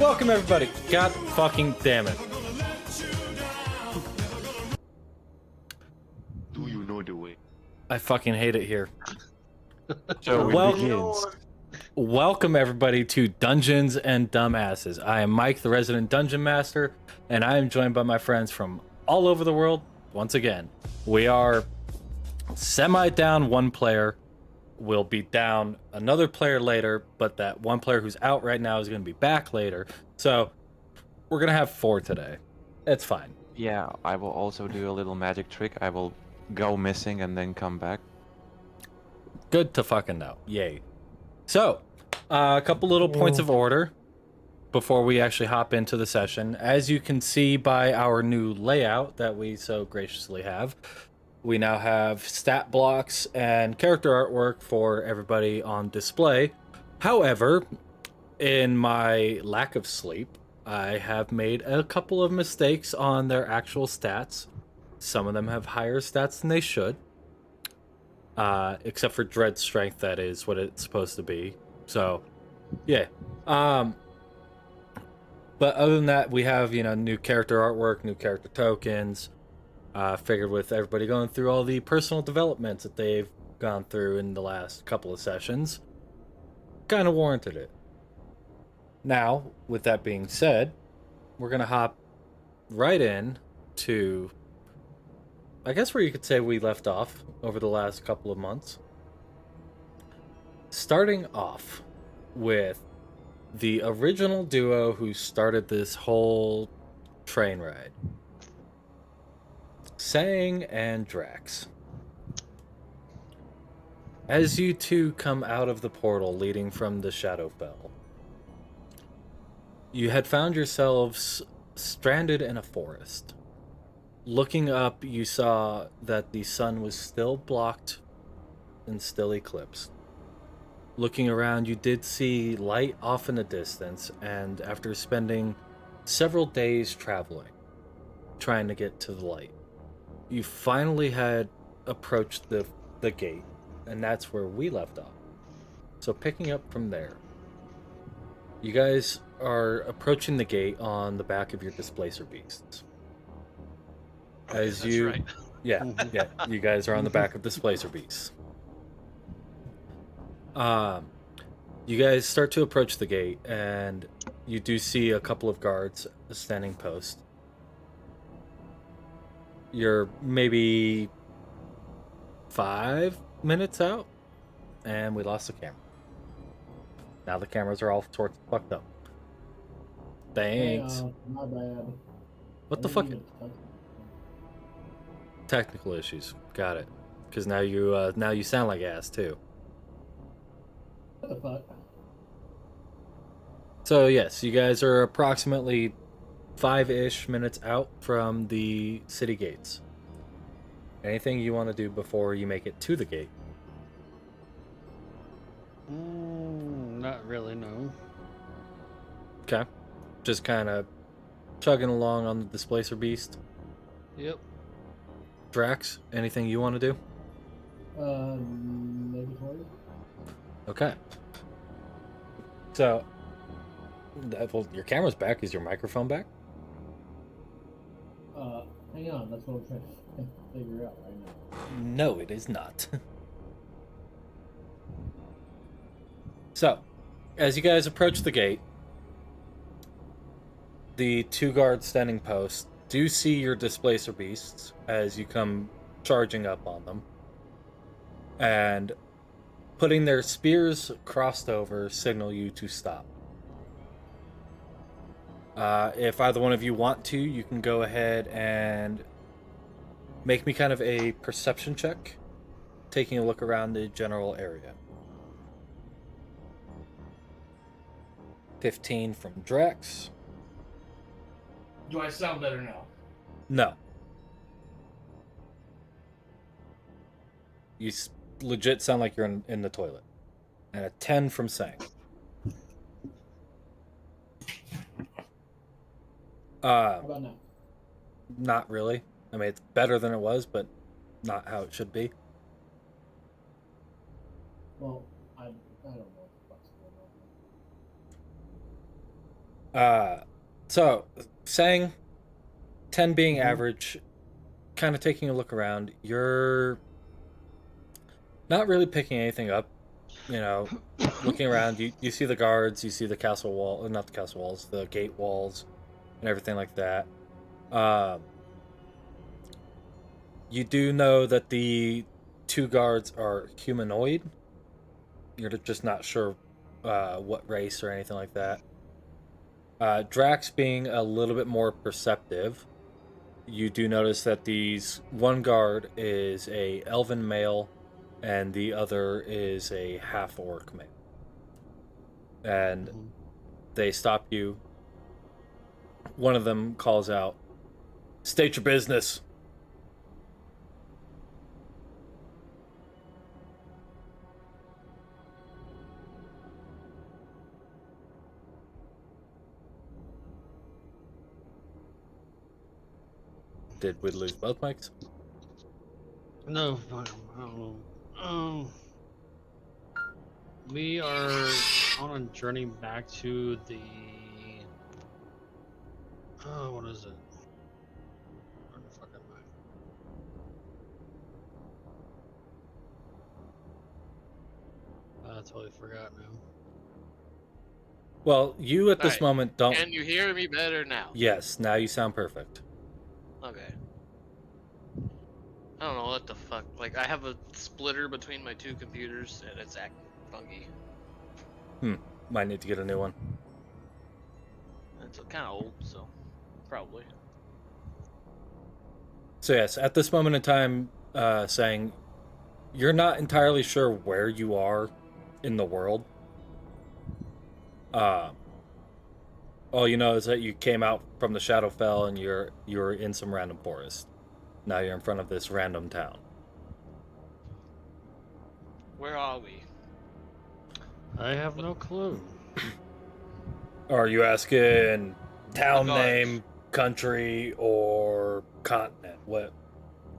Welcome everybody. God fucking damn it. Do you know the way? I fucking hate it here. So it begins. Welcome everybody to Dungeons and Dumbasses. I am Mike, the resident dungeon master, and I am joined by my friends from all over the world. Once again, we are semi down one player. We'll be down another player later, but that one player who's out right now is going to be back later. So we're going to have 4 today. It's fine. Yeah, I will also do a little magic trick. I will go missing and then come back. Good to fucking know. Yay. So, a couple little points of order before we actually hop into the session. As you can see by our new layout that we so graciously have, we now have stat blocks and character artwork for everybody on display. However, in my lack of sleep, I have made a couple of mistakes on their actual stats. Some of them have higher stats than they should. Except for Dread Strength, that is what it's supposed to be. So, yeah. But other than that, we have, new character artwork, new character tokens. Figured with everybody going through all the personal developments that they've gone through in the last couple of sessions, kind of warranted it. Now, with that being said, we're going to hop right in to, I guess, where you could say we left off over the last couple of months. Starting off with the original duo who started this whole train ride. Sang and Drax. As you two come out of the portal leading from the Shadowfell, you had found yourselves stranded in a forest. Looking up, you saw that the sun was still blocked and still eclipsed. Looking around, you did see light off in the distance, and after spending several days traveling, trying to get to the light, you finally had approached the gate, and that's where we left off. So picking up from there, you guys are approaching the gate on the back of your displacer beasts. As That's you, right. yeah, you guys are on the back of displacer beasts. You guys start to approach the gate, and you do see a couple of guards standing post. You're maybe 5 minutes out, and we lost the camera. Now the cameras are all sorts of fucked up. Thanks. Hey, my bad. What the fuck? Technical issues. Got it. Because now you sound like ass too. What the fuck? So yes, you guys are approximately 5-ish minutes out from the city gates. Anything you want to do before you make it to the gate? Not really, no. Okay. Just kind of chugging along on the displacer beast. Yep. Drax, anything you want to do? Maybe 20? Okay. So, well, your camera's back. Is your microphone back? Hang on, that's what I'm trying to figure out right now. No, it is not. So, as you guys approach the gate, the 2 guards standing post do see your displacer beasts as you come charging up on them. And putting their spears crossed over, signal you to stop. If either one of you want to, you can go ahead and make me kind of a perception check, taking a look around the general area. 15 from Drax. Do I sound better now? No. You legit sound like you're in the toilet. And a 10 from Sang. How about now? Not really. I mean, it's better than it was, but not how it should be. Well, I don't know what the fuck's going on. So saying 10 being Mhm. average, kind of taking a look around, you're not really picking anything up. You know, looking around, you see the guards, you see the castle wall, not the castle walls, the gate walls, and everything like that. Um, you do know that the two guards are humanoid. You're just not sure what race or anything like that. Drax being a little bit more perceptive, you do notice that these one guard is a elven male, and the other is a half orc male, and Mhm. they stop you. One of them calls out, "State your business." Did we lose both mics? No, I don't know. We are on a journey back to the. Oh, what is it? Where the fuck am I? I totally forgot now. Well, you at this Alright. moment don't. Can you hear me better now? Yes, now you sound perfect. Okay. I don't know what the fuck. Like, I have a splitter between my two computers, and it's acting funky. Might need to get a new one. It's kind of old, so probably. So yes, at this moment in time, saying you're not entirely sure where you are in the world. Uh, all you know is that you came out from the Shadowfell and you're in some random forest. Now you're in front of this random town. Where are we? I have no clue. Are you asking town The guards. name, country, or continent? What?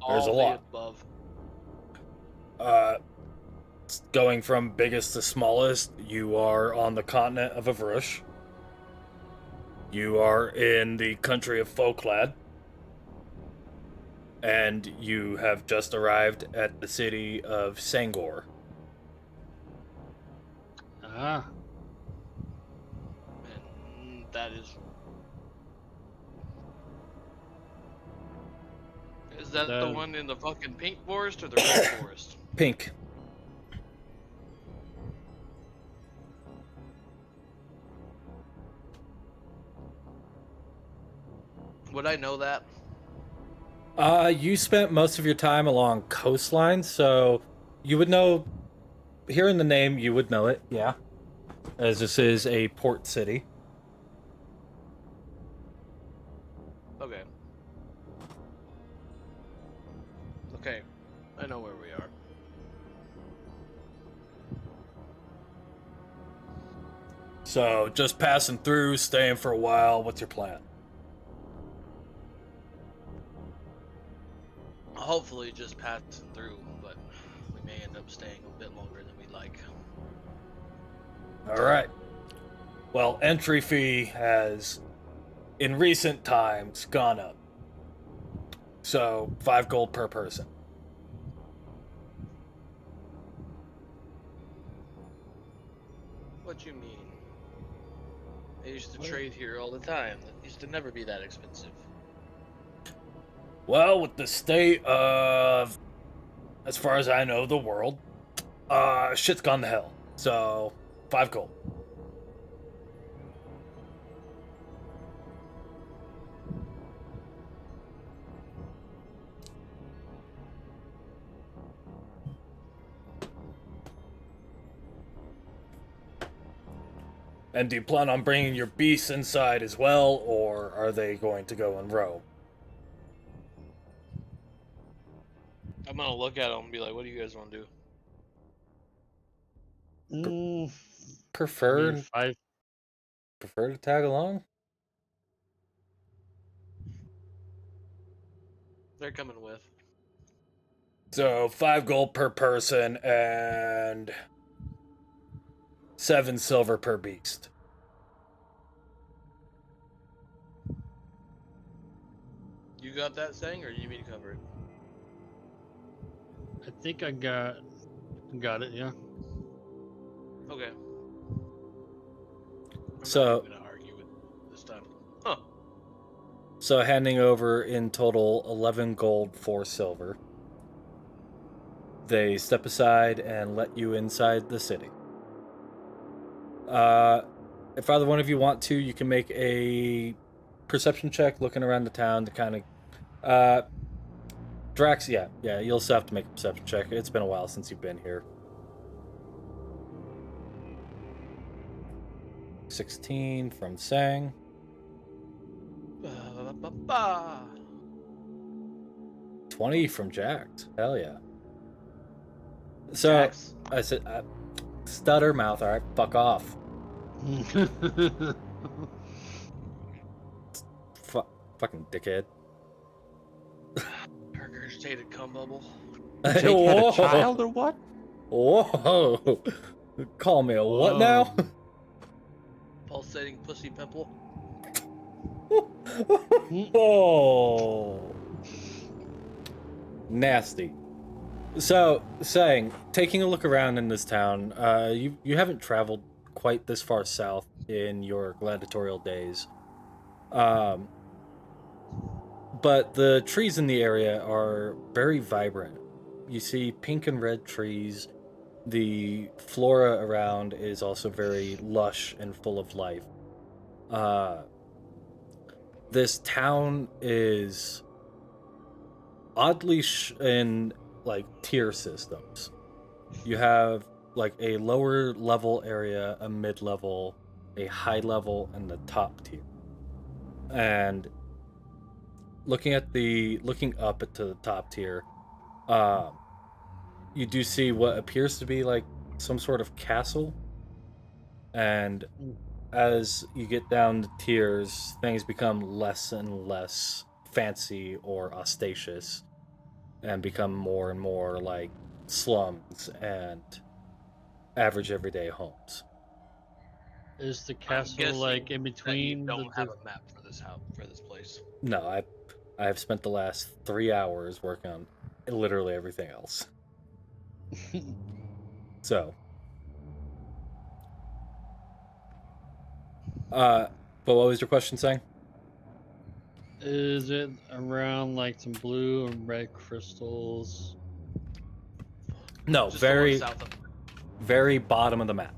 There's a All the lot. above. Uh, going from biggest to smallest, you are on the continent of Avrush. You are in the country of Folklad. And you have just arrived at the city of Sangor. Ah, And that is. Is that the That- one in the fucking pink forest or the red forest? Pink. Would I know that? You spent most of your time along coastline, so you would know. Hearing the name, you would know it, yeah. As this is a port city. Okay. Okay. I know where we are. So, just passing through, staying for a while. What's your plan? Hopefully just passing through, but we may end up staying a bit longer than we'd like. All right. Well, entry fee has, in recent times, gone up. So, 5 gold per person. What you mean? They used to trade here all the time. It used to never be that expensive. Well, with the state of, as far as I know, the world, shit's gone to hell. So, 5 gold. And do you plan on bringing your beasts inside as well, or are they going to go and roam? I'm gonna look at them and be like, "What do you guys want to do?" I Prefer mean, 5. prefer to tag along? They're coming with. So 5 gold per person and 7 silver per beast. You got that saying, or do you need me to cover it? I think I got it. Yeah. Okay. I'm So- not even gonna argue with this time. Huh. So handing over in total 11 gold, 4 silver. They step aside and let you inside the city. If either one of you want to, you can make a perception check looking around the town to kind of... Drax, yeah, you'll also have to make a perception check. It's been a while since you've been here. 16 from Sang. Ba-ba-ba-ba. 20 from Jacked. Hell yeah. So, Jax. I said, stutter mouth, alright, fuck off. Fucking dickhead. Regurgitated cum bubble. Jake had a child or what? Whoa! Call me a what now? Pulsating pussy pimple. Oh, nasty. So, saying, taking a look around in this town, you haven't traveled quite this far south in your gladiatorial days. But the trees in the area are very vibrant. You see pink and red trees. The flora around is also very lush and full of life. This town is oddly in like tier systems. You have like a lower level area, a mid level, a high level, and the top tier. And looking up to the top tier, you do see what appears to be like some sort of castle. And as you get down the tiers, things become less and less fancy or ostentatious and become more and more like slums and average everyday homes. Is the I'm castle guessing like in that between? you don't have a map for this house, for this place. No, I have spent the last 3 hours working on literally everything else. So, but what was your question saying? Is it around like some blue and red crystals? No, Just the one very, south of. very bottom of the map.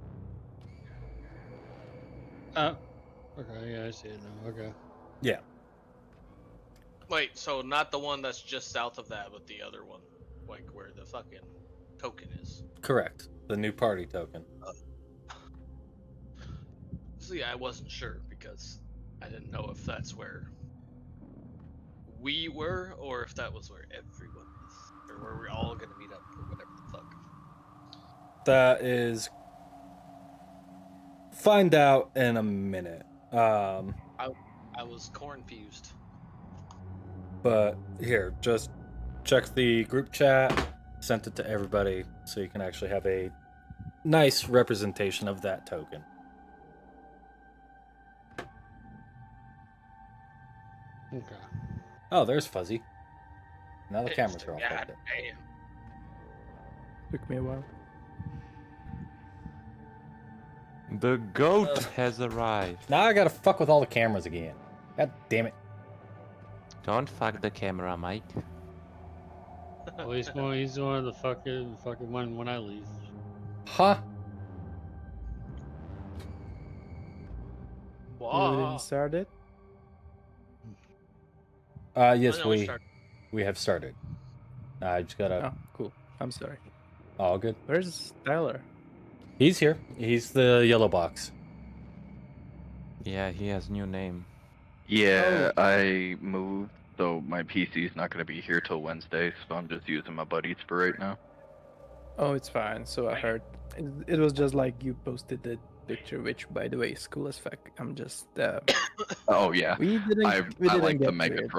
Okay, yeah, I see it now. Okay. Yeah, Wait, so not the one that's just south of that, but the other one, like where the fucking token is. correct. The new party token. See, I wasn't sure because I didn't know if that's where we were or if that was where everyone was, or where we're all gonna meet up or whatever the fuck. That is. Find out in a minute. I was confused. But here, just check the group chat. Sent it to everybody so you can actually have a nice representation of that token. Okay. Oh, there's Fuzzy. Now the cameras are off. God Like that. damn. Took me a while. The goat has arrived. Now I gotta fuck with all the cameras again. God damn it. Don't fuck the camera, mate. Well, he's one of the fucking one when I leave. Huh? You Wow. didn't start it? Yes, I know we have started. I just gotta. Oh, cool. I'm sorry. All good. Where's Tyler? He's here. He's the yellow box. Yeah, he has new name. Yeah, I moved, so my PC's not going to be here till Wednesday, so I'm just using my buddies for right now. Oh, it's fine. So I heard. It was just like you posted the picture, which, by the way, is cool as fuck. I'm just. Oh yeah, We didn't. I we didn't like the get to it.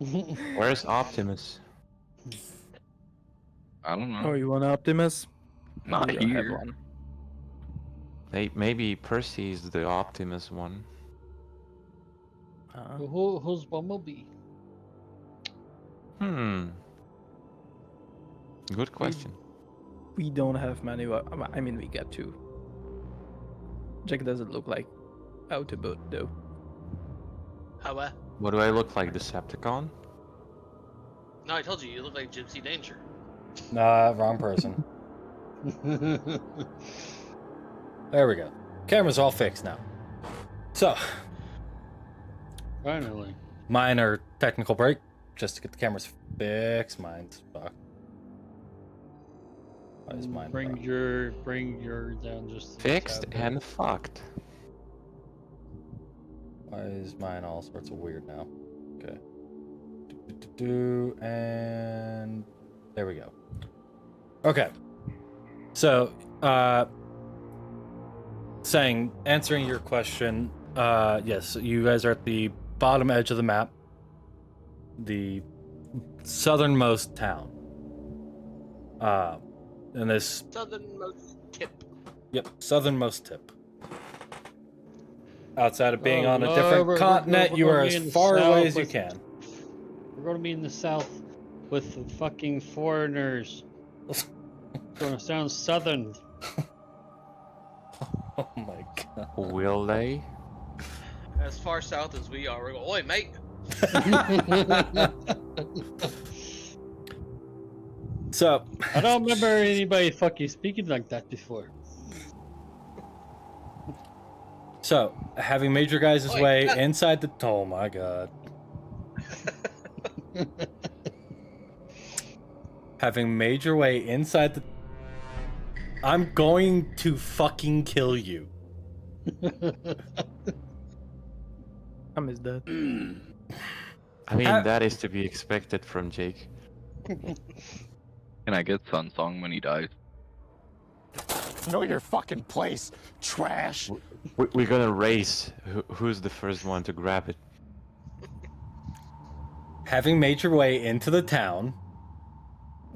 Megatron. Where's Optimus? I don't know. Oh, you want Optimus? Not We don't have here. one. Maybe Percy is the Optimus one. Who's Bumblebee? Good question. We don't have many. I mean, we get two. Jack doesn't look like Autobot though. How What do I look like, Decepticon? No, I told you, you look like Gypsy Danger. Nah, wrong person. There we go. Camera's all fixed now. So, Finally. minor technical break just to get the cameras fixed. Mine's fucked. Why is mine Bring fucked? your down just to Fixed tap there. and fucked. Why is mine all sorts of weird now? Okay. And there we go. Okay. So, answering your question, yes, you guys are at the bottom edge of the map, the southernmost town. And this, Southernmost tip. yep, southernmost tip. Outside of being Oh, on a no, different we're continent, you gonna are be as in the far away south as you with- can. We're going to be in the south with the fucking foreigners. It's going to sound southern. Oh my god. Will they? As far south as we are, we're going, oi, mate! So, I don't remember anybody fucking speaking like that before. so having made your guys' Oi, way cut. inside the, oh my god. Having made your way inside the, I'm going to fucking kill you. I'm his dad. I mean, Ha- that is to be expected from Jake. Can I get Sun Song when he dies? Know your fucking place, trash. We're gonna race. Who's the first one to grab it? Having made your way into the town,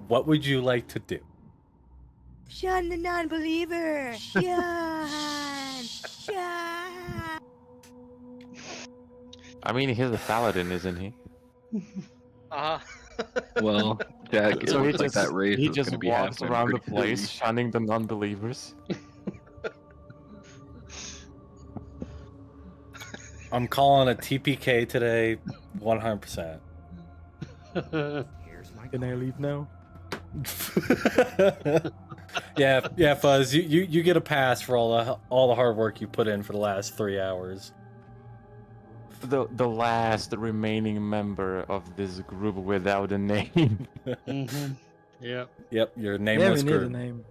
what would you like to do? Shun the non-believer! Shun! Shun! I mean, he's a paladin, isn't he? Uh-huh. Well, Jack, it So he looks like just, that race he is just going to be walks happening around the pretty place, soon. shunning the non-believers. I'm calling a TPK today, 100%. Can I leave now? yeah, Fuzz, you get a pass for all the hard work you put in for the last 3 hours. The last remaining member of this group without a name. Yep. Yep, your Yeah, nameless we need a group. name.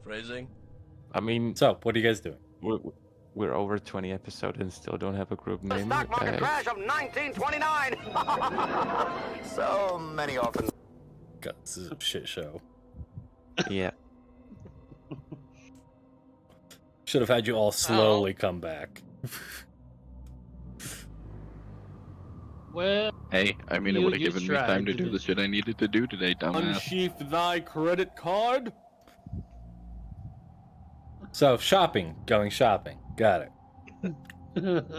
Phrasing? I mean, So, what are you guys doing? we're over 20 episodes and still don't have a group The name. stock market crash of 1929. So many orphans. God, this is a shit show. Yeah. Should have had you all slowly come back. Well, Hey, I mean, it You- would have you given me time to tried, do the didn't shit I needed to do today, dumbass. Unsheath thy credit card. So, going shopping. Got it.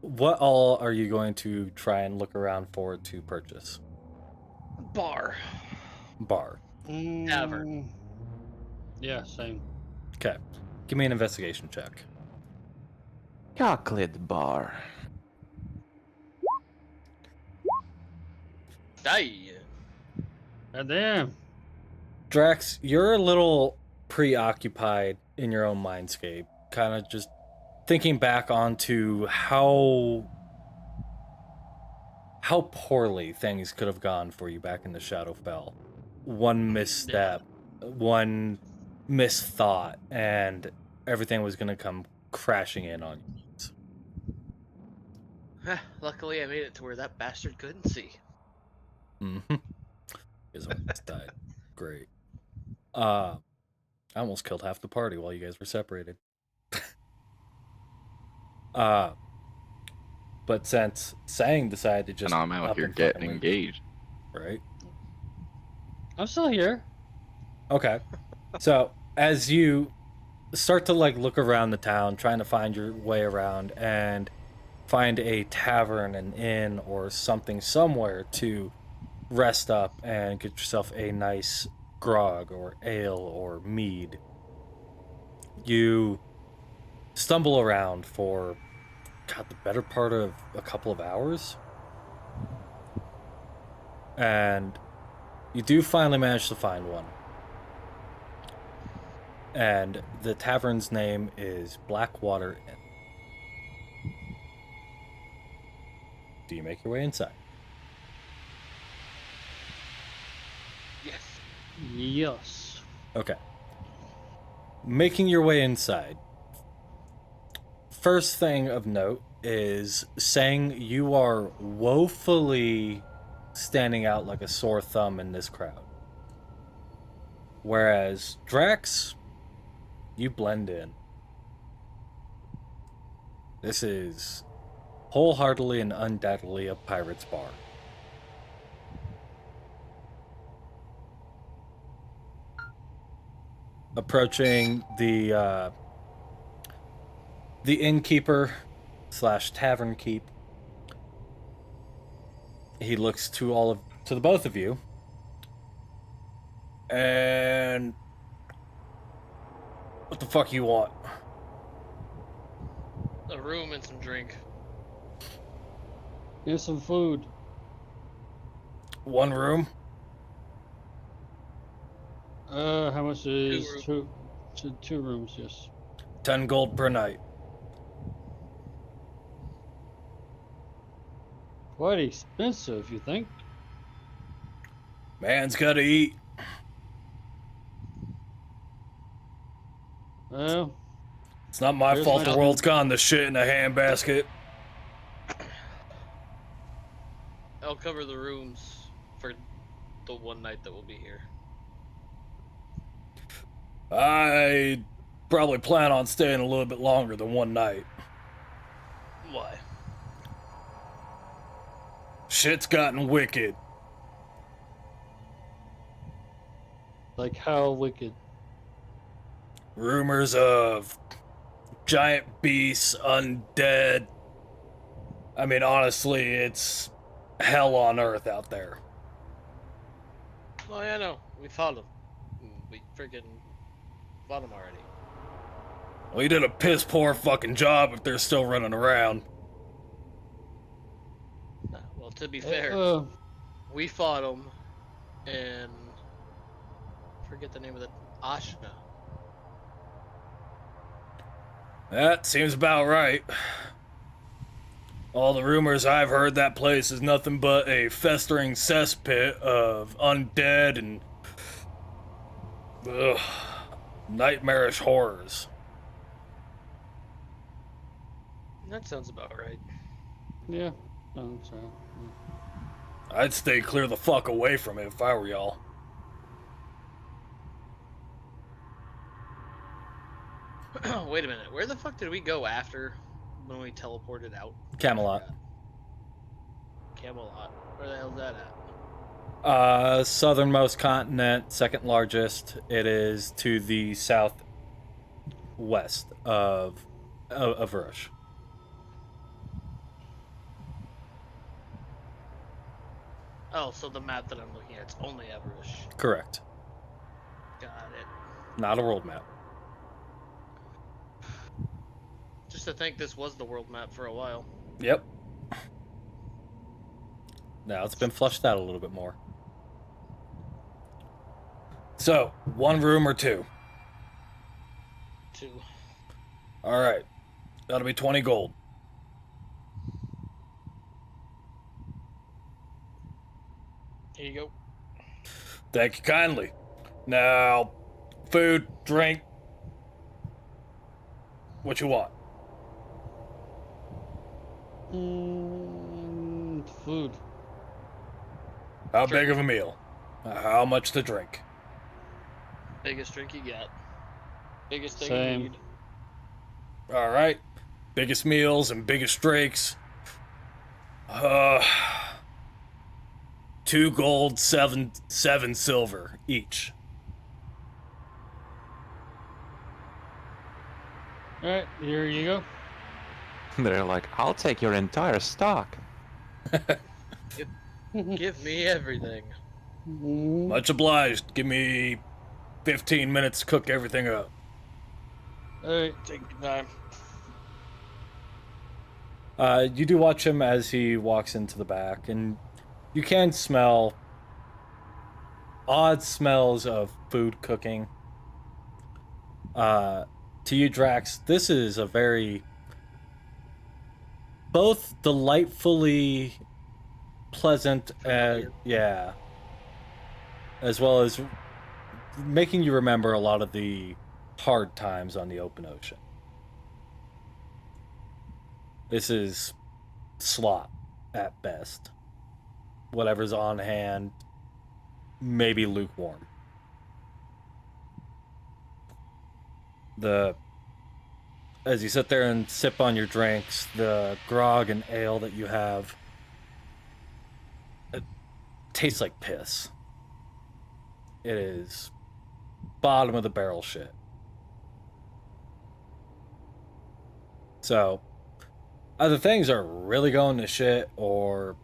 What all are you going to try and look around for to purchase? Bar. Bar. Tavern. Yeah, same. Okay. Give me an investigation check. Chocolate bar. Die. God damn. Drax, you're a little preoccupied in your own mindscape, kind of just thinking back onto how poorly things could have gone for you back in the Shadowfell. One misstep, one misthought, and everything was going to come crashing in on you. Luckily, I made it to where that bastard couldn't see. Mm-hmm. His almost died. Great. I almost killed half the party while you guys were separated. But since Sang decided to just And I'm out up here and getting fucking leave, engaged. right? I'm still here. Okay. So as you start to like look around the town, trying to find your way around and find a tavern, an inn, or something somewhere to rest up and get yourself a nice grog or ale or mead. You stumble around for, God, the better part of a couple of hours. And you do finally manage to find one. And the tavern's name is Blackwater Inn. Do you make your way inside? Yes. Yes. Okay. Making your way inside. First thing of note is saying you are woefully standing out like a sore thumb in this crowd. Whereas Drax, you blend in. This is wholeheartedly and undoubtedly a pirate's bar. Approaching the innkeeper / tavern keep, he looks to the both of you, and what the fuck you want? A room and some drink. Here's some food. One room? How much is Two two rooms? Yes. 10 gold per night. Quite expensive, you think? Man's gotta eat. Well, It's not my Here's fault my- the world's gone to shit in a handbasket. I'll cover the rooms for the one night that we'll be here. I probably plan on staying a little bit longer than one night. Why? Shit's gotten wicked. like how wicked? Rumors of giant beasts, undead. I mean, honestly, it's hell on earth out there. Oh yeah, no, we fought them. We freaking fought them already. Well, you did a piss poor fucking job if they're still running around. Well, to be fair, we fought them, and forget the name of the Ashna. That seems about right. All the rumors I've heard, that place is nothing but a festering cesspit of undead and nightmarish horrors. That sounds about right. Yeah. Sounds right. I'd stay clear the fuck away from it if I were y'all. Wait a minute, where the fuck did we go after when we teleported out? Camelot. Camelot. Where the hell's that at? Southernmost continent, second largest. It is to the southwest of Rush. Oh, so the map that I'm looking at, it's only Everush. Correct. Got it. Not a world map. Just to think this was the world map for a while. Yep. Now it's been flushed out a little bit more. So, one room or two? 2. Alright. That'll be 20 gold. Here you go. Thank you kindly. Now, food, drink. What you want? Food. How big of a meal? How much to drink? Biggest drink you got. Biggest thing Same. you need. Alright. Biggest meals and biggest drinks. 2 gold, 7 silver each. Alright, here you go. They're like, I'll take your entire stock. Give me everything. Much obliged. Give me 15 minutes to cook everything up. Alright, take your time. You do watch him as he walks into the back, and you can smell odd smells of food cooking. To you, Drax, this is a very both delightfully pleasant and yeah, as well as making you remember a lot of the hard times on the open ocean. This is slop at best. Whatever's on hand, maybe lukewarm. As you sit there and sip on your drinks, the grog and ale that you have, it tastes like piss. It is bottom of the barrel shit. So, either things are really going to shit, or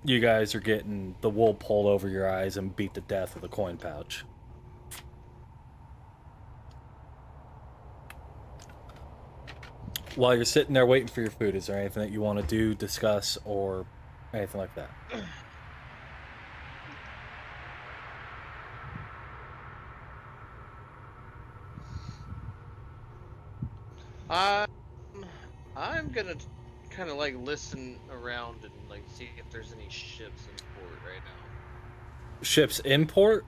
you guys are getting the wool pulled over your eyes and beat to death with a coin pouch. While you're sitting there waiting for your food, is there anything that you want to do, discuss, or anything like that? I'm gonna kind of like listen around and like see if there's any ships in port right now. Ships in port?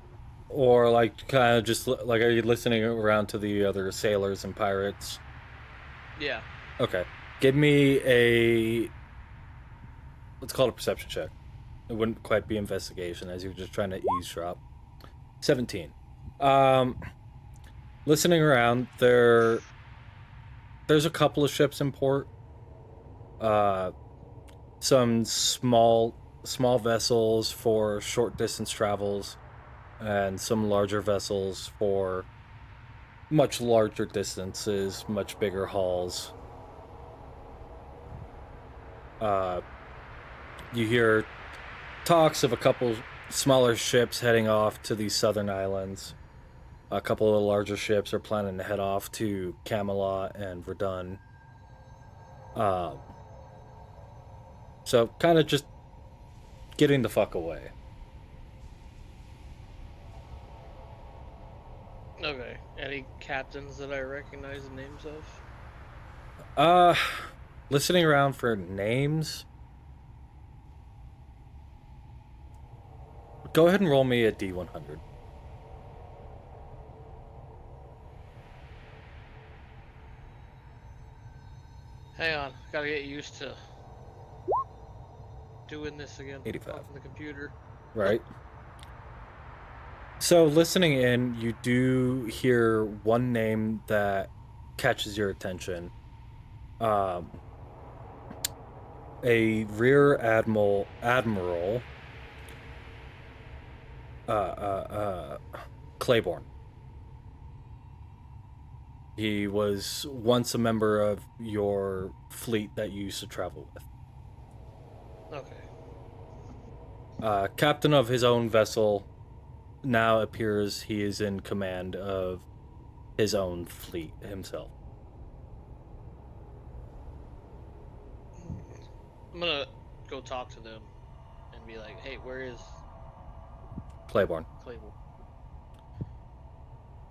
Or like kind of just like, are you listening around to the other sailors and pirates? Yeah. Okay. Give me a, let's call it a perception check. It wouldn't quite be investigation, as you're just trying to eavesdrop. 17. Listening around, there's a couple of ships in port. Some small vessels for short distance travels, and some larger vessels for much larger distances, much bigger hauls. You hear talks of a couple smaller ships heading off to the southern islands. A couple of the larger ships are planning to head off to Camelot and Verdun. So kind of just getting the fuck away. Okay. Any captains that I recognize the names of? Listening around for names. Go ahead and roll me a D100. Hang on, gotta get used to doing this again. 85. Off the computer. Right. So listening in, you do hear one name that catches your attention. A rear admiral Claiborne. He was once a member of your fleet that you used to travel with. Okay. Captain of his own vessel, now appears he is in command of his own fleet himself. I'm gonna go talk to them and be like, hey, where is Claiborne. Claiborne?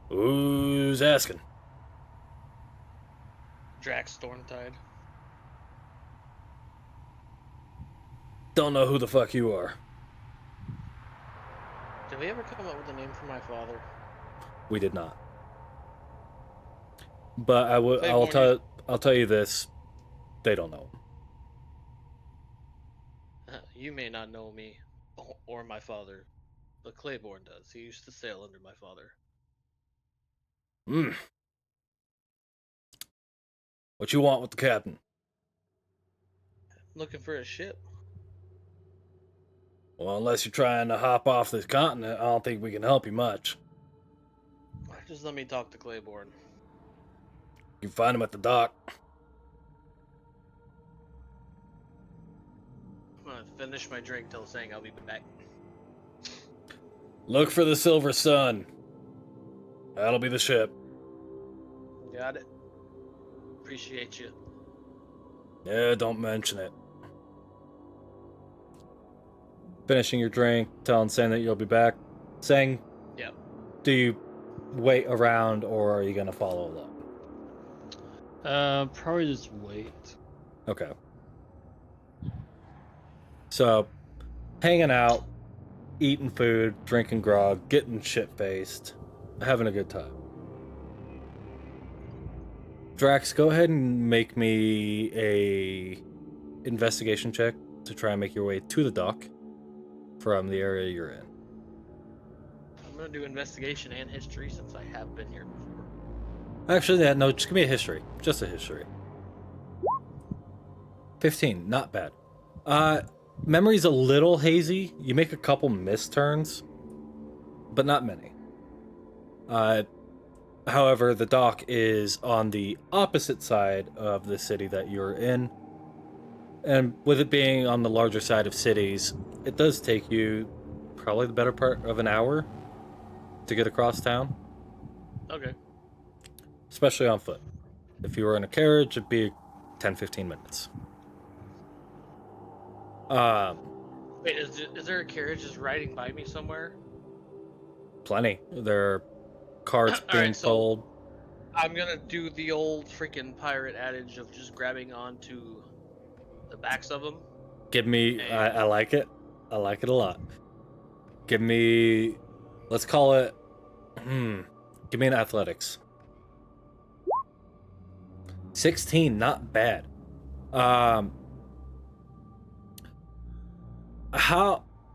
Who's asking? Drax Stormtide. Don't know who the fuck you are. Did we ever come up with a name for my father? We did not. But Claiborne, I'll tell you this. They don't know. You may not know me or my father, but Claiborne does. He used to sail under my father. What you want with the captain? Looking for a ship. Well, unless you're trying to hop off this continent, I don't think we can help you much. Just let me talk to Claiborne. You can find him at the dock. I'm gonna finish my drink till saying I'll be back. Look for the Silver Sun. That'll be the ship. Got it. Appreciate you. Yeah, don't mention it. Finishing your drink, telling Sang that you'll be back. Sang, Yep. do you wait around or are you gonna follow along? Probably just wait. Okay. So, hanging out, eating food, drinking grog, getting shit-faced, having a good time. Drax, go ahead and make me a investigation check to try and make your way to the dock from the area you're in. I'm gonna do investigation and history since I have been here before. Actually, yeah, no, just give me a history. Just a history. 15, not bad. Memory's a little hazy. You make a couple misturns, but not many. However, the dock is on the opposite side of the city that you're in. And with it being on the larger side of cities, it does take you probably the better part of an hour to get across town. Okay. Especially on foot. If you were in a carriage, it'd be 10-15 minutes. Wait, is there a carriage just riding by me somewhere? Plenty. There are carts All being right, so sold. I'm gonna do the old freaking pirate adage of just grabbing onto the backs of them. Give me... I like it. I like it a lot. Give me... Let's call it... Give me an athletics. 16, not bad. I'll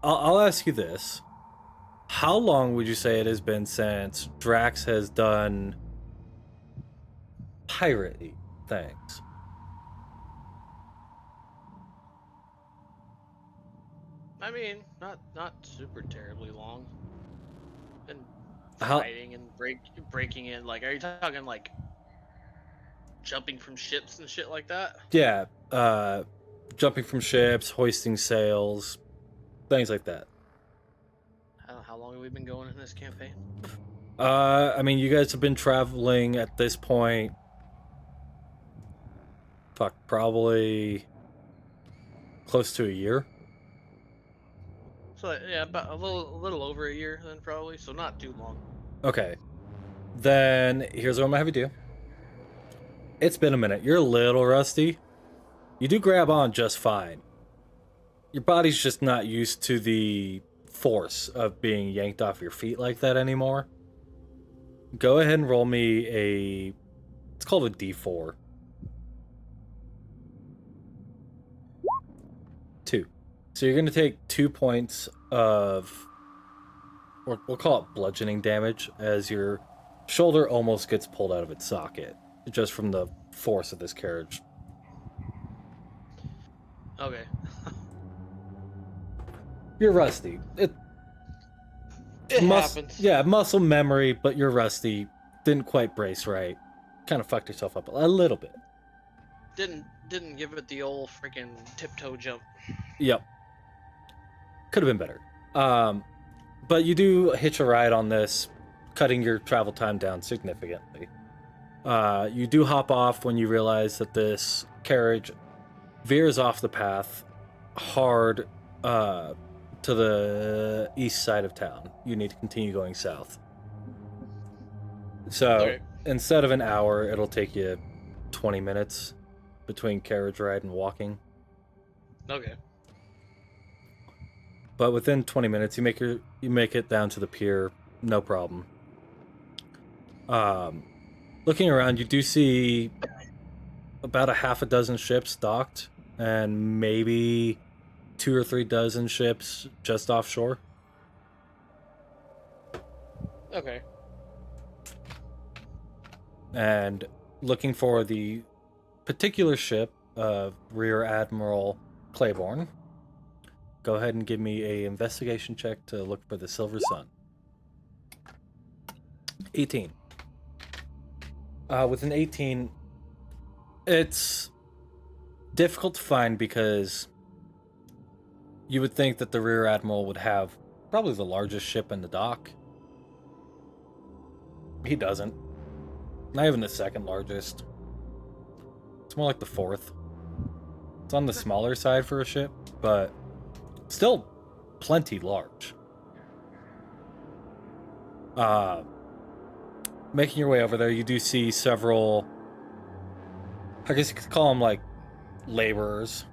ask you this. How long would you say it has been since Drax has done pirate-y things? I mean, not super terribly long. Been How- fighting and breaking in. Like, are you talking like jumping from ships and shit like that? Yeah, jumping from ships, hoisting sails, things like that. How long have we been going in this campaign? I mean, you guys have been traveling at this point. Probably close to a year. So yeah, about a little over a year then probably. So not too long. Okay. Then here's what I'm gonna have you do. It's been a minute. You're a little rusty. You do grab on just fine. Your body's just not used to the force of being yanked off your feet like that anymore. Go ahead and roll me a... It's called a D4. 2. So you're going to take 2 points of... We'll call it bludgeoning damage, as your shoulder almost gets pulled out of its socket, just from the force of this carriage. Okay. You're rusty. It happens. Yeah, muscle memory, but you're rusty. Didn't quite brace right. Kind of fucked yourself up a little bit. Didn't give it the old freaking tiptoe jump. Yep. Could have been better. But you do hitch a ride on this, cutting your travel time down significantly. You do hop off when you realize that this carriage veers off the path hard to the east side of town. You need to continue going south. So Okay. instead of an hour, it'll take you 20 minutes between carriage ride and walking. Okay. But within 20 minutes, you make it down to the pier, no problem. Looking around, you do see about a half a dozen ships docked, and maybe 2 or 3 dozen ships just offshore. Okay. And looking for the particular ship of Rear Admiral Claiborne, go ahead and give me a investigation check to look for the Silver Sun. 18. With an 18, It's difficult to find because you would think that the Rear Admiral would have probably the largest ship in the dock. He doesn't. Not even the second largest. It's more like the fourth. It's on the smaller side for a ship, but still plenty large. Making your way over there, you do see several, I guess you could call them like laborers,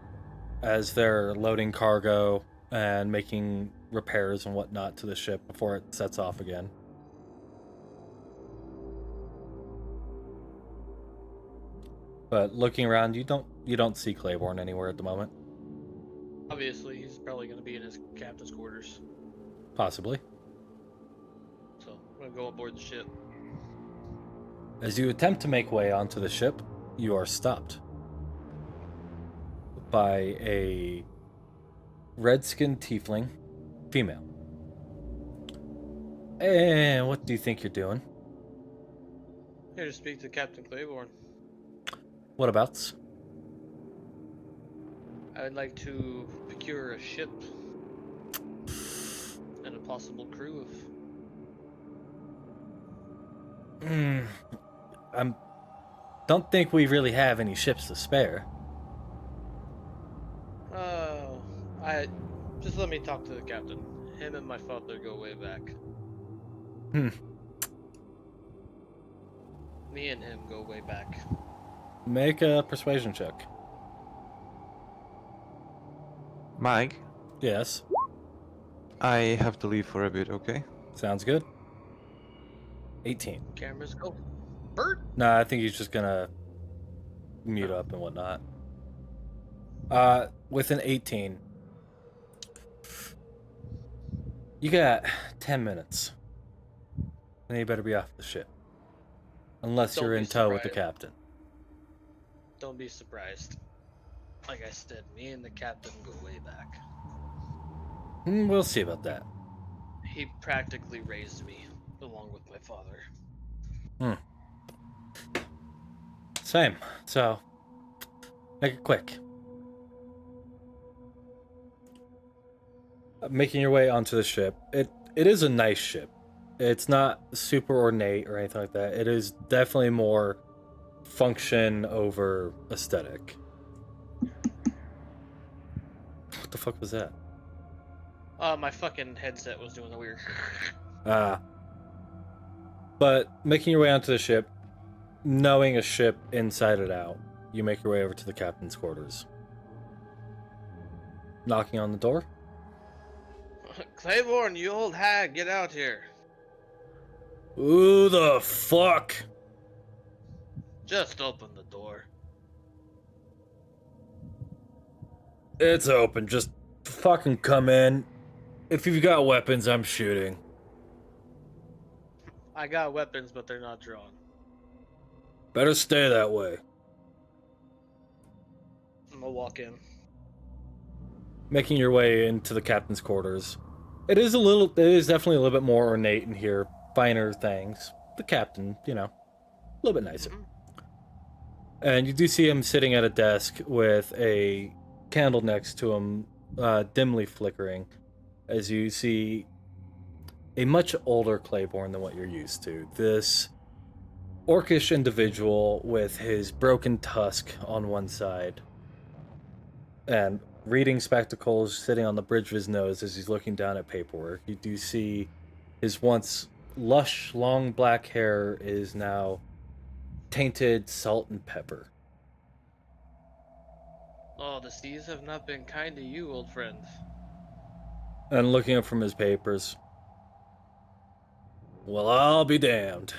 as they're loading cargo and making repairs and whatnot to the ship before it sets off again. But looking around, you don't see Claiborne anywhere at the moment. Obviously, he's probably going to be in his captain's quarters. Possibly. So I'm going to go aboard the ship. As you attempt to make way onto the ship, you are stopped by a red-skinned tiefling female. And what do you think you're doing? Here to speak to Captain Claiborne. Whatabouts? I would like to procure a ship and a possible crew of. Don't think we really have any ships to spare. I just let me talk to the captain. Him and my father go way back. Me and him go way back. Make a persuasion check. Mike, Yes. I have to leave for a bit, okay? Sounds good. 18. Cameras go. Bert. Nah, I think he's just gonna mute up and whatnot. With an 18, you got 10 minutes. And you better be off the ship. Unless Don't you're be in tow with the surprised. captain. Don't be surprised. Like I said, me and the captain go way back. We'll see about that. He practically raised me, along with my father. Same. So, make it quick. Making your way onto the ship. It is a nice ship. It's not super ornate or anything like that. It is definitely more function over aesthetic. What the fuck was that? My fucking headset was doing the weird. But making your way onto the ship, knowing a ship inside and out, you make your way over to the captain's quarters. Knocking on the door. Claiborne, you old hag, get out here. Who the fuck? Just open the door. It's open. Just fucking come in. If you've got weapons, I'm shooting. I got weapons, but they're not drawn. Better stay that way. I'm gonna walk in. Making your way into the captain's quarters. It is definitely a little bit more ornate in here. Finer things. The captain, a little bit nicer. And you do see him sitting at a desk with a candle next to him, dimly flickering, as you see a much older Claiborne than what you're used to. This orcish individual with his broken tusk on one side and reading spectacles sitting on the bridge of his nose as he's looking down at paperwork. You do see his once lush, long black hair is now tainted salt and pepper. Oh, the seas have not been kind to you, old friend. And looking up from his papers. Well, I'll be damned.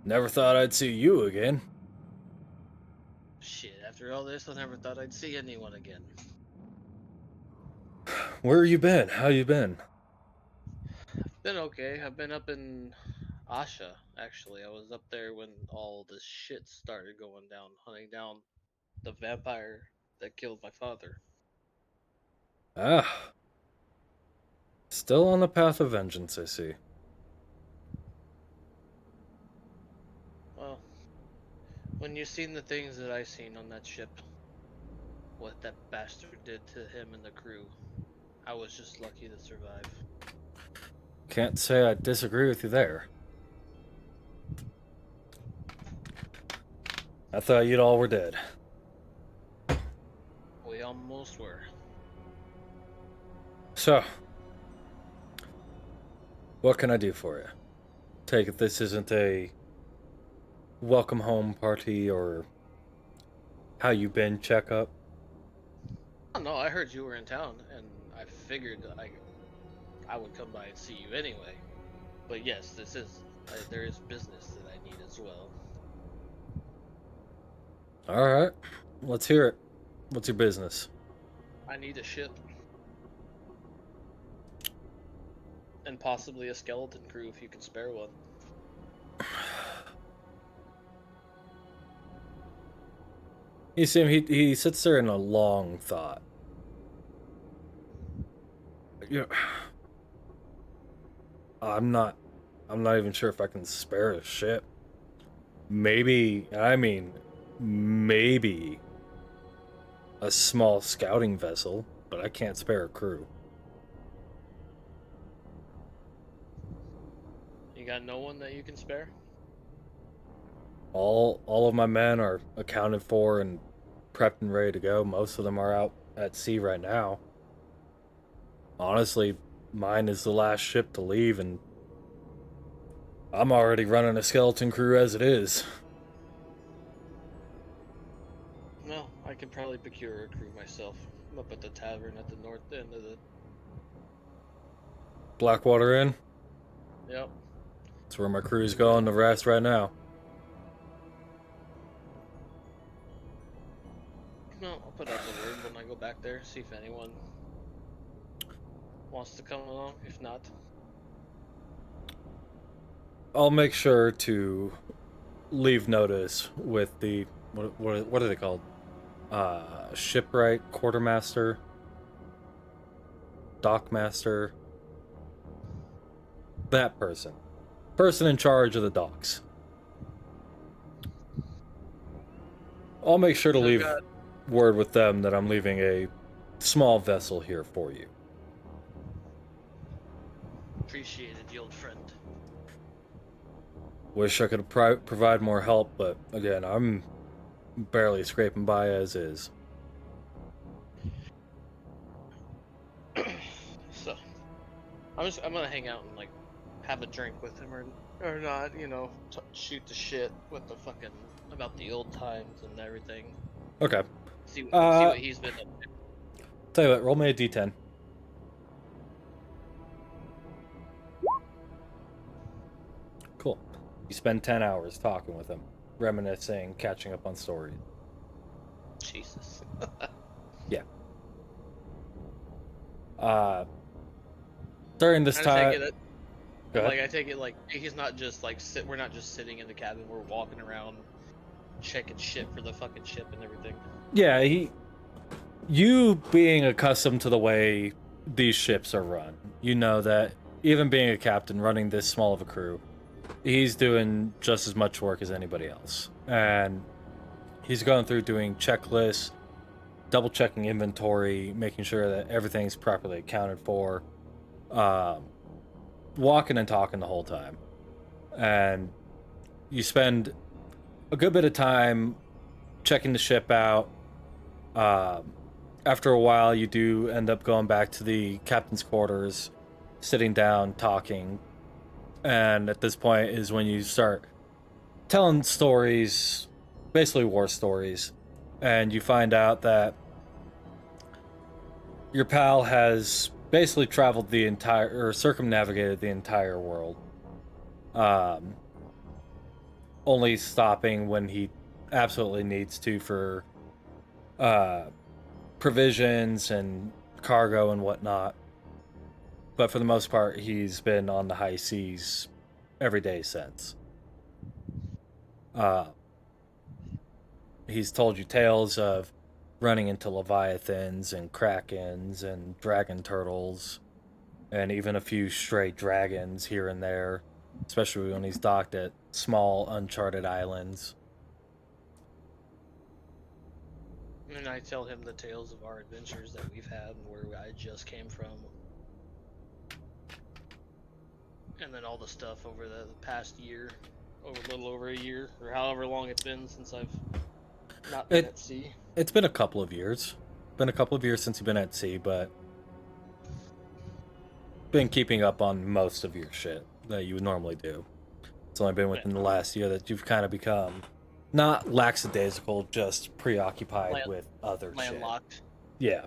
Never thought I'd see you again. Shit, after all this, I never thought I'd see anyone again. Where you been? How you been? Been okay. I've been up in Asha, actually. I was up there when all this shit started going down, hunting down the vampire that killed my father. Ah. Still on the path of vengeance, I see. Well, When you seen the things that I seen on that ship, what that bastard did to him and the crew, I was just lucky to survive. Can't say I disagree with you there. I thought you'd all were dead. We almost were. So, what can I do for you? Take it this isn't a welcome home party or how you been checkup. Oh, no, I heard you were in town, and I figured I would come by and see you anyway. But yes, there is business that I need as well. All right, let's hear it. What's your business? I need a ship. And possibly a skeleton crew if you can spare one. You see him, he sits there in a long thought. Yeah. I'm not even sure if I can spare a ship. Maybe a small scouting vessel, but I can't spare a crew. You got no one that you can spare? All of my men are accounted for and prepped and ready to go. Most of them are out at sea right now. Honestly, mine is the last ship to leave, and I'm already running a skeleton crew as it is. No, I could probably procure a crew myself. I'm up at the tavern at the north end of the... Blackwater Inn? Yep. That's where my crew's going to rest right now. No, I'll put out the word when I go back there, see if anyone wants to come along. If not, I'll make sure to leave notice with the what are they called? Shipwright, quartermaster, dockmaster. That person in charge of the docks. I'll make sure to leave word with them that I'm leaving a small vessel here for you. appreciated, the old friend. Wish I could provide more help, but again, I'm barely scraping by as is. So, I'm gonna hang out and like have a drink with him or not, you know, shoot the shit with the fucking about the old times and everything. Okay. See what he's been up to. Tell you what, roll me a d10. Cool. You spend 10 hours talking with him, reminiscing, catching up on stories. Jesus. Yeah. During this time, I take it like he's not just like we're not just sitting in the cabin, we're walking around checking shit for the fucking ship and everything. Yeah, you being accustomed to the way these ships are run, you know that even being a captain running this small of a crew, he's doing just as much work as anybody else. And he's going through doing checklists, double checking inventory, making sure that everything's properly accounted for, walking and talking the whole time. And you spend a good bit of time checking the ship out. After a while, you do end up going back to the captain's quarters, sitting down, talking. And at this point is when you start telling stories, basically war stories. And you find out that your pal has basically traveled the entire, or circumnavigated the entire world. Only stopping when he absolutely needs to for provisions and cargo and whatnot. But for the most part, he's been on the high seas every day since. He's told you tales of running into leviathans and krakens and dragon turtles, and even a few stray dragons here and there, especially when he's docked at small uncharted islands. And I tell him the tales of our adventures that we've had and where I just came from. And then all the stuff over the past year, over a little over a year, or however long it's been since I've not been at sea. It's been a couple of years. Been a couple of years since you've been at sea, but been keeping up on most of your shit that you would normally do. It's only been within the last year that you've kind of become not lackadaisical, just preoccupied with other shit. Landlocked. Yeah.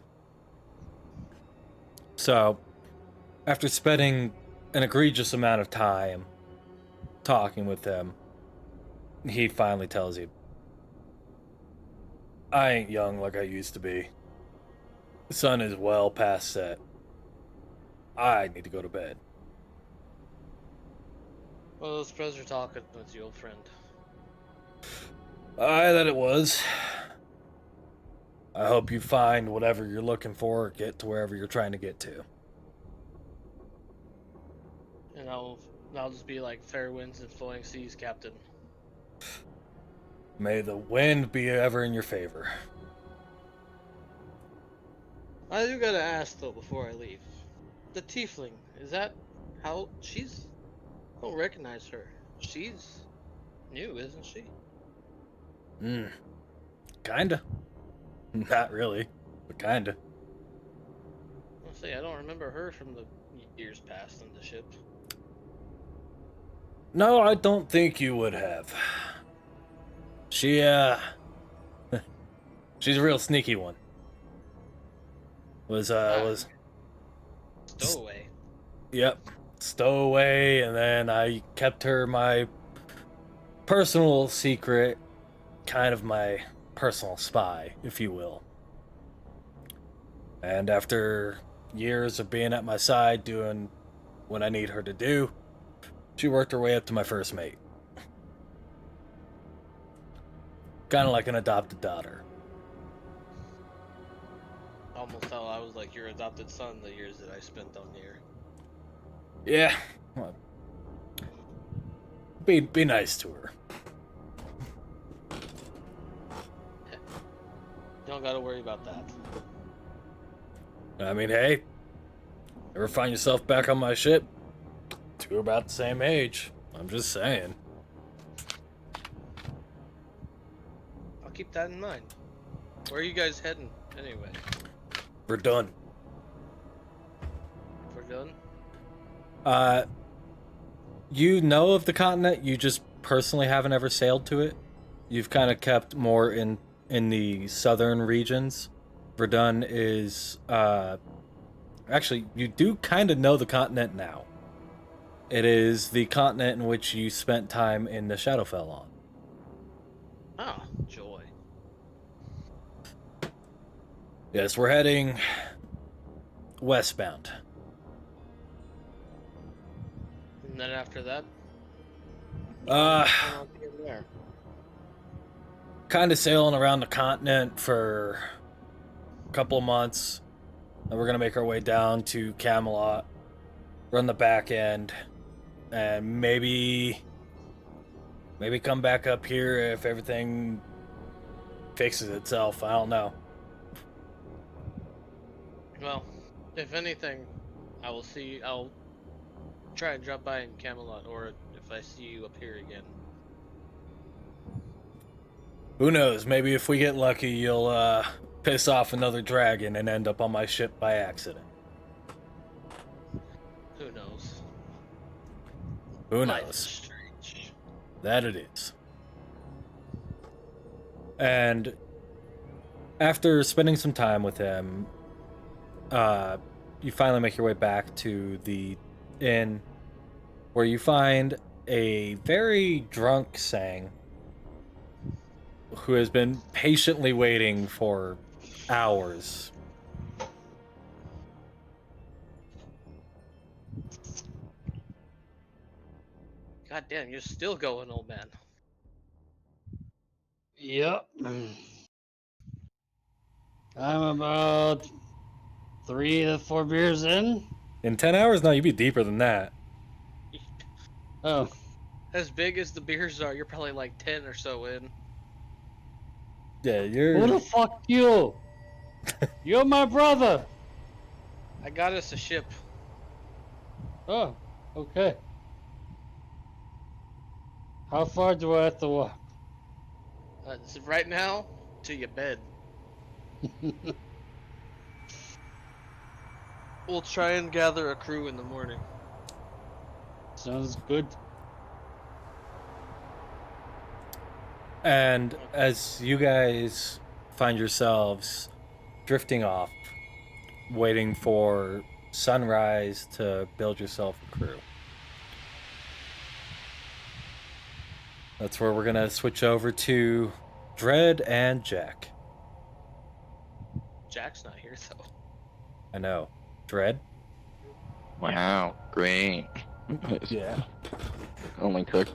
So, after spending an egregious amount of time talking with him, he finally tells you, I ain't young like I used to be. The sun is well past set. I need to go to bed. Well, it was a pleasure talking with you, old friend. Aye, that it was. I hope you find whatever you're looking for, or get to wherever you're trying to get to. And I'll just be like, fair winds and flowing seas, Captain. May the wind be ever in your favor. I do gotta ask though before I leave. The tiefling, is that how she's? I don't recognize her. She's new, isn't she? Kinda. Not really, but kinda. I'll say I don't remember her from the years past on the ship. No, I don't think you would have. She, she's a real sneaky one. Was Stowaway. Yep, stowaway, and then I kept her my personal secret, kind of my personal spy, if you will. And after years of being at my side, doing what I need her to do, she worked her way up to my first mate. Kind of like an adopted daughter. Almost how I was like your adopted son the years that I spent on here. Yeah. Well, be nice to her. Don't gotta worry about that. I mean, hey, ever find yourself back on my ship? Two are about the same age. I'm just saying. I'll keep that in mind. Where are you guys heading anyway? We're done. We're done? You know of the continent, you just personally haven't ever sailed to it. You've kind of kept more in the southern regions. Verdun is, actually, you do kind of know the continent now. It is the continent in which you spent time in the Shadowfell on. Ah, joy. Yes, we're heading westbound. And then after that? There. Kind of sailing around the continent for a couple of months. And we're going to make our way down to Camelot, run the back end, and maybe come back up here if everything fixes itself. I don't know. Well, if anything, I'll try and drop by in Camelot, or if I see you up here again. Who knows? Maybe if we get lucky, you'll piss off another dragon and end up on my ship by accident. Who knows? Who Life is knows? strange. That it is. And after spending some time with him, you finally make your way back to the inn, where you find a very drunk Sang who has been patiently waiting for hours. God damn, you're still going, old man. Yep. I'm about 3 to 4 beers in. In 10 hours? No, you'd be deeper than that. Oh, As big as the beers are, you're probably like 10 or so in. Yeah, Who you're. the fuck you? You're my brother. I got us a ship. Oh, okay. How far do I have to walk? So right now, to your bed. We'll try and gather a crew in the morning. Sounds good. And as you guys find yourselves drifting off, waiting for sunrise to build yourself a crew. That's where we're gonna switch over to Dread and Jack. Jack's not here though. I know. Dread? Wow, great. Yeah. Only took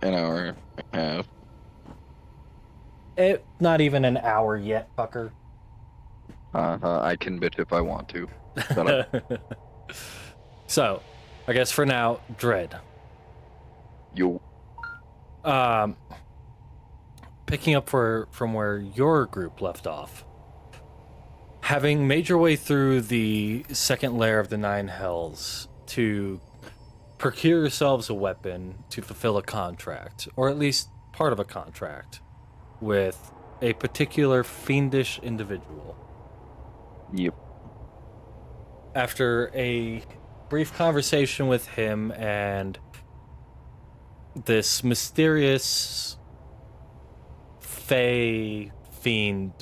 an hour and a half. Not even an hour yet, fucker. I can bitch if I want to. Shut up. So, I guess for now, Dread. You. Picking up from where your group left off. Having made your way through the second layer of the Nine Hells to procure yourselves a weapon to fulfill a contract, or at least part of a contract, with a particular fiendish individual. Yep. After a brief conversation with him and this mysterious fey fiend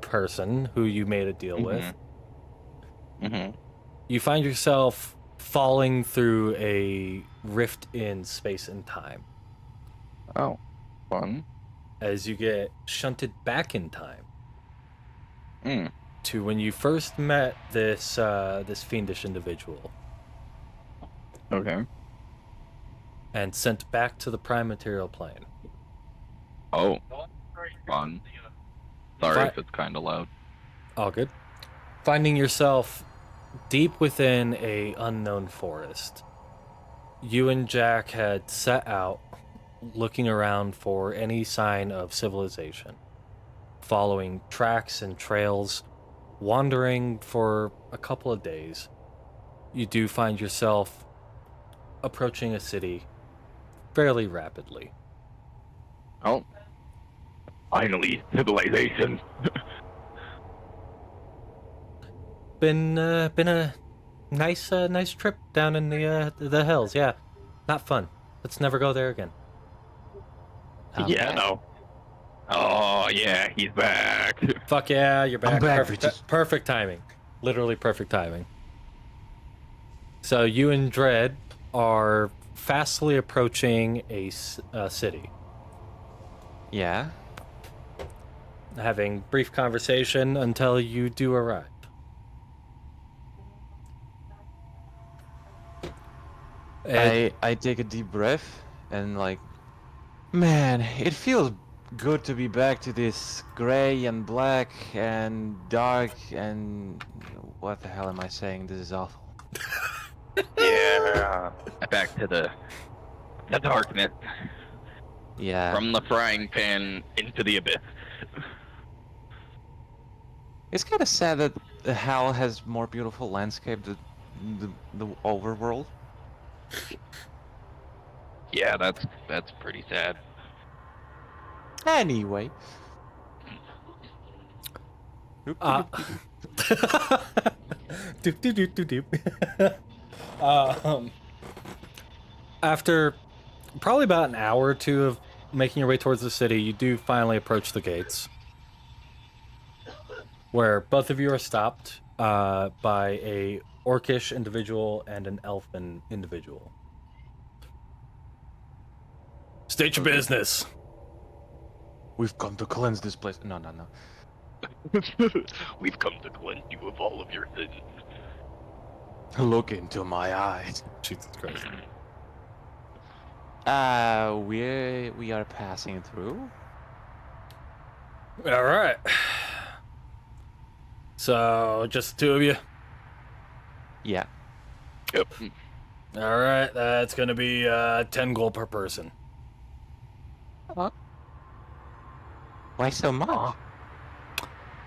person who you made a deal with, you find yourself falling through a rift in space and time. Oh, fun. As you get shunted back in time Mm. to when you first met this fiendish individual. Okay. And sent back to the prime material plane. Oh, fun. Sorry if it's kind of loud. All good. Finding yourself deep within a unknown forest. You and Jack had set out looking around for any sign of civilization, following tracks and trails, wandering for a couple of days. You do find yourself approaching a city fairly rapidly. Oh. Finally, civilization. Been a nice trip down in the hills. Yeah, not fun. Let's never go there again. Yeah, no. Oh yeah, he's back. Fuck yeah, you're back. I'm back, Perfect timing. Literally perfect timing. So you and Dread are fastly approaching a city. Yeah. Having brief conversation until you do arrive. I take a deep breath and like, man, it feels good to be back to this gray and black and dark and what the hell am I saying? This is awful. Yeah. Back to the darkness. Yeah. From the frying pan into the abyss. It's kind of sad that the hell has more beautiful landscape than the overworld. Yeah, that's pretty sad. Anyway. Doop, doop, doop, doop, doop. After probably about an hour or two of making your way towards the city, you do finally approach the gates, where both of you are stopped by a orcish individual and an elfin individual. State your business. We've come to cleanse this place. No. We've come to cleanse you of all of your sins. Look into my eyes. Jesus Christ. We are passing through. All right. So, just the two of you? Yeah. Yep. All right, that's going to be 10 gold per person. Why so much?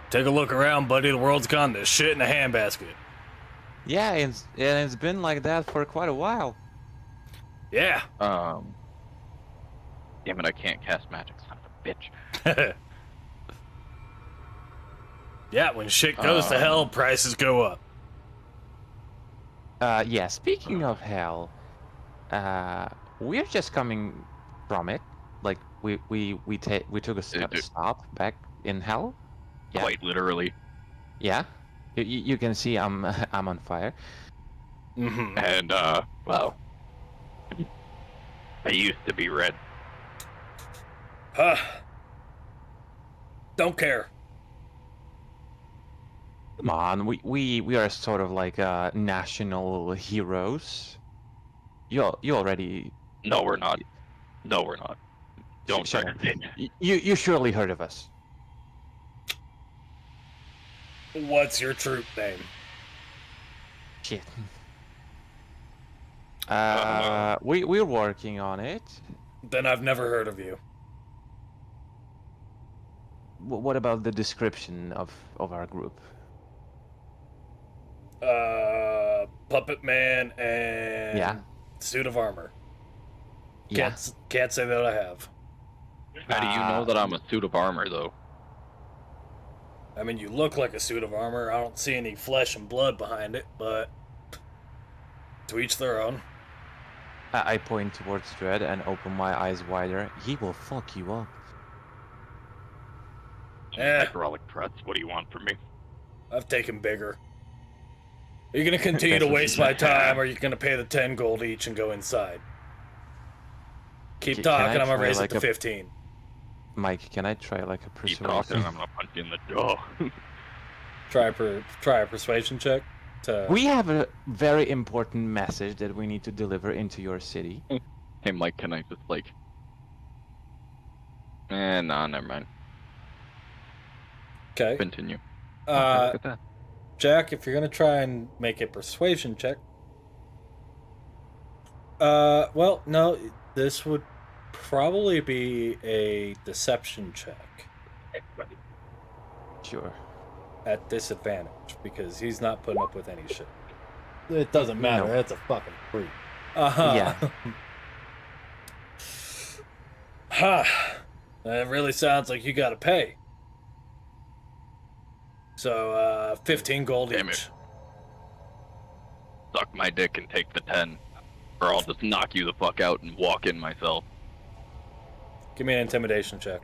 Take a look around, buddy. The world's gone to shit in a handbasket. Yeah, it's been like that for quite a while. Yeah. Damn it, I can't cast magic, son of a bitch. Yeah, when shit goes to hell, prices go up. Yeah, speaking of hell, we're just coming from it. Like we took a stop back in hell. Yeah. Quite literally. Yeah. You can see I'm I'm on fire. Mm-hmm. And well, I used to be red. Don't care. Come on, we are sort of like national heroes. You already. No, we're not. No, we're not. Don't Shut try up. to. You surely heard of us. What's your troop name? Shit. We're working on it. Then I've never heard of you. What about the description of our group? Puppet man and suit of armor. Yeah. Can't say that I have. How do you know that I'm a suit of armor, though? I mean, you look like a suit of armor. I don't see any flesh and blood behind it, but to each their own. I point towards Dread and open my eyes wider. He will fuck you up. Hydraulic press. What do you want from me? I've taken bigger. Are you going to continue to waste my time, or are you going to pay the 10 gold each and go inside? Keep talking, I'm going to raise it to 15. Mike, can I try like a persuasion? Keep talking, I'm going to punch you in the jaw. Try a persuasion check. We have a very important message that we need to deliver into your city. Hey, Mike, can I just like... nah, never mind. Okay. Continue. Look at that. Jack, if you're going to try and make a persuasion check... well, no, this would probably be a deception check. Sure. At disadvantage, because he's not putting up with any shit. It doesn't matter, No. That's a fucking freak. Yeah. That really sounds like you gotta pay. So, 15 gold Damn each. it. Suck my dick and take the 10. Or I'll just knock you the fuck out and walk in myself. Give me an intimidation check.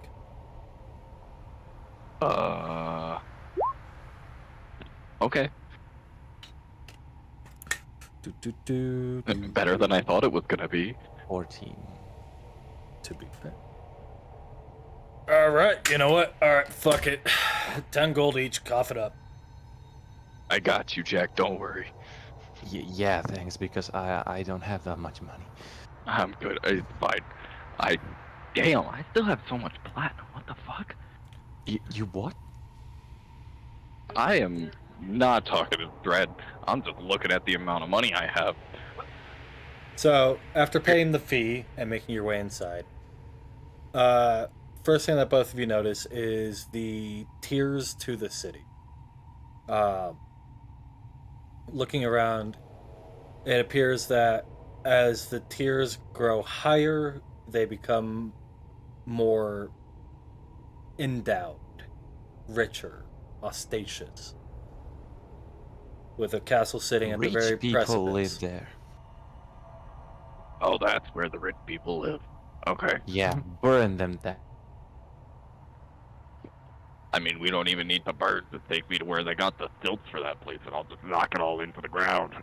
Okay. Better than I thought it was gonna be. 14. To be fair. Alright, you know what? Alright, fuck it. 10 gold each, cough it up. I got you, Jack, don't worry. Yeah, thanks, because I don't have that much money. I'm good, it's fine. Damn, I still have so much platinum, what the fuck? You what? I am not talking to Dread. I'm just looking at the amount of money I have. So, after paying the fee and making your way inside, first thing that both of you notice is the tiers to the city. Looking around, it appears that as the tiers grow higher, they become more endowed, richer, ostentatious, with a castle sitting at the very Rich people precipice. live there. Oh, that's where the rich people live. Okay. Yeah, burn them down. I mean, we don't even need to burn to take me to where they got the stilts for that place, and I'll just knock it all into the ground.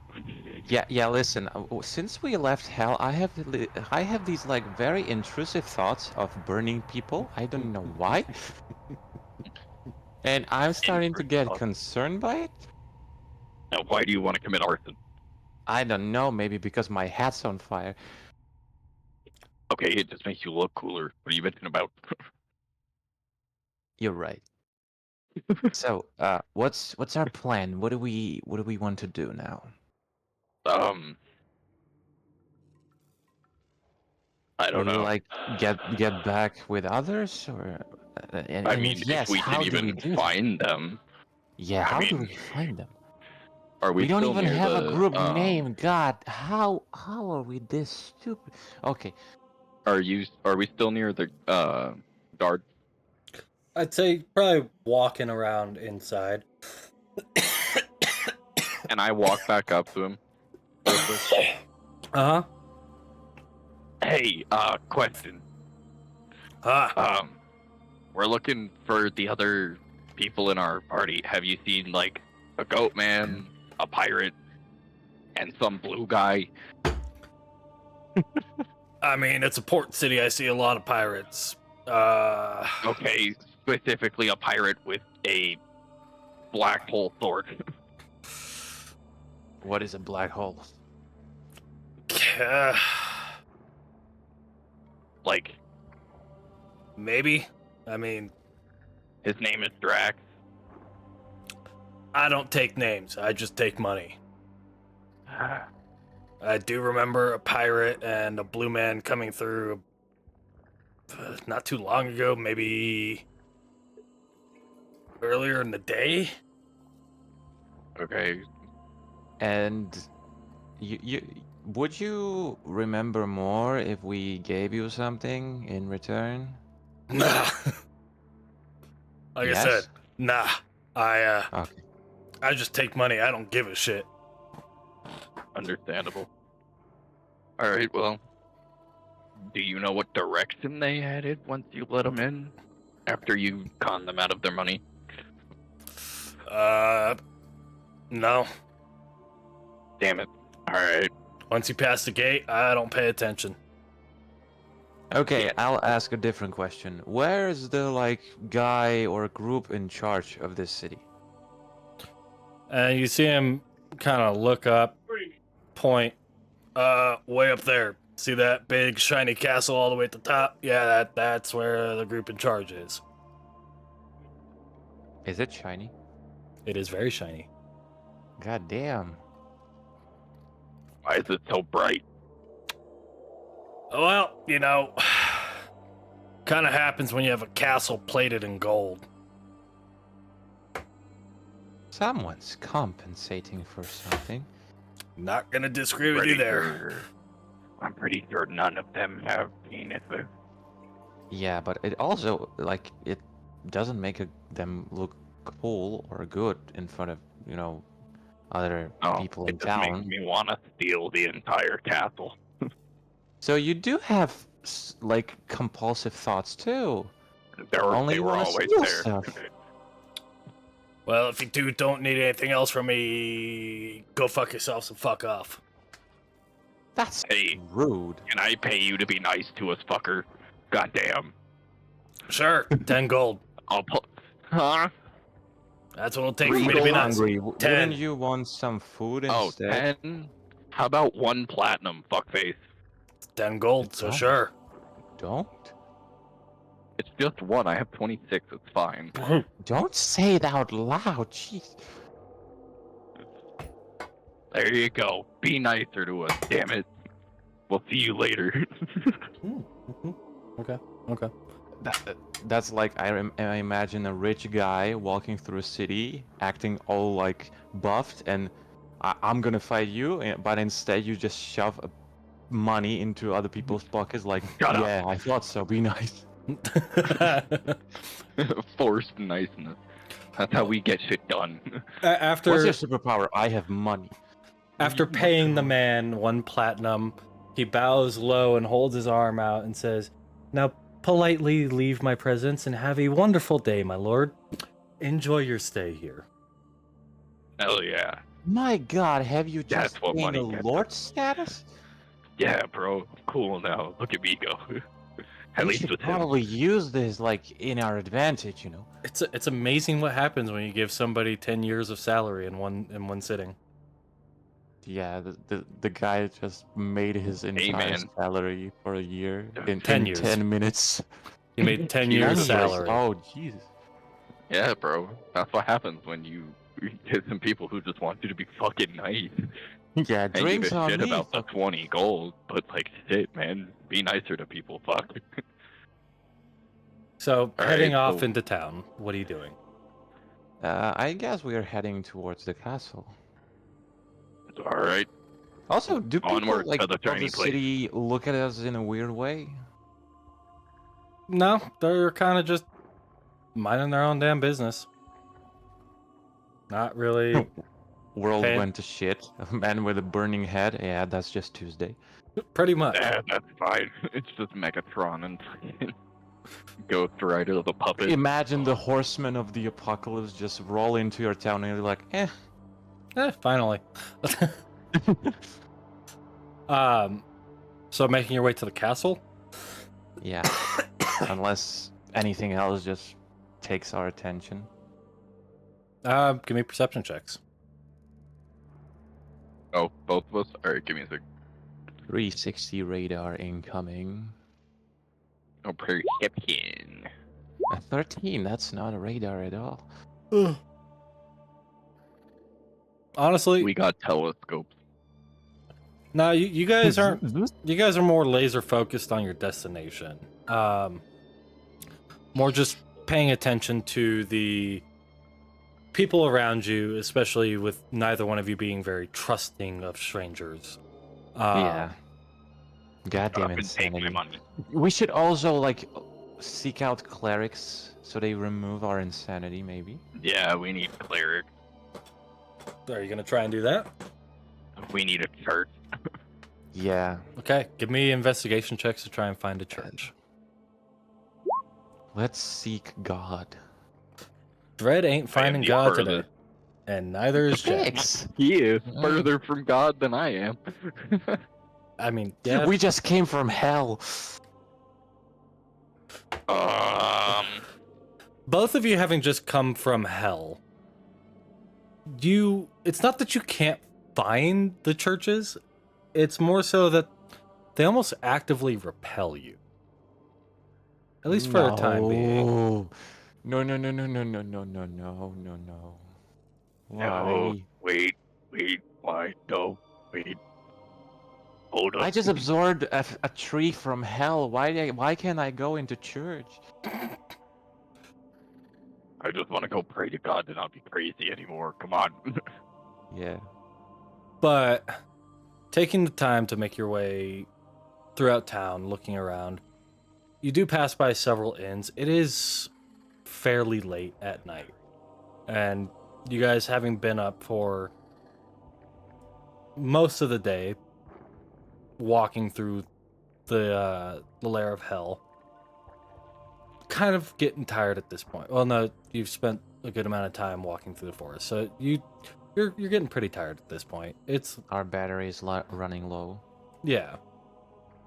Yeah. Listen, since we left hell, I have these like very intrusive thoughts of burning people. I don't know why, and I'm starting to get concerned by it. Now, why do you want to commit arson? I don't know. Maybe because my hat's on fire. Okay, it just makes you look cooler. What are you bitching about? You're right. So, what's our plan? What do we want to do now? I don't Will we know. like get back with others, or I mean, yes, if we how can do we even do that? find them. Yeah, I how do mean, we find them? Are we We don't still even near have a the, group name. God, how are we this stupid? Okay, Are we still near the guard? I'd say probably walking around inside. And I walk back up to him real quick. Uh-huh. Hey, question. We're looking for the other people in our party. Have you seen like a goat man, a pirate, and some blue guy? I mean, it's a port city. I see a lot of pirates. Okay, specifically a pirate with a black hole sword. what is a black hole? Like, Maybe. I mean, his name is Drax. I don't take names. I just take money. I do remember a pirate and a blue man coming through not too long ago, maybe earlier in the day. Okay. And you would you remember more if we gave you something in return? Nah. Like I said, nah. Okay. I just take money. I don't give a shit. Understandable. Alright, well, do you know what direction they headed once you let them in? After you con them out of their money? No. Damn it. Alright. Once you pass the gate, I don't pay attention. Okay, Yeah. I'll ask a different question. Where is the like guy or group in charge of this city? And you see him kind of look up, point, way up there. See that big shiny castle all the way at the top? Yeah, that's where the group in charge is. Is it shiny? It is very shiny. God damn. Why is it so bright? Well, you know, kind of happens when you have a castle plated in gold. Someone's compensating for something. Not gonna disagree with you there. I'm pretty sure none of them have penises. Yeah, but it also like it doesn't make them look cool or good in front of, you know, other people in it just makes town. me want to steal the entire castle. So you do have like compulsive thoughts too. They Only were wanna always steal there. stuff. Well, if you don't need anything else from me, go fuck yourselves and fuck off. That's Hey, rude. can I pay you to be nice to us, fucker? Goddamn. Sure, 10 gold. I'll put. Huh? That's what it'll take Three for me to be nice. hungry. 10. Wouldn't you want some food Oh, instead? 10? How about 1 platinum, fuckface? 10 gold, so Don't. sure. Don't. It's just 1. I have 26. It's fine. Don't say it out loud. Jeez. There you go. Be nicer to us, damn it. We'll see you later. Okay. That's like I imagine a rich guy walking through a city, acting all like buffed, and I'm gonna fight you, but instead you just shove money into other people's pockets. Like, Shut up. yeah, I thought so. Be nice. Forced niceness. That's how we get shit done. After What's your superpower? I have money. After paying the man 1 platinum, he bows low and holds his arm out and says, "Now politely leave my presence and have a wonderful day, my lord. Enjoy your stay here." Hell yeah. My God, have you That's just what gained a money gets. lord status? Yeah, bro. Cool now. Look at me go. At We least should with him. probably use this like in our advantage, you know. It's amazing what happens when you give somebody 10 years of salary in one sitting. Yeah, the guy just made his entire man. salary for a year in 10 in years. 10 minutes. He made 10 Years years of salary. Oh, Jesus. Yeah, bro. That's what happens when you get some people who just want you to be fucking nice. Yeah, And give drinks a on shit me. about the 20 gold, but like shit, man. Be nicer to people, fuck. So All heading right, off so- into town. What are you doing? I guess we are heading towards the castle. All right. Also, do people Onward like to the of the turning place. city look at us in a weird way? No, they're kind of just minding their own damn business. Not really. World Hey. went to shit. A man with a burning head. Yeah, that's just Tuesday. Pretty much. Yeah, that's fine. It's just Megatron and freaking Ghost Rider the puppet. Imagine the horsemen of the apocalypse just roll into your town and you're like, eh. Finally. So making your way to the castle? Yeah. Unless anything else just takes our attention. Give me perception checks. Oh, both of us? Alright, give me a sec. 360 radar incoming. Oh, perception. A 13, that's not a radar at all. Honestly, We got telescopes. no, you guys aren't. You guys are more laser focused on your destination. More just paying attention to the people around you, especially with neither one of you being very trusting of strangers. Yeah. Goddamn Up and take my insanity. money. We should also like seek out clerics so they remove our insanity, maybe. Yeah, we need cleric. Are you gonna try and do that? We need a church. Yeah. Okay, give me investigation checks to try and find a church. Let's seek God. Dread ain't finding the God furthest. today, and neither is Jack. Thanks. He is further from God than I am. I mean, yeah, We just came from hell. both of you having just come from hell. It's not that you can't find the churches, it's more so that they almost actively repel you. At least for a time being. No, no, no, no, no, no, no, no, no, no, no. Why? No, wait, why? No, wait. Hold up. I just absorbed a tree from hell. Why can't I go into church? I just want to go pray to God to not be crazy anymore. Come on. Yeah. But taking the time to make your way throughout town, looking around, you do pass by several inns. It is fairly late at night. And you guys, having been up for most of the day, walking through the lair of hell, kind of getting tired at this point. Well, no, you've spent a good amount of time walking through the forest, so you're getting pretty tired at this point. It's Our battery is running low. yeah.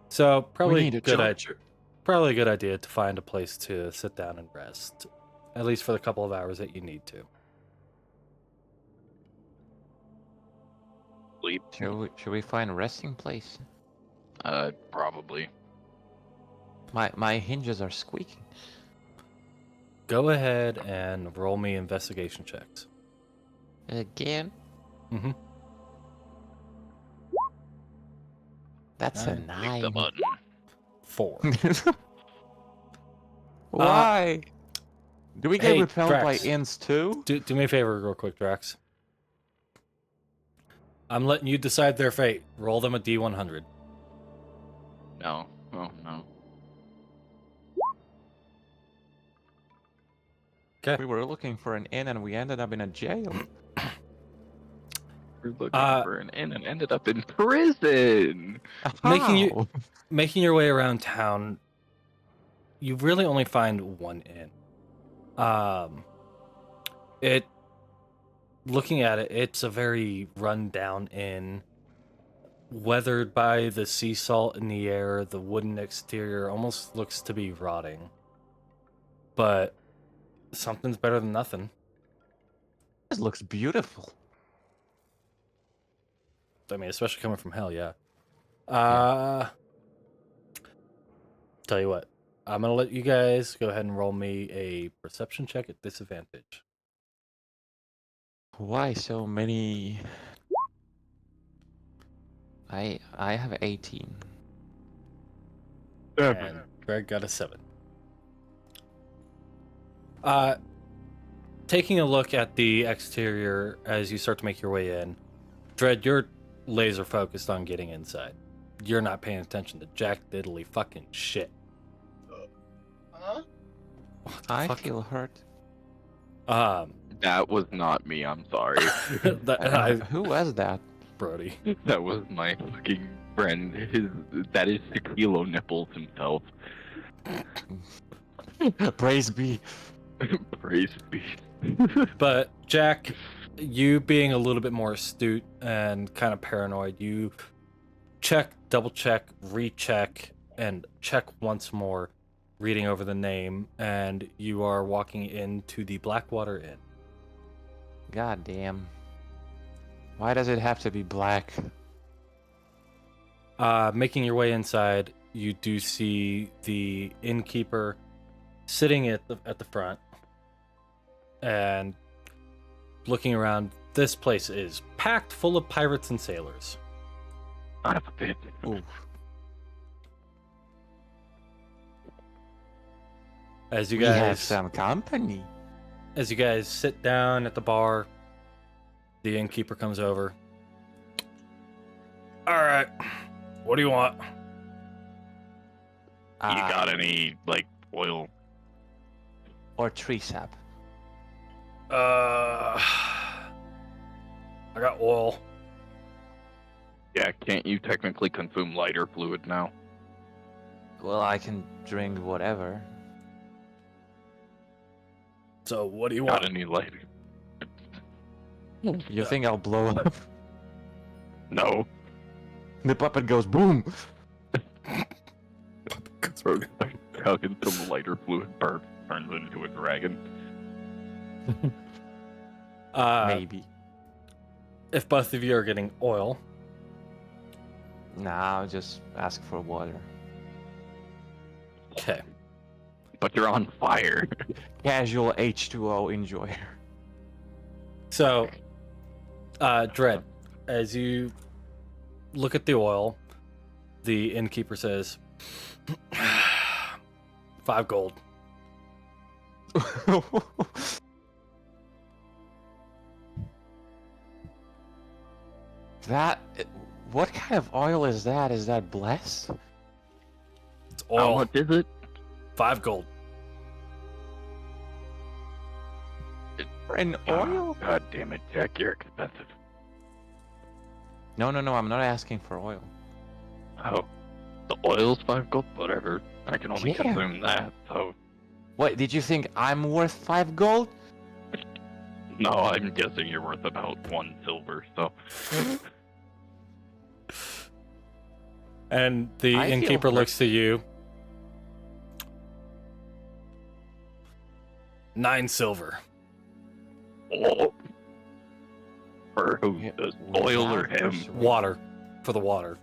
So We probably need a good charger. probably a good idea to find a place to sit down and rest, at least for the couple of hours that you need to. Sleep. Should we find a resting place? Probably. My hinges are squeaking. Go ahead and roll me investigation checks. Again? Mm-hmm. That's a Alright. Click the 9. button. 4. Why? Do we get hey, repelled Drax. by inns too? Do me a favor real quick, Drax. I'm letting you decide their fate. Roll them a D100. No. Oh, no. We were looking for an inn and we ended up in a jail. We're looking for an inn and ended up in prison. How? Making your way around town, you really only find one inn. Looking at it, it's a very run-down inn, weathered by the sea salt in the air. The wooden exterior almost looks to be rotting, but something's better than nothing. This looks beautiful. I mean, especially coming from hell, yeah. Tell you what, I'm gonna let you guys go ahead and roll me a perception check at disadvantage. Why so many? I have 18. And Greg got a 7. Taking a look at the exterior as you start to make your way in, Dread, you're laser focused on getting inside. You're not paying attention to jack diddly fucking shit. Huh? I fuck? feel hurt. That was not me. I'm sorry. Who was that? Brody. That was my fucking friend. That is Tequila Nipples himself. Praise be. Praise be. But Jack, you being a little bit more astute and kind of paranoid, you check, double check, recheck, and check once more, reading over the name, and you are walking into the Blackwater Inn. God damn. Why does it have to be black? Making your way inside, you do see the innkeeper sitting at the front and looking around. This place is packed full of pirates and sailors. Son of a bitch. Ooh. As you We have guys some company. As you guys sit down at the bar, the innkeeper comes over. All right, what do you want? You got any, like, oil? Or tree sap? I got oil. Yeah, can't you technically consume lighter fluid now? Well, I can drink whatever. So what do you Got want? any lighter? You think I'll blow up? No. The puppet goes boom! Chugging some lighter fluid turns into a dragon. Maybe. If both of you are getting oil, Nah, I'll just ask for water. okay. But you're on fire. Casual H2O enjoyer. So, Dread, as you look at the oil, the innkeeper says, 5 gold. That... What kind of oil is that? Is that blessed? It's How oil. much is it? 5 gold. For an oil? God damn it, Jack, you're expensive. No, I'm not asking for oil. Oh, the oil's 5 gold? Whatever. I can only Yeah. consume that, so... What, did you think I'm worth 5 gold? No, I'm guessing you're worth about 1 silver, so... And the I feel innkeeper hurt. looks to you. 9 silver. Oh. For who? Yeah, The oil or without him? persuasion. Water. For the water.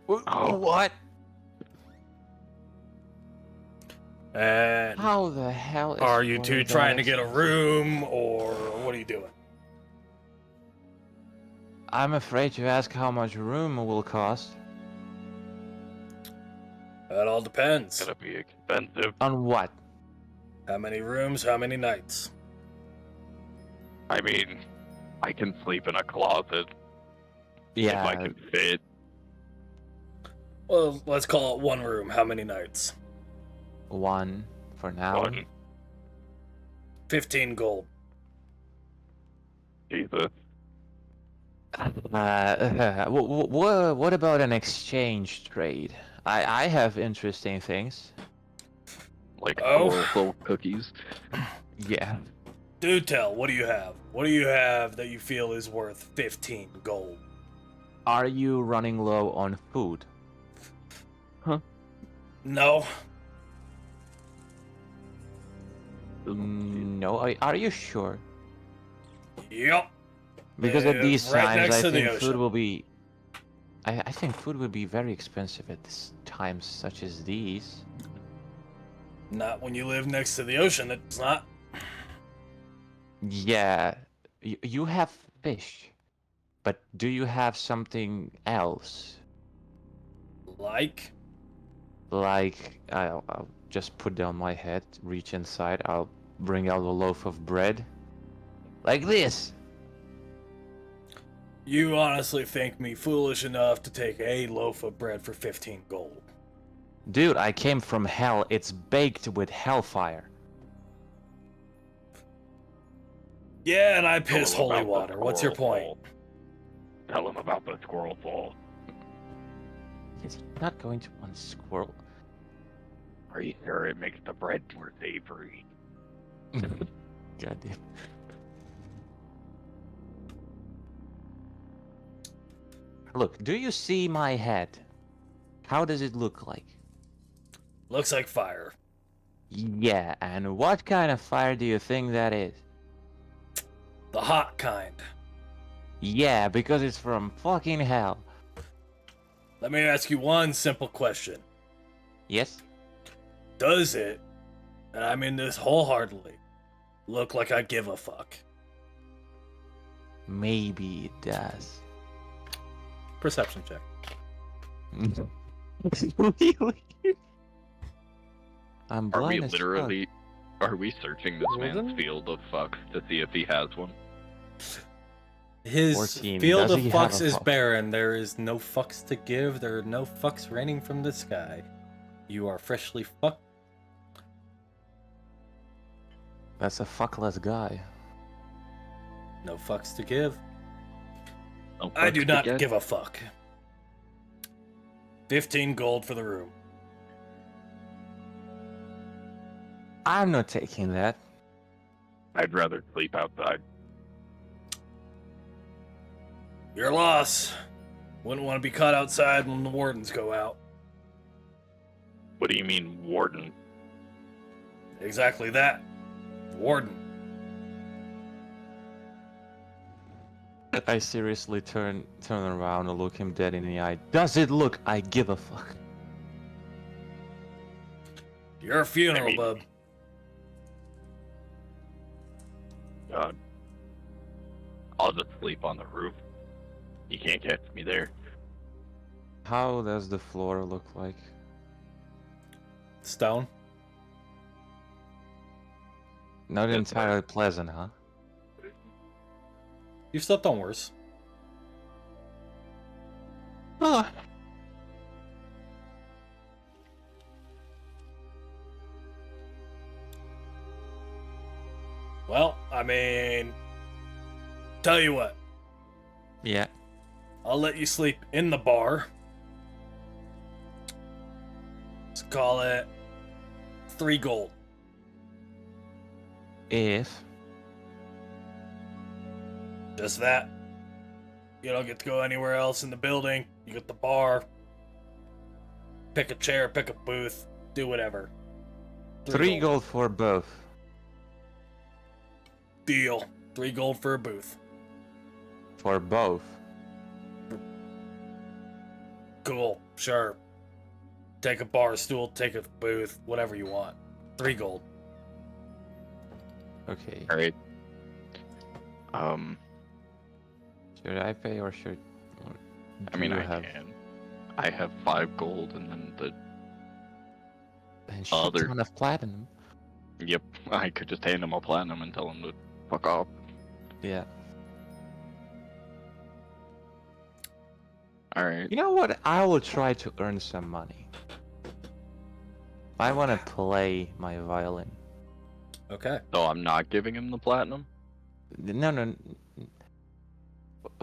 Oh. What? And How the hell is are you water two that trying to get a expensive? room, or what are you doing? I'm afraid to ask how much room will cost. That all depends. Gonna be expensive. On what? How many rooms, how many nights? I mean, I can sleep in a closet if I can fit. Well, let's call it 1 room. How many nights? 1 for now. One. 15 gold. Jesus. What about an exchange trade? I have interesting things. Like Oh. little cookies. Yeah. Do tell, what do you have? What do you have that you feel is worth 15 gold? Are you running low on food? No. No. Are you sure? Yep. Because at these Right times, next I to the think food ocean. will be. I think food would be very expensive at times such as these. Not when you live next to the ocean, it's not. Yeah, you have fish, but do you have something else? Like? Like, I'll just put down my head, reach inside. I'll bring out a loaf of bread. Like this. You honestly think me foolish enough to take a loaf of bread for 15 gold? Dude, I came from hell. It's baked with hellfire. Yeah, and I Tell piss him holy about the water. What's your squirrel point? fall. Tell him about the squirrel fall. Is he not going to want squirrel? Are you sure it makes the bread more savory? Goddamn. Look, do you see my head? How does it look like? Looks like fire. Yeah, and what kind of fire do you think that is? The hot kind. Yeah, because it's from fucking hell. Let me ask you one simple question. Yes? Does it, and I mean this wholeheartedly, look like I give a fuck? Maybe it does. Perception check. Really? I'm Are we blind as fuck. literally... Are we searching this man's Wooden? field of fucks to see if he has one? His 14. field Does of he have fucks a is fuck? barren. There is no fucks to give. There are no fucks raining from the sky. You are freshly fucked. That's a fuckless guy. No fucks to give. No I fucks do to not get? give a fuck. 15 gold for the room. I'm not taking that. I'd rather sleep outside. Your loss. Wouldn't want to be caught outside when the wardens go out. What do you mean, warden? Exactly that. Warden. I seriously turn around and look him dead in the eye. Does it look I give a fuck? Your funeral, I mean- bub. God. I'll just sleep on the roof. You can't catch me there. How does the floor look like? Stone. Not That's entirely pleasant, huh? You've slept on worse. Ah. Well, I mean, tell you what. Yeah. I'll let you sleep in the bar. Let's call it 3 gold. If Just that. You don't get to go anywhere else in the building. You get the bar. Pick a chair, pick a booth, do whatever. 3 gold for both. Deal. 3 gold for a booth. For both. Cool. Sure. Take a bar stool, take a booth, whatever you want. 3 gold. Okay. Alright. Should I pay or should? Or I mean, do I you have can. I have 5 gold and then the... a shit other- ton of platinum? Yep, I could just hand him a platinum and tell him to fuck off. Yeah. Alright. You know what? I will try to earn some money. I want to play my violin. Okay. So I'm not giving him the platinum? No.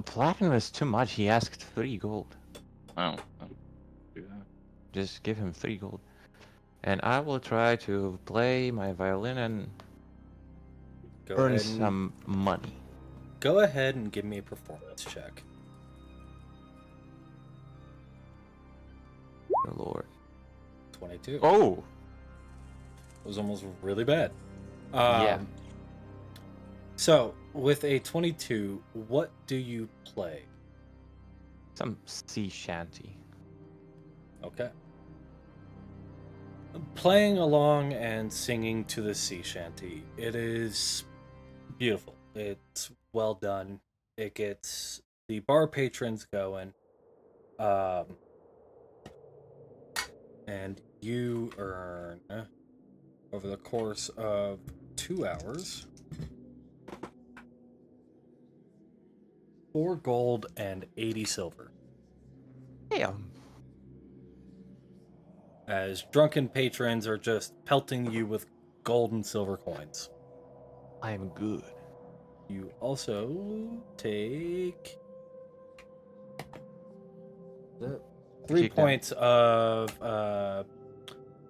Platinum is too much. He asked 3 gold. Oh. I'll do that. Just give him 3 gold. And I will try to play my violin and Go earn ahead and, some money. go ahead and give me a performance check. Dear Lord. 22. Oh! It was almost really bad. Yeah. So, with a 22, what do you play? Some sea shanty. Okay. Playing along and singing to the sea shanty. It is beautiful. It's well done. It gets the bar patrons going. And you earn, over the course of 2 hours. 4 gold and 80 silver. Damn. As drunken patrons are just pelting you with gold and silver coins. I am good. You also take 3 Kick points of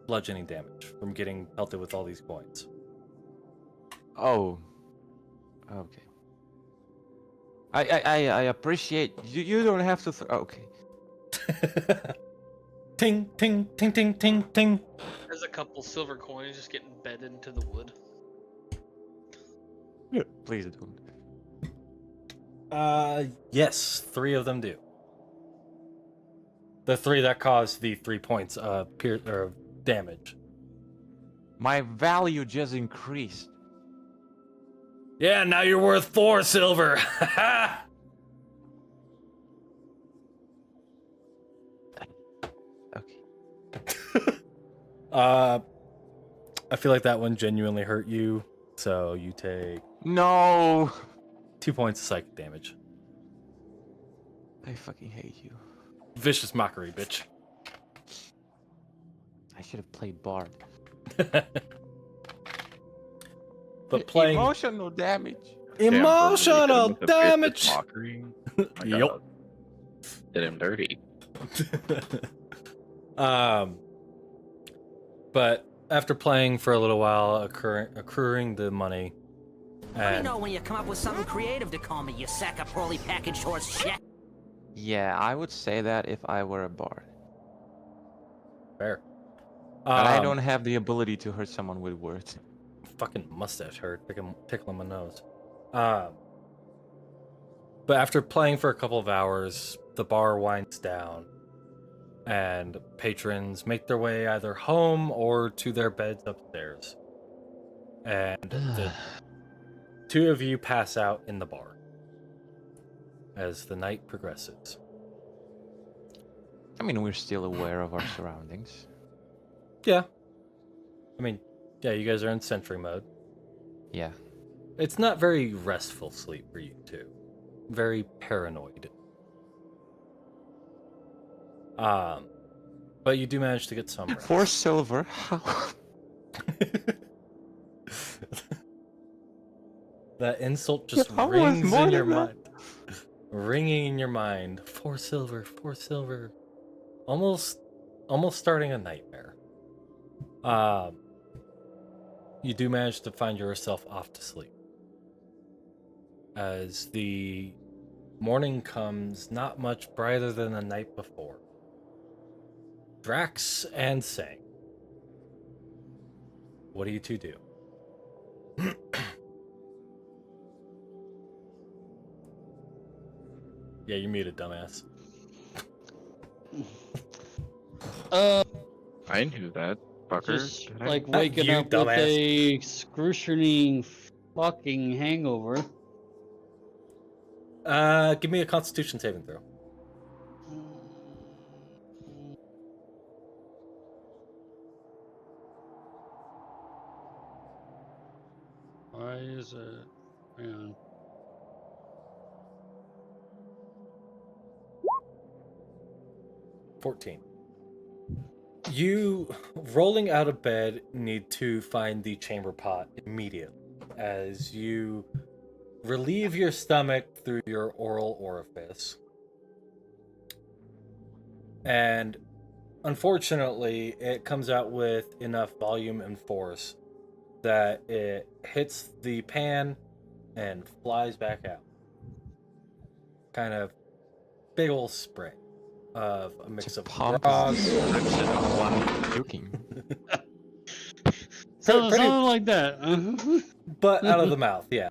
bludgeoning damage from getting pelted with all these coins. Oh. Okay. I appreciate you. You don't have to. Okay. Ting, ting, ting, ting, ting, ting. There's a couple silver coins just getting embedded into the wood. Please don't. Yes, 3 of them do. The 3 that caused the 3 points of damage. My value just increased. Yeah, now you're worth 4 silver. Okay. I feel like that one genuinely hurt you, so you take No. 2 points of psychic damage. I fucking hate you. Vicious mockery, bitch. I should have played Bard. But playing Emotional damage. emotional With the damage. vicious mockery. My Yep. God. Did him dirty. But after playing for a little while, accruing the money, Let me and know when you come up with something creative to call me, you sack of poorly packaged horse shit. Yeah, I would say that if I were a bard. fair. But I don't have the ability to hurt someone with words. Fucking mustache hurt, tickling my nose. But after playing for a couple of hours, the bar winds down, and patrons make their way either home or to their beds upstairs. And the 2 of you pass out in the bar as the night progresses. I mean, we're still aware of our surroundings. Yeah. I mean, yeah, you guys are in sentry mode. Yeah. It's not very restful sleep for you two. Very paranoid. But you do manage to get some rest. 4 silver. How? That insult just How was rings more in your than that? mind. Ringing in your mind. 4 silver, 4 silver. Almost starting a nightmare. You do manage to find yourself off to sleep. As the morning comes, not much brighter than the night before. Drax and Sang. What do you two do? Yeah, you're muted, dumbass. I knew that, fucker. Just Did I? like waking You up dumbass. with a excruciating fucking hangover. Give me a Constitution saving throw. Why is it? Hang on. $14. You, rolling out of bed, need to find the chamber pot immediately as you relieve your stomach through your oral orifice. And unfortunately, it comes out with enough volume and force that it hits the pan and flies back out. Kind of big ol' spray of a mix of Pump grog. description of one puking. Something like that. But out of the mouth, yeah.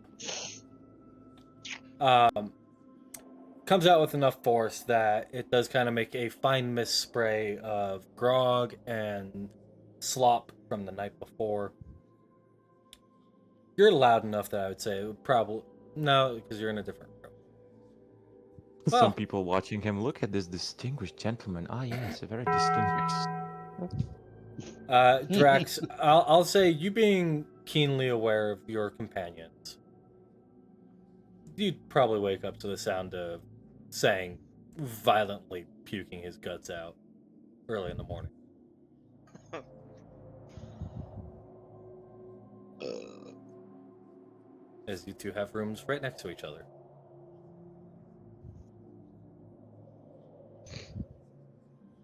Comes out with enough force that it does kind of make a fine mist spray of grog and slop from the night before. You're loud enough that I would say it would probably... No, because you're in a different room. Well- Some people watching him, look at this distinguished gentleman. Ah, yes, a very distinguished. Drax, I'll say you being keenly aware of your companions. You'd probably wake up to the sound of Sang violently puking his guts out early in the morning. As you two have rooms right next to each other.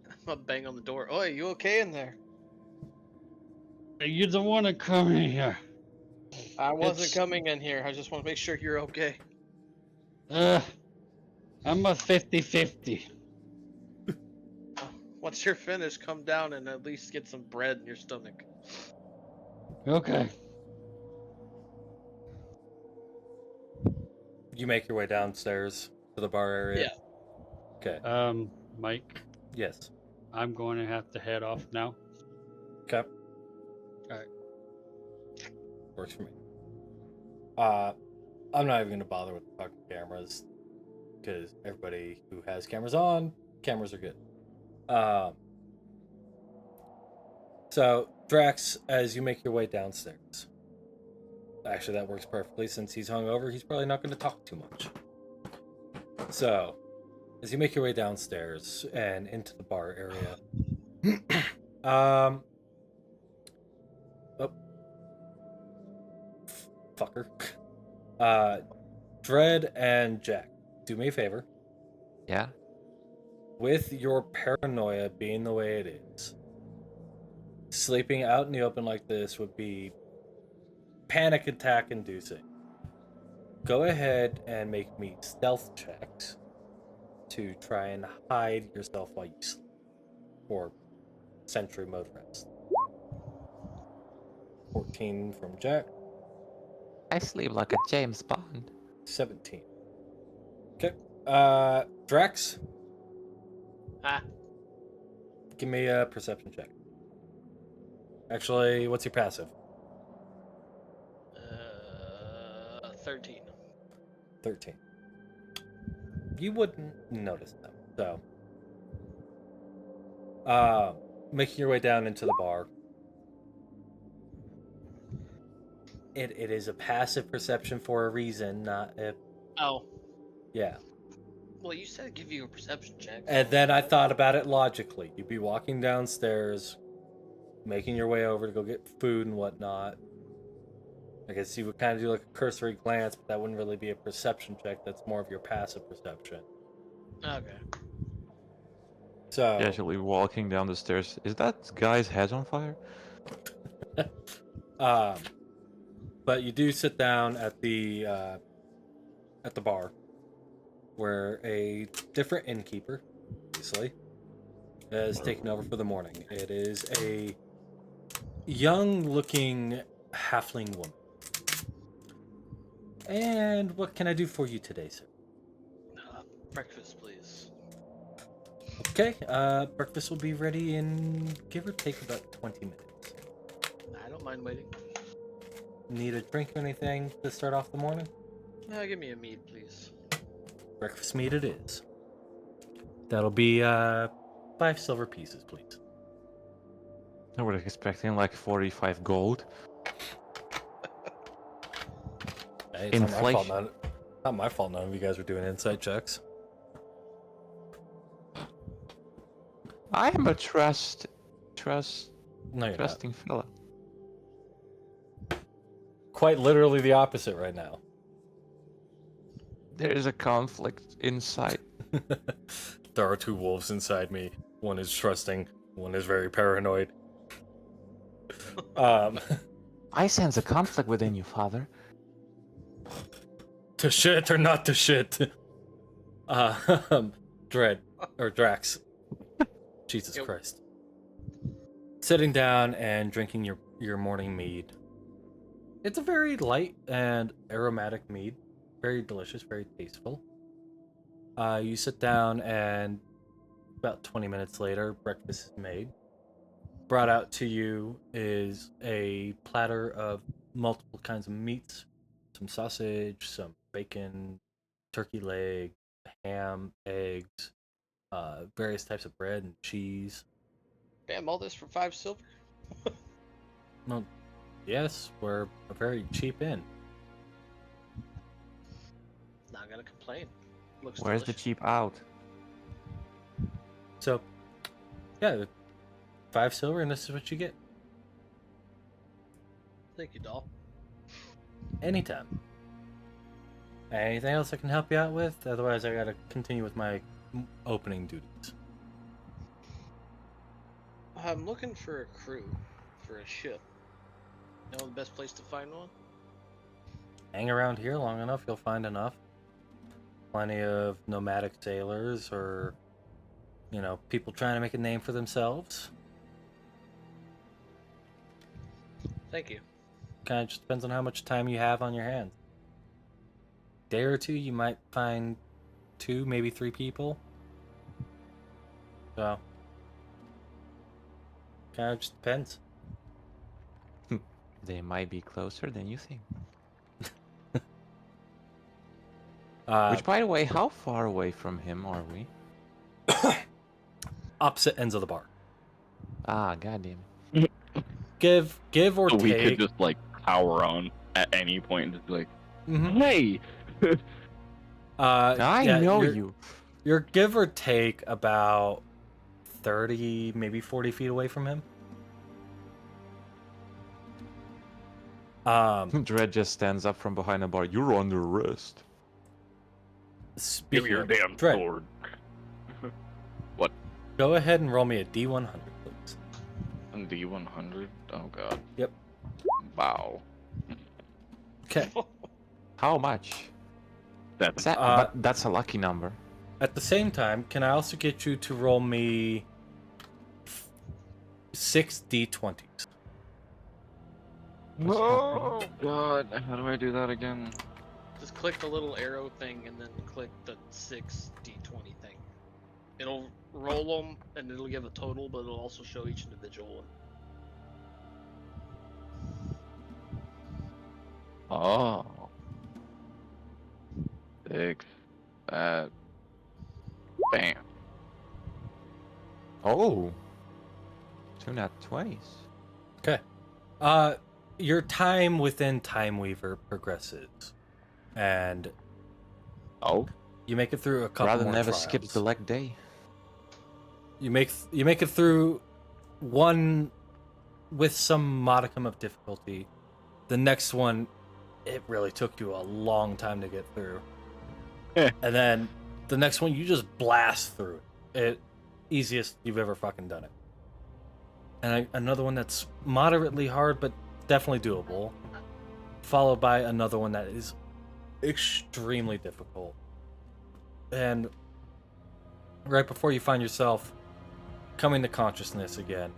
I'm gonna bang on the door. Oi, you okay in there? You don't want to come in here. I wasn't It's- coming in here. I just want to make sure you're okay. I'm a 50-50. Once you're finished, come down and at least get some bread in your stomach. Okay. You make your way downstairs to the bar area. Yeah. Okay. Mike, Yes. I'm going to have to head off now. Okay. Alright. Works for me. I'm not even gonna bother with the fucking cameras because everybody who has cameras on, cameras are good. So Drax, as you make your way downstairs, actually that works perfectly since he's hungover. He's probably not going to talk too much. So, as you make your way downstairs and into the bar area, oh, fucker. Dread and Jack, do me a favor. Yeah. With your paranoia being the way it is, sleeping out in the open like this would be panic attack inducing. Go ahead and make me stealth checks to try and hide yourself while you sleep. Or sentry mode rest. 14 from Jack. I sleep like a James Bond. 17. Okay. Drax, Ah, give me a perception check. Actually, what's your passive? 13. 13. You wouldn't notice them. So, making your way down into the bar. It is a passive perception for a reason, not a... Oh. Yeah. Well, you said give you a perception check. And then I thought about it logically. You'd be walking downstairs, making your way over to go get food and whatnot. I guess you would kind of do like a cursory glance, but that wouldn't really be a perception check. That's more of your passive perception. Okay. So, Casually walking down the stairs. Is that guy's head on fire? but you do sit down at the bar, where a different innkeeper, obviously, has taken over for the morning. It is a young-looking halfling woman. And what can I do for you today, sir? Breakfast, please. Okay, breakfast will be ready in give or take about 20 minutes. I don't mind waiting. Need a drink or anything to start off the morning? Give me a mead, please. Breakfast meat it is. That'll be 5 silver pieces, please. I was expecting like 45 gold. Hey, it's Inflation. not my fault none of you guys were doing insight checks. I am a No, you're trusting fella. not. Quite literally the opposite right now. There is a conflict inside. There are two wolves inside me. One is trusting, one is very paranoid. I sense a conflict within you, father. To shit or not to shit? Dread, or Drax. Jesus Yep. Christ. Sitting down and drinking your morning mead. It's a very light and aromatic mead. Very delicious, very tasteful. You sit down and about 20 minutes later, breakfast is made. Brought out to you is a platter of multiple kinds of meats. Some sausage, some bacon, turkey leg, ham, eggs, various types of bread and cheese. Damn, all this for 5 silver? Well, Yes, we're a very cheap inn. Not gonna complain. Looks Where's the delicious. cheap out? So, yeah, 5 silver, and this is what you get. Thank you, doll. Anytime. Anything else I can help you out with? Otherwise, I gotta continue with my opening duties. I'm looking for a crew for a ship. Know the best place to find one? Hang around here long enough, you'll find enough. Plenty of nomadic sailors or, people trying to make a name for themselves. Thank you. Kind of just depends on how much time you have on your hands. Day or two, you might find 2, maybe 3 people. So, kind of just depends. They might be closer than you think. Which, by the way, how far away from him are we? Opposite ends of the bar. Ah, goddamn. Give or So we take. could just like power on at any point and just be like, Mhm. hey. I know you. You're give or take about 30, maybe 40 feet away from him. Dredd just stands up from behind the bar. You're under arrest. Give me your damn Dredd, sword. What? go ahead and roll me a D100, please. D100? Oh god. Yep. Wow. Okay. How much? That's But that's a lucky number. At the same time, can I also get you to roll me 6 D20s? Oh god, how do I do that again? Just click the little arrow thing and then click the 6 D20 thing. It'll roll them and it'll give a total, but it'll also show each individual one. Oh. 6. That. Bam. Oh. 2 nat 20s. Okay. Your time within Time Weaver progresses, and you make it through a couple Rather more never trials. skip the leg day. You make it through one with some modicum of difficulty. The next one, it really took you a long time to get through. And then the next one, you just blast through it. Easiest you've ever fucking done it. And another one that's moderately hard, but definitely doable. Followed by another one that is extremely difficult. And right before you find yourself coming to consciousness again,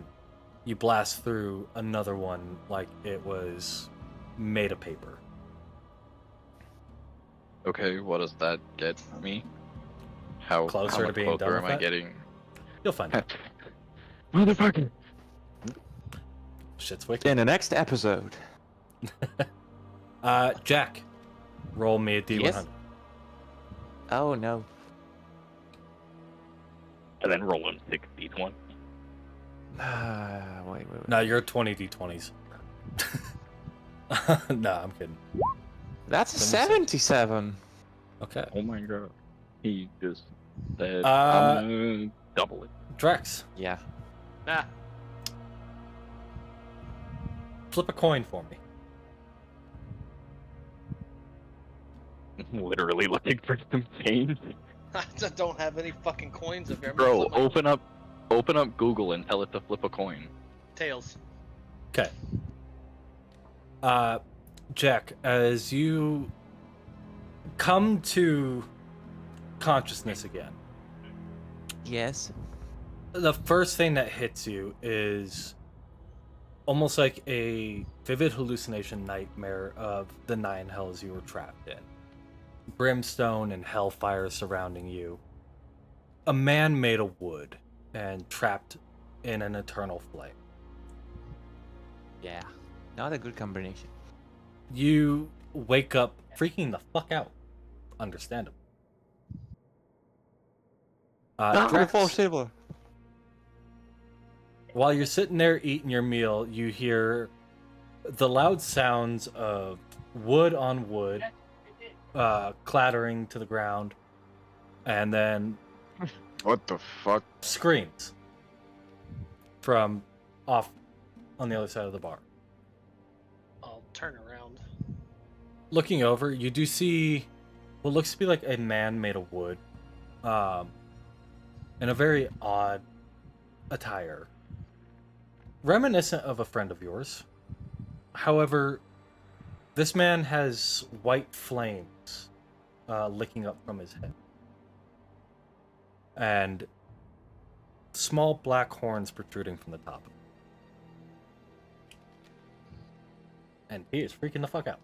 you blast through another one like it was made of paper. Okay, what does that get me? How Closer how to much being closer done am with I that? getting? You'll find out. Motherfucker! Shit's wicked. In the next episode. Jack, roll me a D100. Yes? Oh no. And then roll him 61. Wait. No, you're 20 D20s. No, I'm kidding. That's a 77. Okay. Oh my god. He just said, Uh, I'm gonna double it. Drex, Yeah. Nah. flip a coin for me. Literally looking for some change. I just don't have any fucking coins up here. Bro, open up Google and tell it to flip a coin. Tails. Okay. Jack, as you come to consciousness again, Yes. the first thing that hits you is almost like a vivid hallucination nightmare of the 9 hells you were trapped in. Brimstone and hellfire surrounding you. A man made of wood and trapped in an eternal flame. Yeah. Not a good combination. You wake up freaking the fuck out. Understandable. Drax, while you're sitting there eating your meal, you hear the loud sounds of wood on wood clattering to the ground, and then What the fuck? screams from off on the other side of the bar. I'll turn around. Looking over, you do see what looks to be like a man made of wood, in a very odd attire, reminiscent of a friend of yours. However, this man has white flames licking up from his head, and small black horns protruding from the top. And he is freaking the fuck out.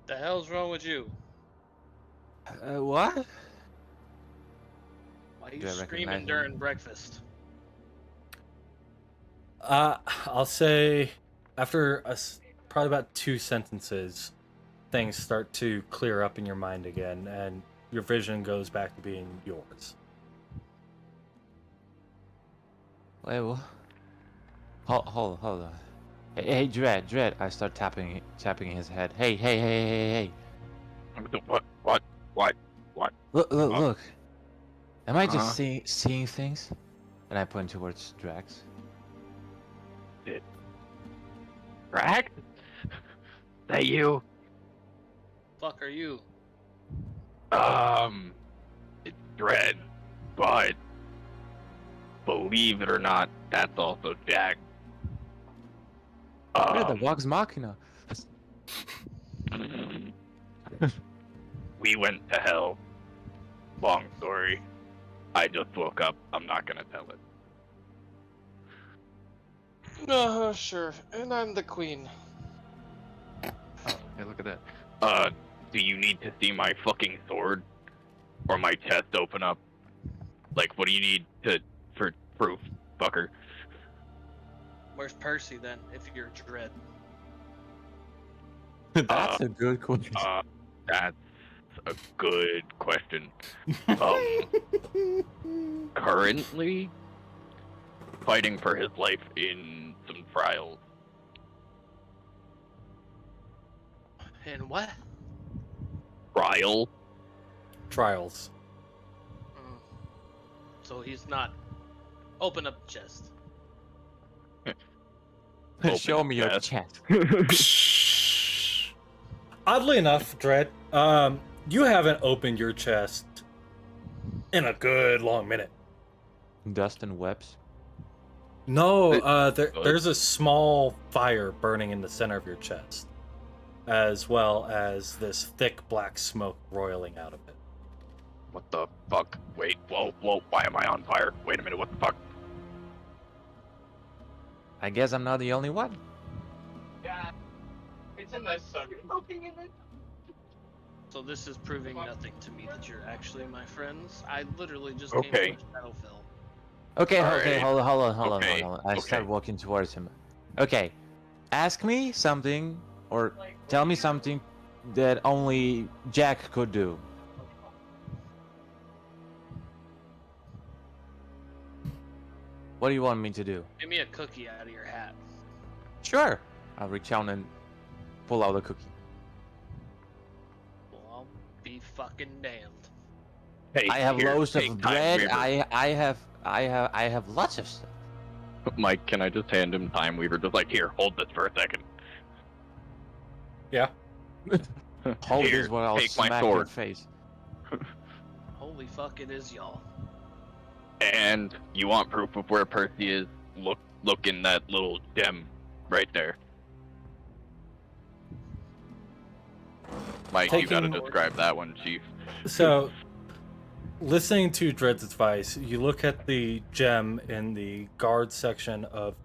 The hell's wrong with you? What? Why are you Do I recognize screaming him? during breakfast? I'll say after probably about 2 sentences, things start to clear up in your mind again, and your vision goes back to being yours. Wait, what? Hold on. Hey, Dread. I start tapping his head. Hey. What? Look. Am I just Uh-huh. seeing things? And I point towards Drax. Drax? That you? Fuck are you? It's Dread, but believe it or not, that's also Jack. The Vox Machina. We went to hell. Long story. I just woke up. I'm not gonna tell it. No, sure. And I'm the queen. Oh, hey, look at that. Do you need to see my fucking sword? Or my chest open up? Like, what do you need for proof, fucker? Where's Percy then, if you're Dread? That's a good question. That's a good question. Currently fighting for his life in some trials. And what? Trials. So he's not. Open up the chest. Show me your chest. Oddly enough, Dread, you haven't opened your chest in a good long minute. Dust and webs. No, there's a small fire burning in the center of your chest, as well as this thick black smoke roiling out of it. What the fuck? Wait, whoa, why am I on fire? Wait a minute, what the fuck? I guess I'm not the only one. Yeah, it's a nice sun. Looking in it. So this is proving nothing to me that you're actually my friends. I literally just Okay. came from Shadowfell. Okay, Alright. hold on. Okay, I start walking towards him. Okay, ask me something, or tell me something that only Jack could do. What do you want me to do? Give me a cookie out of your hat. Sure. I'll reach out and pull out a cookie. Well, I'll be fucking damned. Hey, I have here, loads take of time, bread. Weaver. I have lots of stuff. Mike, can I just hand him Time Weaver? Just like, here, hold this for a second. Yeah. Hold Here, this while I'll take my smack your sword. face. Holy fuck, it is y'all. And you want proof of where Percy is? Look in that little gem right there. Mike, you gotta Taking- describe that one, Chief. So, listening to Dread's advice, you look at the gem in the guard section of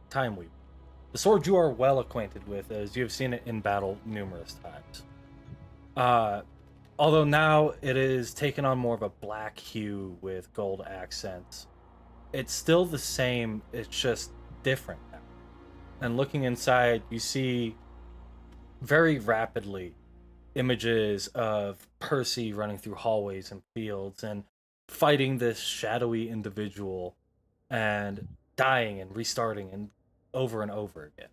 Time Weaver. The sword you are well acquainted with, as you have seen it in battle numerous times. Although now it is taken on more of a black hue with gold accents. It's still the same, it's just different now. And looking inside, you see very rapidly images of Percy running through hallways and fields and fighting this shadowy individual and dying and restarting and over and over again.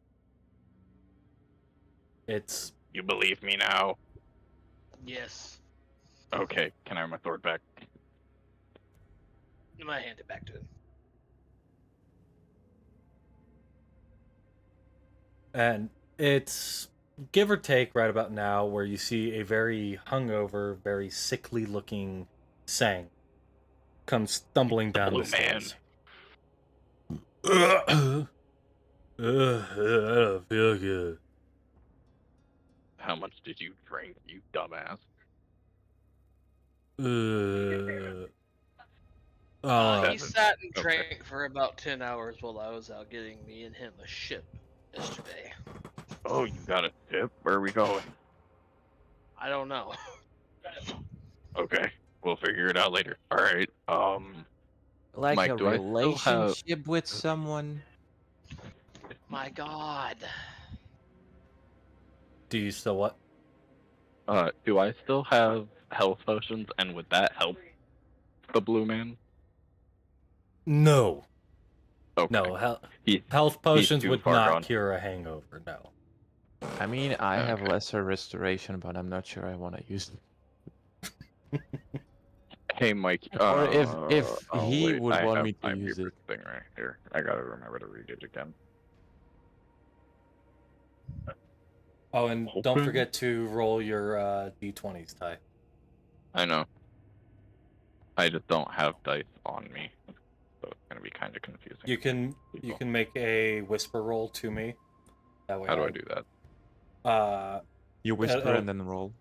It's You believe me now? Yes. Okay, can I have my sword back? I'm gonna hand it back to him. and it's give or take right about now where you see a very hungover, very sickly looking Sang come stumbling down Blue the man. stairs. I don't feel good. How much did you drink, you dumbass? He sat and drank for about 10 hours while I was out getting me and him a ship yesterday. Oh, you got a tip? Where are we going? I don't know. Okay, we'll figure it out later. All right. Like Mike, a do I still have? relationship with someone? My God. Do you still what? Do I still have health potions, and would that help the blue man? No. Okay. No, He's potions too would far not gone. cure a hangover, no. I mean, I have Okay. lesser restoration, but I'm not sure I want to use it. Hey, Mike. Or if oh, he wait, would I want have me to my use it. thing right here. I gotta remember to read it again. Oh, and don't Open? forget to roll your d20s, Ty. I know. I just don't have dice on me, so it's gonna be kind of confusing. You can make a whisper roll to me. That way How do I do that? You whisper it'll- and then roll.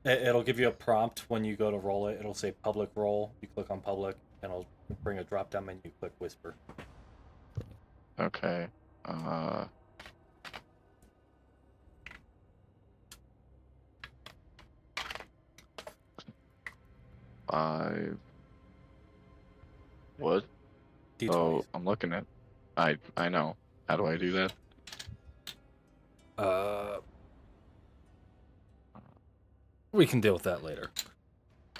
It'll give you a prompt when you go to roll it. It'll say public roll. You click on public, and it'll bring a drop down menu. Click whisper. Okay. 5. What? D20s. Oh, I'm looking at. I know. How do I do that? We can deal with that later.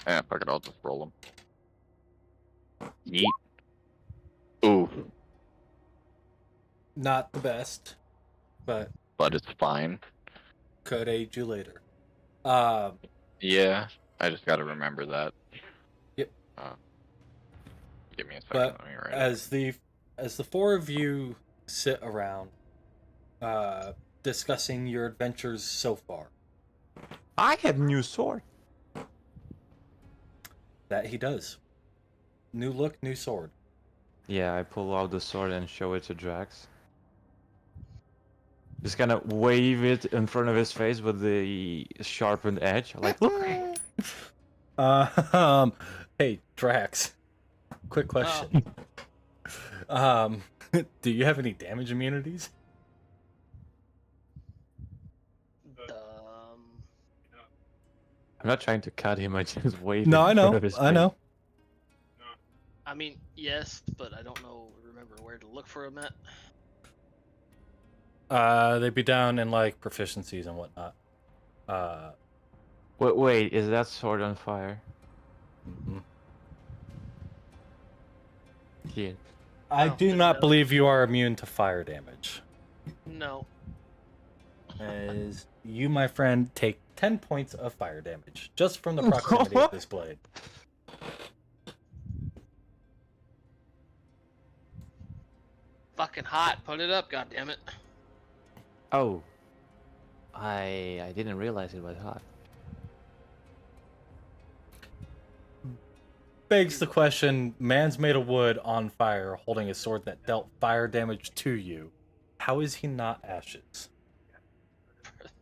Yeah, fuck it. I'll just roll them. Yeet. Ooh, Not the best, but but it's fine. could aid you later. Yeah, I just gotta remember that. Yep. Give me a second. But Let me write it. as the four of you sit around, discussing your adventures so far, I have a new sword. that he does. New look, new sword. Yeah, I pull out the sword and show it to Drax. Just kind of wave it in front of his face with the sharpened edge. Like, look. Hey, Drax. Quick question. Do you have any damage immunities? I'm not trying to cut him. I just wave No, it I in front know. of his I face. know. I mean, yes, but I don't remember where to look for them at. They'd be down in like proficiencies and whatnot. Wait, is that sword on fire? Mhm. Yeah. I No, do it's not not. believe you are immune to fire damage. No. As you, my friend, take 10 points of fire damage just from the proximity of this blade. Fucking hot. Put it up, goddammit. Oh. I didn't realize it was hot. Begs the question, man's made of wood on fire holding a sword that dealt fire damage to you. How is he not ashes?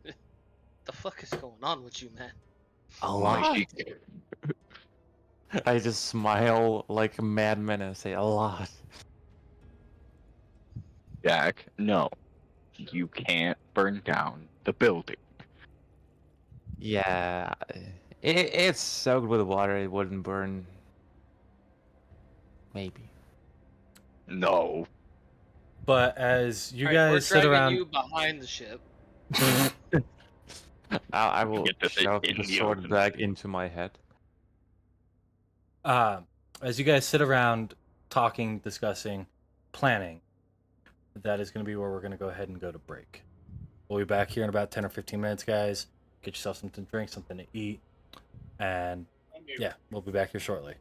The fuck is going on with you, man? A lot? Mikey. I just smile like a madman and say a lot. Jack, no. You can't burn down the building. Yeah. It's soaked with water. It wouldn't burn. Maybe. No. But as you Alright, we're guys sit dragging around... you behind the ship. I will Get this shove in the the sword ocean. back into my head. As you guys sit around talking, discussing, planning, that is going to be where we're going to go ahead and go to break. We'll be back here in about 10 or 15 minutes, guys. Get yourself something to drink, something to eat, and yeah, we'll be back here shortly.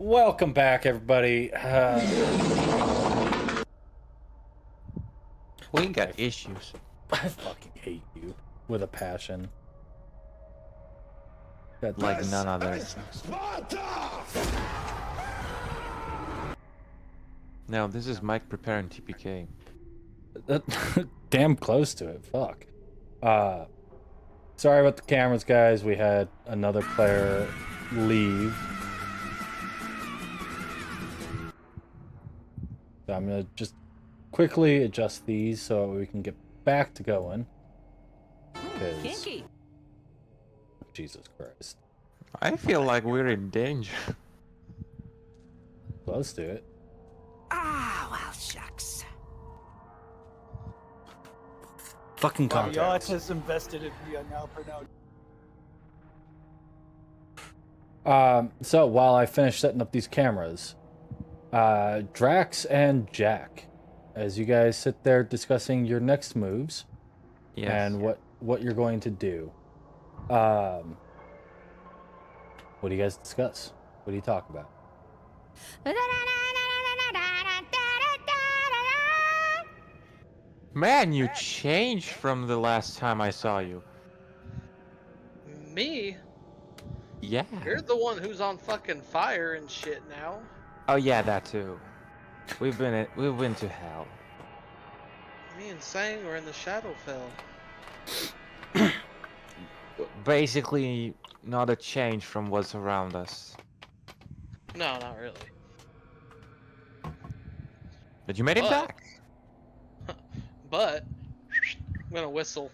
Welcome back, everybody. We got issues. I fucking hate you with a passion. Like none other. No, this is Mike preparing TPK. Damn close to it. Fuck. Sorry about the cameras, guys. We had another player leave. So I'm gonna just quickly adjust these so we can get back to going. Kinky. Jesus Christ. I feel like we're in danger. Close to it. Ah, well, shucks. Fucking Well, the contacts. autism vested in me are now pronounced. So while I finish setting up these cameras, Drax and Jack, as you guys sit there discussing your next moves and what you're going to do, what do you guys discuss? What do you talk about? Man, you changed from the last time I saw you. Me? Yeah. You're the one who's on fucking fire and shit now. Oh yeah, that too. We've been to hell. Me and Sang were in the Shadowfell. Basically, not a change from what's around us. No, not really. But you made it back. But I'm gonna whistle,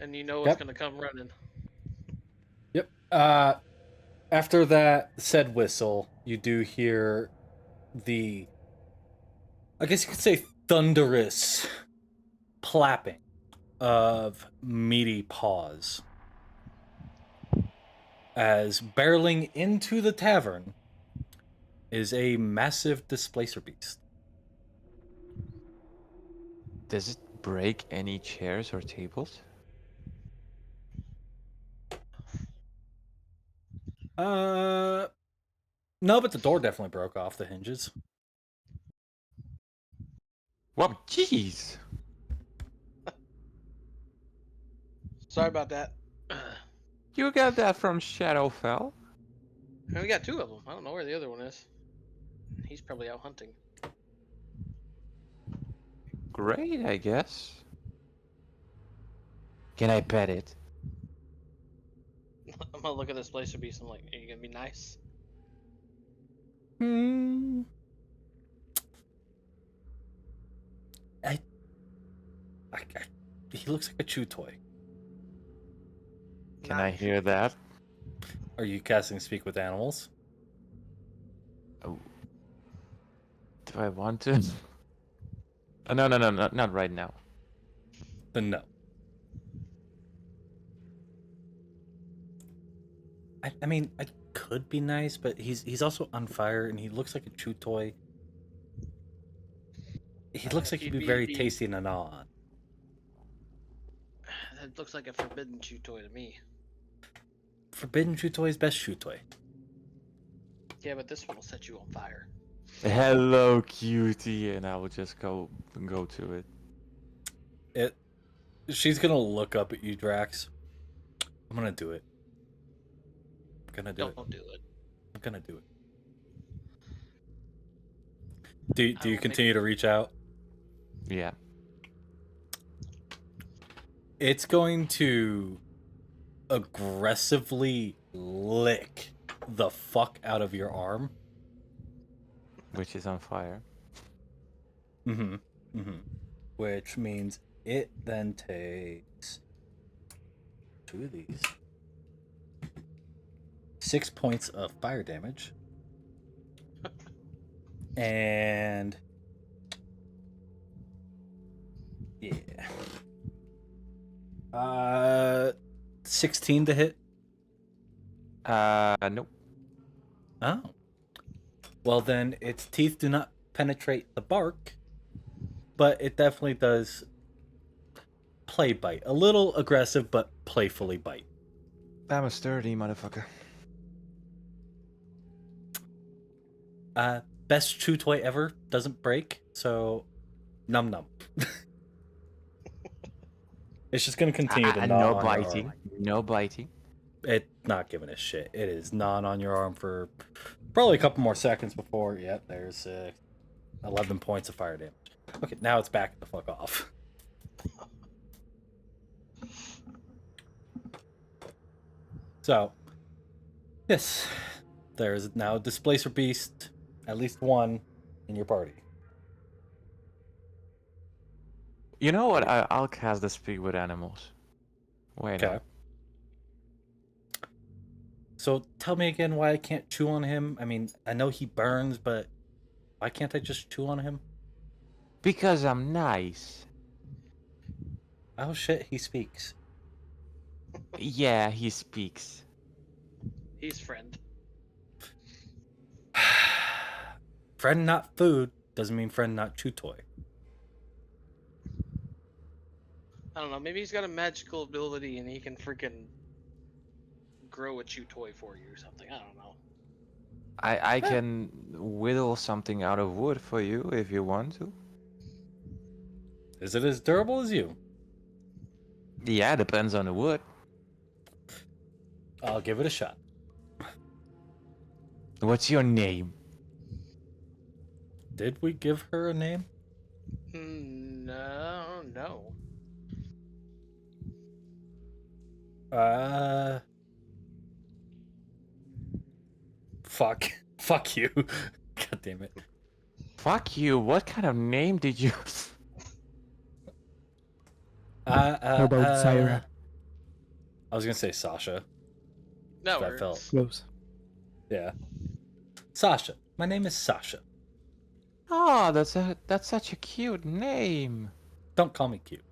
and you know it's gonna come running. Yep. After that said whistle, you do hear the, I guess you could say, thunderous plapping of meaty paws as barreling into the tavern is a massive displacer beast. Does it break any chairs or tables? No, but the door definitely broke off the hinges. Well, jeez. Sorry about that. You got that from Shadowfell? And we got two of them. I don't know where the other one is. He's probably out hunting. Great, I guess. Can I pet it? I'm gonna look at this Blazer Beast. I'm like, are you gonna be nice? He looks like a chew toy. Can I hear that? Are you casting Speak with Animals? Oh. Do I want to? No, not right now. Then no. I mean, I could be nice, but he's also on fire, and he looks like a chew toy. He looks like he'd be very tasty and on. That looks like a forbidden chew toy to me. Forbidden chew toy is best chew toy. Yeah, but this one will set you on fire. Hello, cutie, and I will just go to it. She's gonna look up at you, Drax. I'm gonna do it. I'm gonna do it. Don't do it. I'm gonna do it. Do you continue to reach out? Yeah. It's going to aggressively lick the fuck out of your arm. Which is on fire. Which means it then takes 2 of these. 6 points of fire damage. And yeah. 16 to hit. Nope. Oh. Well, then its teeth do not penetrate the bark, but it definitely does play bite. A little aggressive, but playfully bite. I'm a sturdy motherfucker. Best chew toy ever, doesn't break, so num num. It's just gonna continue to gnaw no on your biting. arm. No biting. It's not giving a shit. It is gnawing on your arm for probably a couple more seconds before. Yep, there's 11 points of fire damage. Okay, now it's back the fuck off. So, yes, there is now a displacer beast, at least one, in your party. You know what? I'll cast the Speak with Animals. Why Okay. not? So tell me again why I can't chew on him. I mean, I know he burns, but why can't I just chew on him? Because I'm nice. Oh shit, he speaks. Yeah, he speaks. He's friend. Friend not food doesn't mean friend not chew toy. I don't know. Maybe he's got a magical ability and he can freaking grow a chew toy for you or something. I don't know. I can whittle something out of wood for you if you want to. Is it as durable as you? Yeah, depends on the wood. I'll give it a shot. What's your name? Did we give her a name? No. Fuck. Fuck you. God damn it. Fuck you. What kind of name did you... How about Syra? I was gonna say Sasha. No, That felt Close. yeah. Sasha. My name is Sasha. Oh, that's such a cute name. Don't call me cute.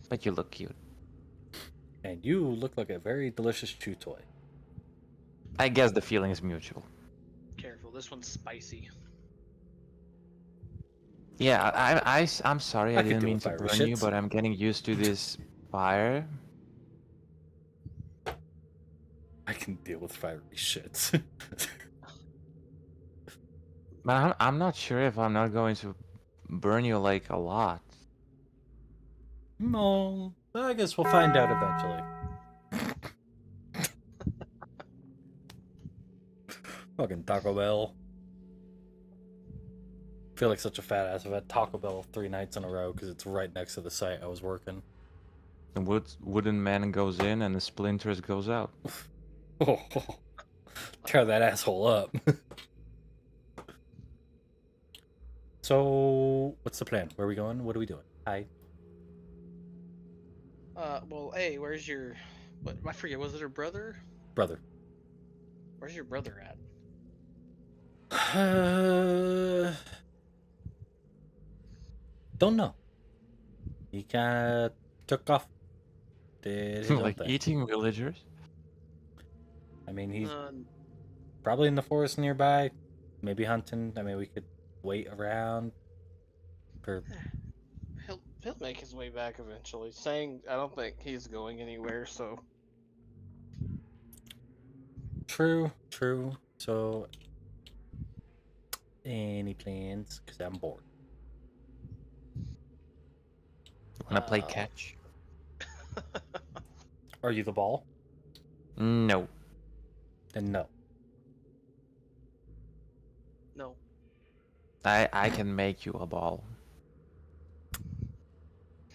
But you look cute. And you look like a very delicious chew toy. I guess the feeling is mutual. Careful, this one's spicy. Yeah, I'm sorry, I I could didn't do mean with to fiery burn you, shits. but I'm getting used to this fire. I can deal with fiery shits. But I'm not sure if I'm not going to burn you like a lot. No, I guess we'll find out eventually. Fucking Taco Bell. I feel like such a fat ass. I've had Taco Bell 3 nights in a row because it's right next to the site I was working. The wooden man goes in and the splinters goes out. Oh, tear that asshole up. So, what's the plan? Where are we going? What are we doing? Hi. Well, hey, where's your... What, I forget, was it her brother? Brother. Where's your brother at? Don't know. He kind of took off. Did his own Like thing. eating villagers? I mean, he's probably in the forest nearby. Maybe hunting. I mean, we could wait around for... He'll make his way back eventually. Saying I don't think he's going anywhere, so... True. So, any plans? Because I'm bored. Wanna play catch? Are you the ball? No. Then no. No. I can make you a ball.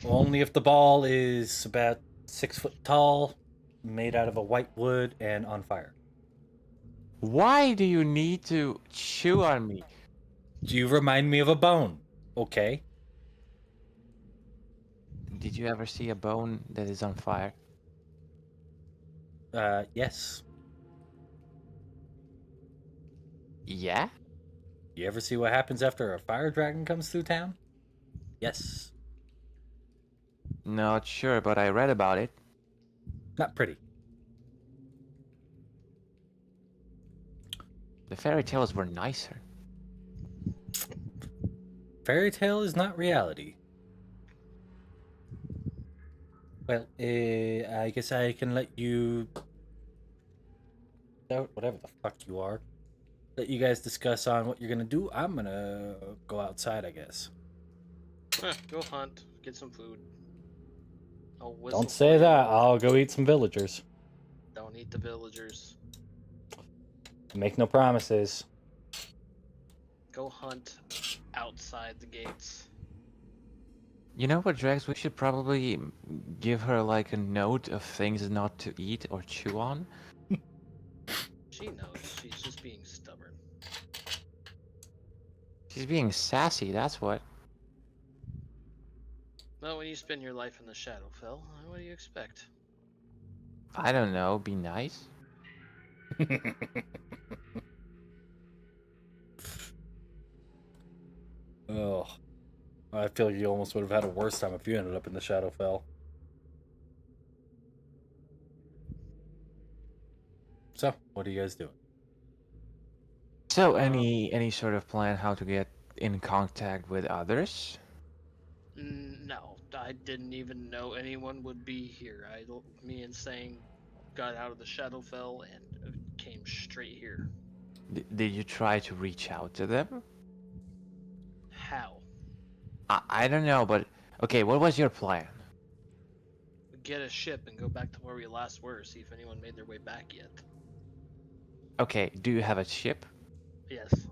Only if the ball is about 6 foot tall, made out of a white wood, and on fire. Why do you need to chew on me? You remind me of a bone, okay? Did you ever see a bone that is on fire? Yes. Yeah? You ever see what happens after a fire dragon comes through town? Yes. Not sure, but I read about it. Not pretty. The fairy tales were nicer. Fairy tale is not reality. Well, I guess I can let you... Whatever the fuck you are. let you guys discuss on what you're gonna do. I'm gonna go outside, I guess. Go hunt, get some food. I'll whistle Don't for say you. that. I'll go eat some villagers. Don't eat the villagers. Make no promises. Go hunt outside the gates. You know what, Drex? We should probably give her like a note of things not to eat or chew on. She knows. She's just being stubborn. She's being sassy, that's what. Well, when you spend your life in the Shadowfell, what do you expect? I don't know, be nice. Oh, I feel like you almost would have had a worse time if you ended up in the Shadowfell. So, what are you guys doing? So, any sort of plan how to get in contact with others? No, I didn't even know anyone would be here. Me and Sang got out of the Shadowfell and came straight here. Did you try to reach out to them? How? I don't know, but okay, what was your plan? Get a ship and go back to where we last were, see if anyone made their way back yet. Okay, do you have a ship Yes.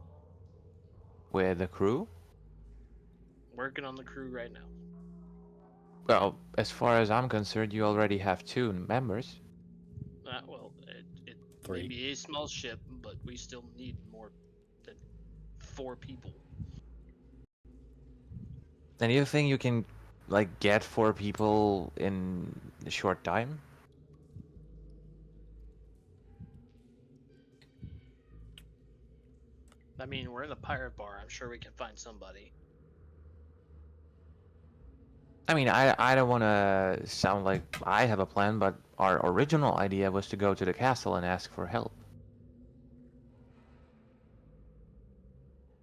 with a crew? Working on the crew right now. Well, as far as I'm concerned, you already have 2 members. Well, it may 3. be a small ship, but we still need more than 4 people. And you think you can, like, get 4 people in a short time? I mean, we're in a pirate bar. I'm sure we can find somebody. I mean, I don't want to sound like I have a plan, but our original idea was to go to the castle and ask for help.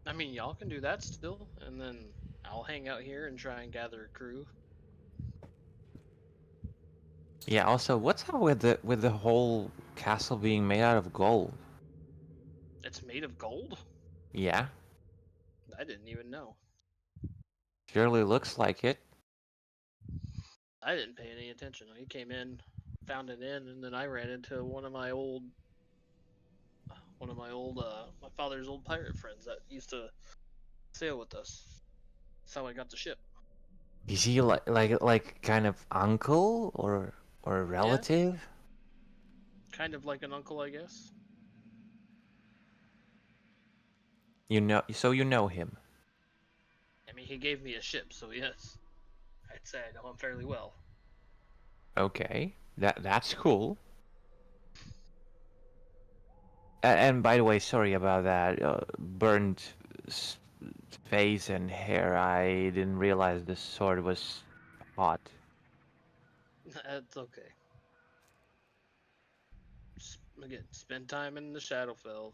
I mean, y'all can do that still, and then I'll hang out here and try and gather a crew. Yeah, also, what's up with the whole castle being made out of gold? It's made of gold? Yeah, I didn't even know. surely looks like it. I didn't pay any attention. I came in, found an inn, and then I ran into one of my my father's old pirate friends that used to sail with us. That's how I got the ship. Is he like kind of uncle or a relative? Kind of like an uncle, I guess. You know, so you know him. I mean, he gave me a ship, so yes, I'd say I know him fairly well. Okay, that's cool. And by the way, sorry about that. Burnt face and hair. I didn't realize the sword was hot. That's okay. Again, spend time in the Shadowfell.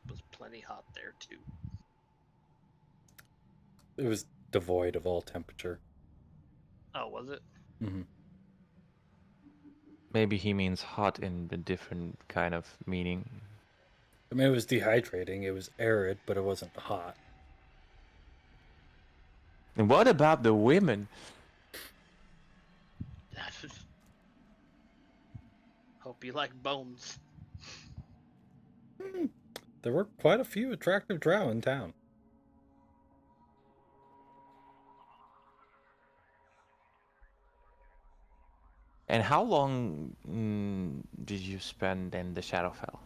It was plenty hot there too. It was devoid of all temperature. Oh, was it? Mm-hmm. Maybe he means hot in a different kind of meaning. I mean, it was dehydrating. It was arid, but it wasn't hot. And what about the women? Hope you like bones. There were quite a few attractive drow in town. And how long did you spend in the Shadowfell?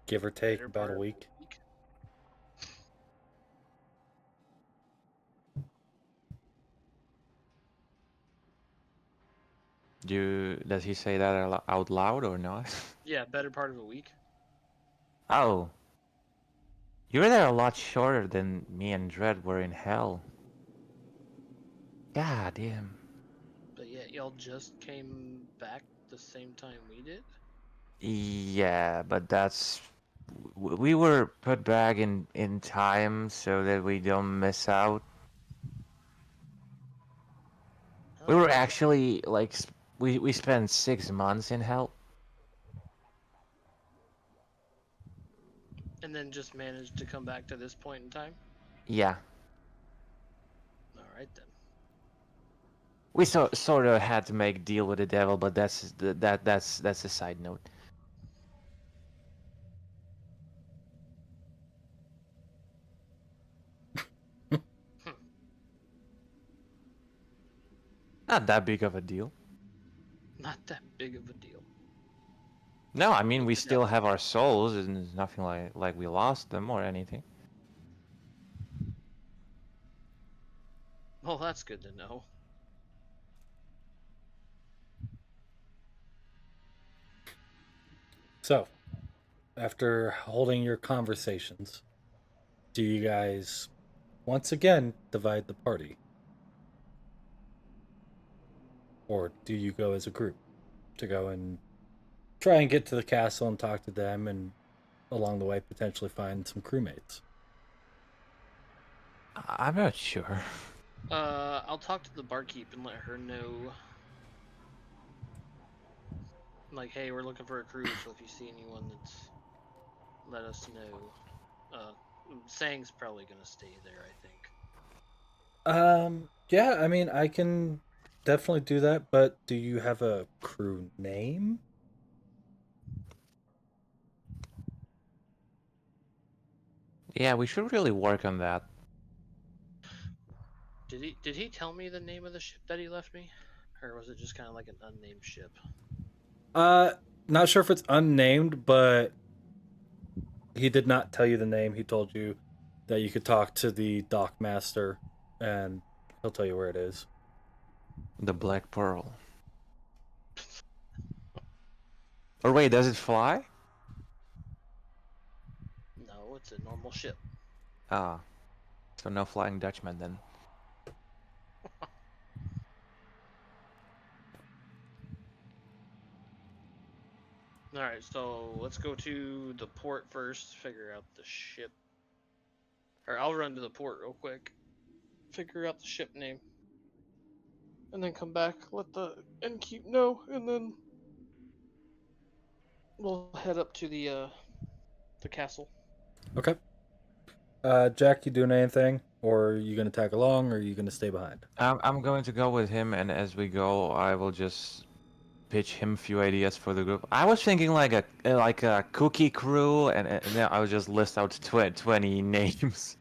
Give or take about a week. Does he say that out loud or not? Yeah, better part of a week. Oh. You were there a lot shorter than me and Dredd were in hell. God damn. But yeah, y'all just came back the same time we did? Yeah, but that's... We were put back in time so that we don't miss out. We were actually, like, we spent 6 months in hell. And then just managed to come back to this point in time? Yeah. Alright then. We sort of had to make deal with the devil, but that's a side note. Not that big of a deal. Not that big of a deal. No, I mean we Yeah. still have our souls, and it's nothing like we lost them or anything. Well, that's good to know. So, after holding your conversations, do you guys once again divide the party? Or do you go as a group to go and try and get to the castle and talk to them and along the way potentially find some crewmates? I'm not sure. I'll talk to the barkeep and let her know. Like, hey, we're looking for a crew, so if you see anyone, let us know. Sang's probably gonna stay there, I think. Yeah, I mean, I can definitely do that, but do you have a crew name? Yeah, we should really work on that. Did he tell me the name of the ship that he left me? Or was it just kind of like an unnamed ship? Not sure if it's unnamed, but he did not tell you the name. He told you that you could talk to the dock master and he'll tell you where it is. The Black Pearl. Or wait, does it fly? No, it's a normal ship. Ah. So no Flying Dutchman then. Alright, so let's go to the port first, figure out the ship. Or I'll run to the port real quick, figure out the ship name. And then come back, let the innkeep know, and then we'll head up to the castle. Okay. Jack, you doing anything? Or are you going to tag along or are you going to stay behind? I'm going to go with him, and as we go, I will just pitch him a few ideas for the group. I was thinking like a cookie crew, and then I would just list out 20 names.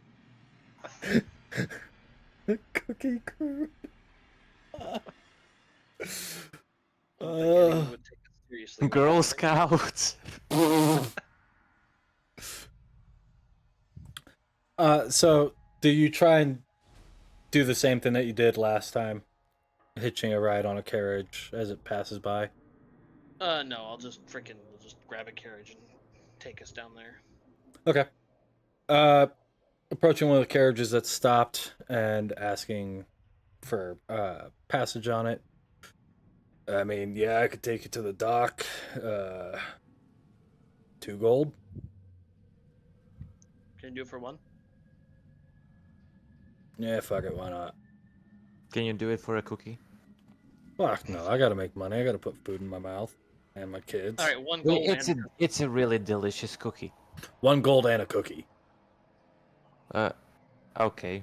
Cookie crew. I don't think anyone would take it seriously. Girl Scouts. So do you try and do the same thing that you did last time? Hitching a ride on a carriage as it passes by? No, I'll just grab a carriage and take us down there. Okay. Approaching one of the carriages that's stopped and asking for passage on it. I mean, yeah, I could take you to the dock. 2 gold. Can you do it for 1? Yeah, fuck it, why not? Can you do it for a cookie? Fuck no, I gotta make money. I gotta put food in my mouth and my kids. All right, 1 gold. It's a really delicious cookie. 1 gold and a cookie. Okay.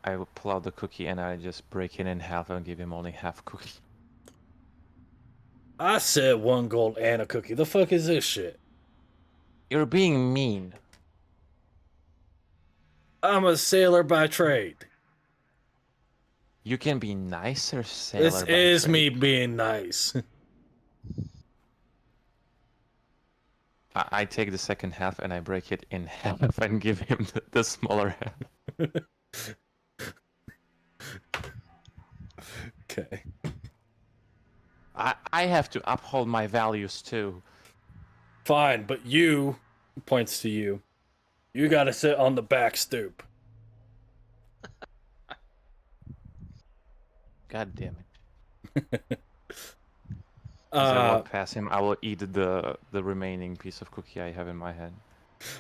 I will pull out the cookie and I just break it in half and give him only half cookie. I said 1 gold and a cookie. The fuck is this shit? You're being mean. I'm a sailor by trade. You can be nicer, sailor. This is me being nice. I take the second half and I break it in half and give him the smaller half. Okay. I have to uphold my values too. Fine, but you, points to you, you gotta sit on the back stoop. God damn it. As I walk past him, I will eat the remaining piece of cookie I have in my hand.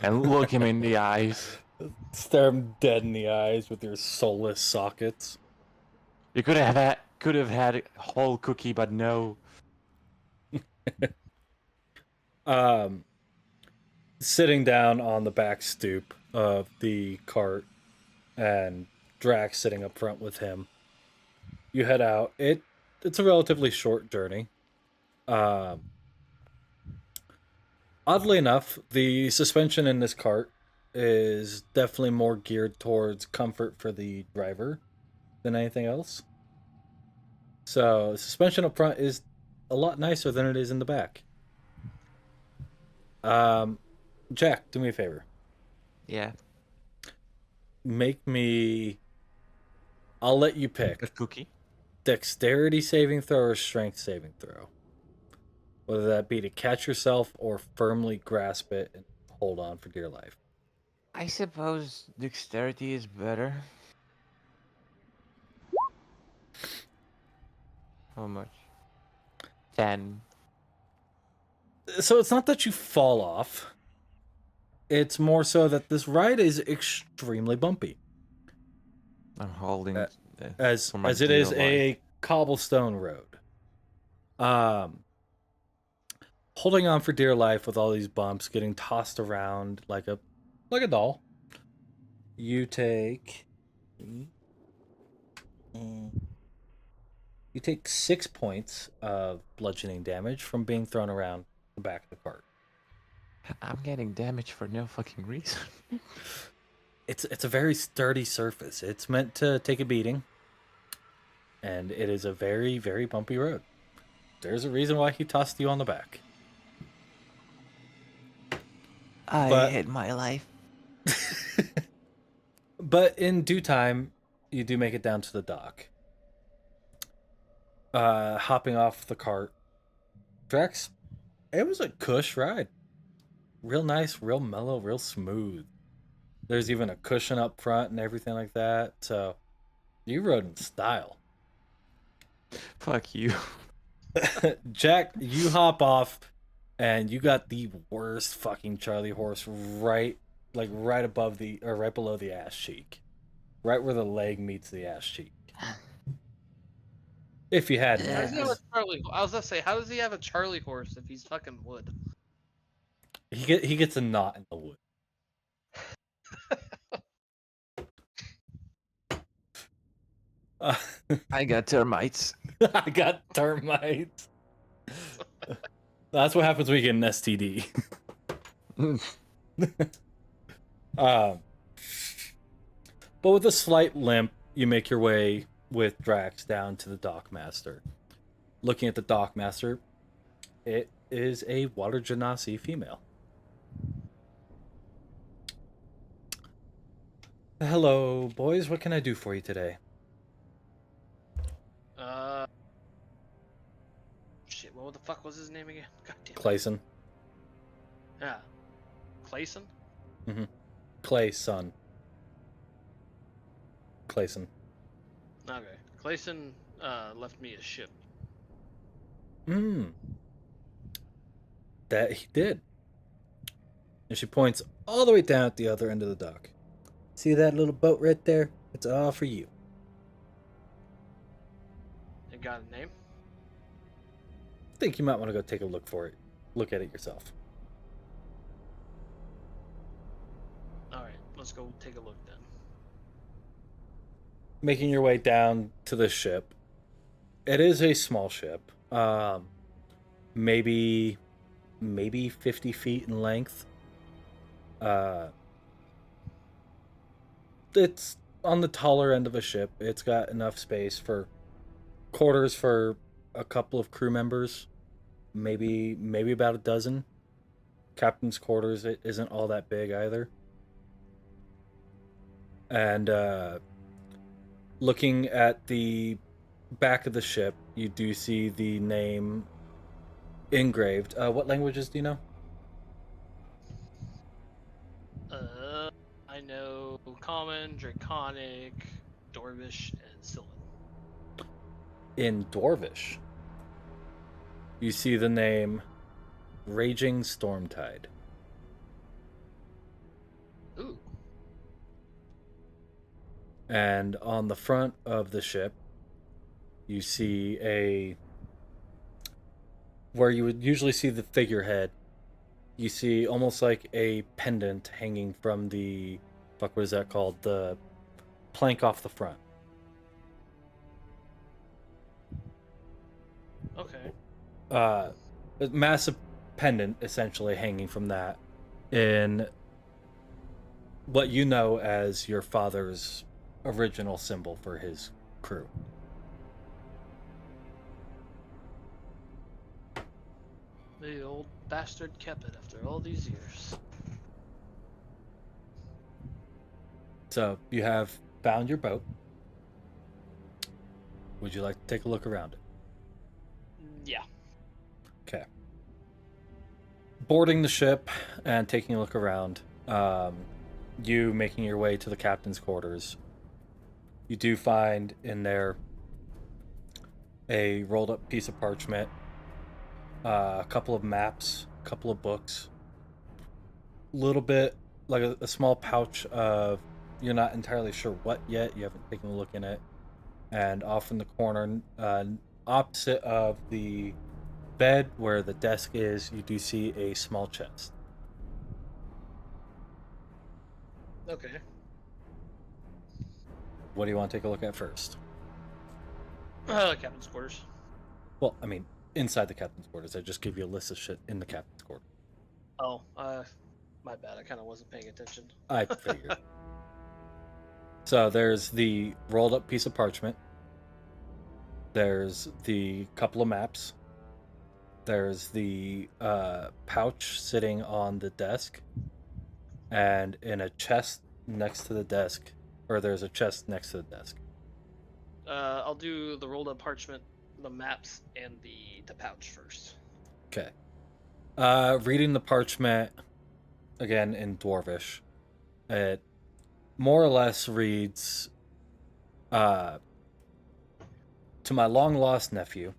And look him in the eyes. Stare him dead in the eyes with your soulless sockets. You could have had a whole cookie, but no. sitting down on the back stoop of the cart, and Drax sitting up front with him. You head out. It's a relatively short journey. Um, Oddly enough, the suspension in this cart is definitely more geared towards comfort for the driver than anything else. So, suspension up front is a lot nicer than it is in the back. Jack, do me a favor. Yeah. Make me. I'll let you A pick. cookie. Dexterity saving throw or strength saving throw. Whether that be to catch yourself or firmly grasp it and hold on for dear life. I suppose dexterity is better. How much? 10. So it's not that you fall off. It's more so that this ride is extremely bumpy. I'm holding as for my it dear is life. a cobblestone road. Holding on for dear life with all these bumps, getting tossed around like a doll. You take 6 points of bludgeoning damage from being thrown around the back of the cart. I'm getting damage for no fucking reason. It's a very sturdy surface. It's meant to take a beating, and it is a very, very bumpy road. There's a reason why he tossed you on the back. I hate my life. But in due time, you do make it down to the dock. Hopping off the cart. Drax, it was a cush ride. Real nice, real mellow, real smooth. There's even a cushion up front and everything like that. So you rode in style. Fuck you. Jack, you hop off and you got the worst fucking Charlie horse right above right below the ass cheek. Right where the leg meets the ass cheek. If you had an How does he have a ass. Charlie? I was gonna say, how does he have a Charlie horse if he's fucking wood? He gets a knot in the wood. I got termites. I got termites. That's what happens when you get an STD. But with a slight limp, you make your way with Drax down to the dockmaster. Looking at the dockmaster, it is a water genasi female. Hello, boys. What can I do for you today? Shit. What the fuck was his name again? God damn. Clayson. Yeah. Clayson. Mm-hmm. Clayson. Clayson. Okay. Clayson left me a ship. That he did. And she points all the way down at the other end of the dock. See that little boat right there? It's all for you. It got a name? I think you might want to go take a look at it yourself. Alright, let's go take a look then. Making your way down to the ship. It is a small ship. Maybe 50 feet in length. It's on the taller end of a ship. It's got enough space for quarters for a couple of crew members. Maybe about a dozen. Captain's quarters, it isn't all that big either. And looking at the back of the ship, you do see the name engraved. What languages do you know? I know Common, Draconic, Dwarvish, and Sylvan. In Dwarvish, you see the name Raging Stormtide. Ooh. And on the front of the ship, you see where you would usually see the figurehead you see almost like a pendant hanging from the fuck. What is that called? The plank off the front. Okay. A massive pendant essentially hanging from that in what you know as your father's original symbol for his crew. The old bastard kept it after all these years. So you have found your boat. Would you like to take a look around it? Yeah. Okay. Boarding the ship and taking a look around, you making your way to the captain's quarters, you do find in there a rolled up piece of parchment, a couple of maps, a couple of books, a little bit like a small pouch of, you're not entirely sure what yet, you haven't taken a look in it, and off in the corner, opposite of the bed where the desk is, you do see a small chest. Okay. What do you want to take a look at first? Captain's quarters. Well, I mean, inside the captain's quarters. I just give you a list of shit in the captain's quarters. Oh, my bad. I kind of wasn't paying attention. I figured. So there's the rolled up piece of parchment. There's the couple of maps. There's the pouch sitting on the desk. And in a chest next to the desk, or there's a chest next to the desk. I'll do the rolled up parchment, the maps, and the pouch first. Okay. Reading the parchment again in Dwarvish, it more or less reads, to my long lost nephew,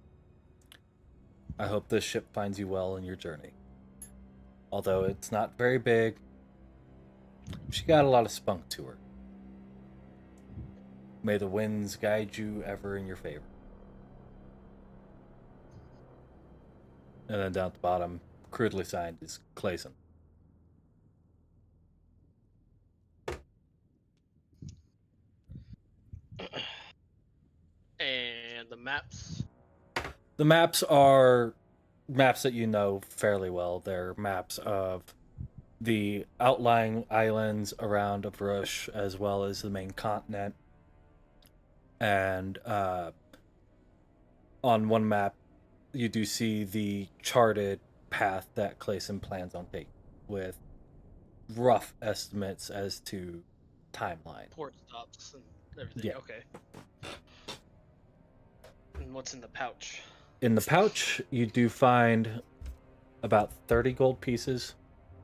I hope this ship finds you well in your journey. Although it's not very big, she got a lot of spunk to her. May the winds guide you ever in your favor. And then down at the bottom, crudely signed, is Clayson. And the maps. The maps are maps that you know fairly well. They're maps of the outlying islands around Avrush, as well as the main continent. And on one map, you do see the charted path that Clayson plans on taking, with rough estimates as to timeline. Port stops and everything. Yeah. Okay. And what's in the pouch? In the pouch, you do find about 30 gold pieces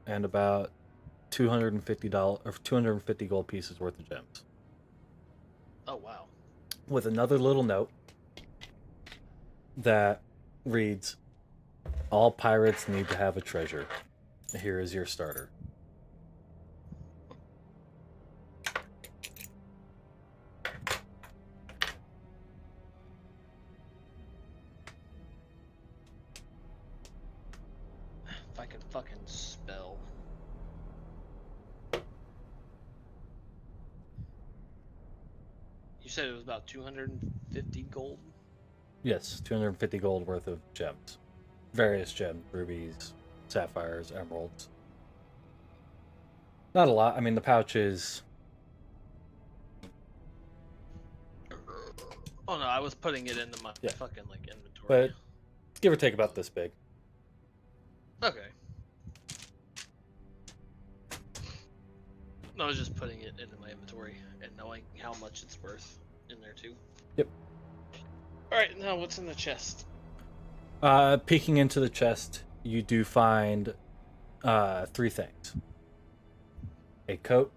and about $250 or 250 gold pieces worth of gems. Oh wow. With another little note that reads, all pirates need to have a treasure. Here is your starter. If I can fucking spell. You said it was about 250 gold? Yes, 250 gold worth of gems. Various gems, rubies, sapphires, emeralds. Not a lot. I mean, the pouch is... Oh no, I was putting it into my Yeah. fucking like inventory. But give or take about this big. Okay. I was just putting it into my inventory and knowing how much it's worth in there too. Yep. Alright, now what's in the chest? Peeking into the chest, you do find 3 things. A coat,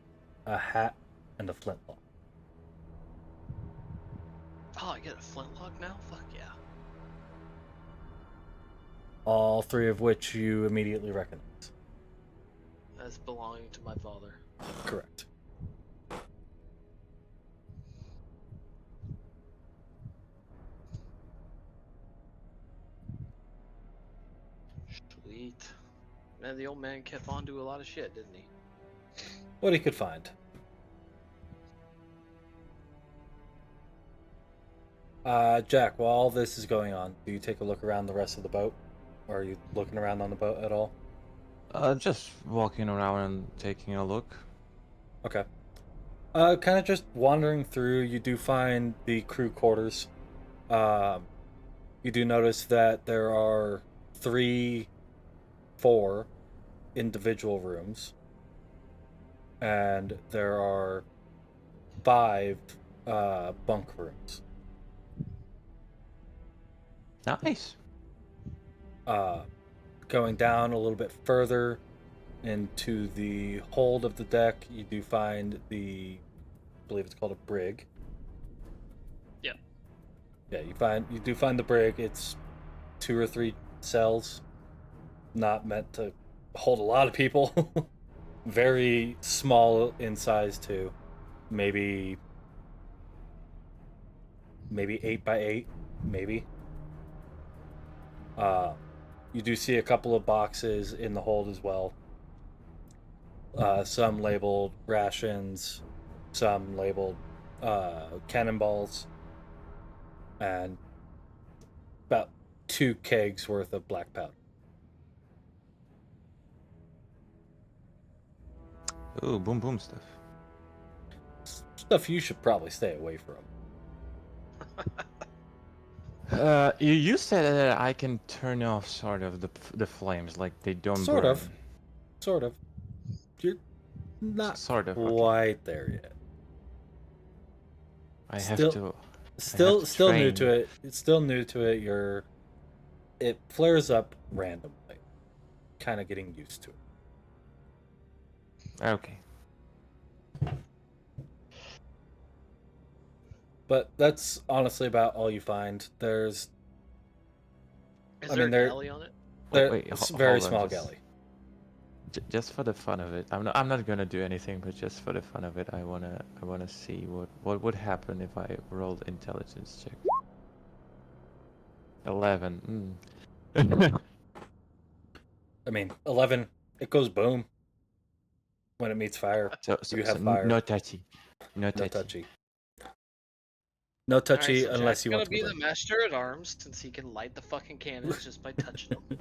a hat, and a flintlock. Oh, I get a flintlock now? Fuck yeah. All 3 of which you immediately recognize. That's belonging to my father. Correct. Sweet. Man, the old man kept on to a lot of shit, didn't he? What he could find. Jack, while all this is going on, do you take a look around the rest of the boat? Or are you looking around on the boat at all? Just walking around and taking a look. Okay. Kind of just wandering through, you do find the crew quarters. You do notice that there are 4 individual rooms, and there are 5 bunk rooms. Nice. Going down a little bit further into the hold of the deck, you do find I believe it's called a brig. Yeah. Yeah, you do find the brig. It's 2 or 3 cells, not meant to hold a lot of people. Very small in size too. Maybe 8 by 8, maybe. You do see a couple of boxes in the hold as well. Some labeled rations, some labeled cannonballs, and about 2 kegs worth of black powder. Ooh, boom boom stuff. Stuff you should probably stay away from. You said that I can turn off sort of the flames, like they don't Sort burn. of. You're not Sort of. quite Okay. there yet. I have to. Still new train. to it. It's still new to it. It flares up randomly. Kind of getting used to it. Okay. But that's honestly about all you find. Is there a galley on it? It's a very hold on, small just- galley. Just for the fun of it, I'm not gonna do anything, but just for the fun of it, I wanna see what would happen if I rolled intelligence check. 11. I mean, 11. It goes boom when it meets fire. So you have fire. no touchy. No No touchy. touchy. No touchy Alright, so unless Jack's you gonna want to be burn. the master at arms since he can light the fucking cannons just by touching them.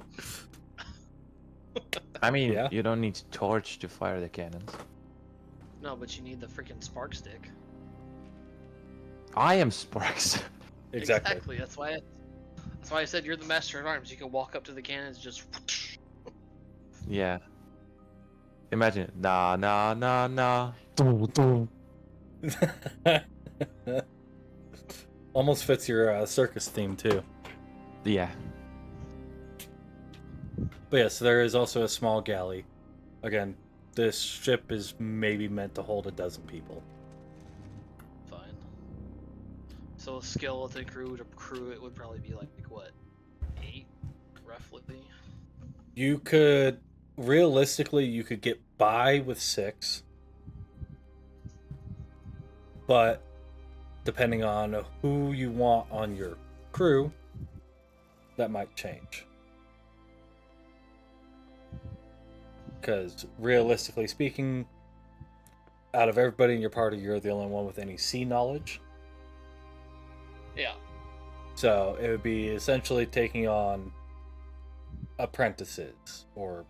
I mean, Yeah. you don't need torch to fire the cannons. No, but you need the freaking spark stick. I am Sparks. Exactly. That's why I said you're the master at arms. You can walk up to the cannons and just. Yeah. Imagine it. Nah. Almost fits your circus theme too. Yeah. But yes, there is also a small galley. Again, this ship is maybe meant to hold 12 people. Fine. So a skeleton crew to crew it would probably be like what, 8, roughly. You could realistically get by with 6, but depending on who you want on your crew, that might change. Because realistically speaking, out of everybody in your party, you're the only one with any sea knowledge. Yeah. So it would be essentially taking on apprentices or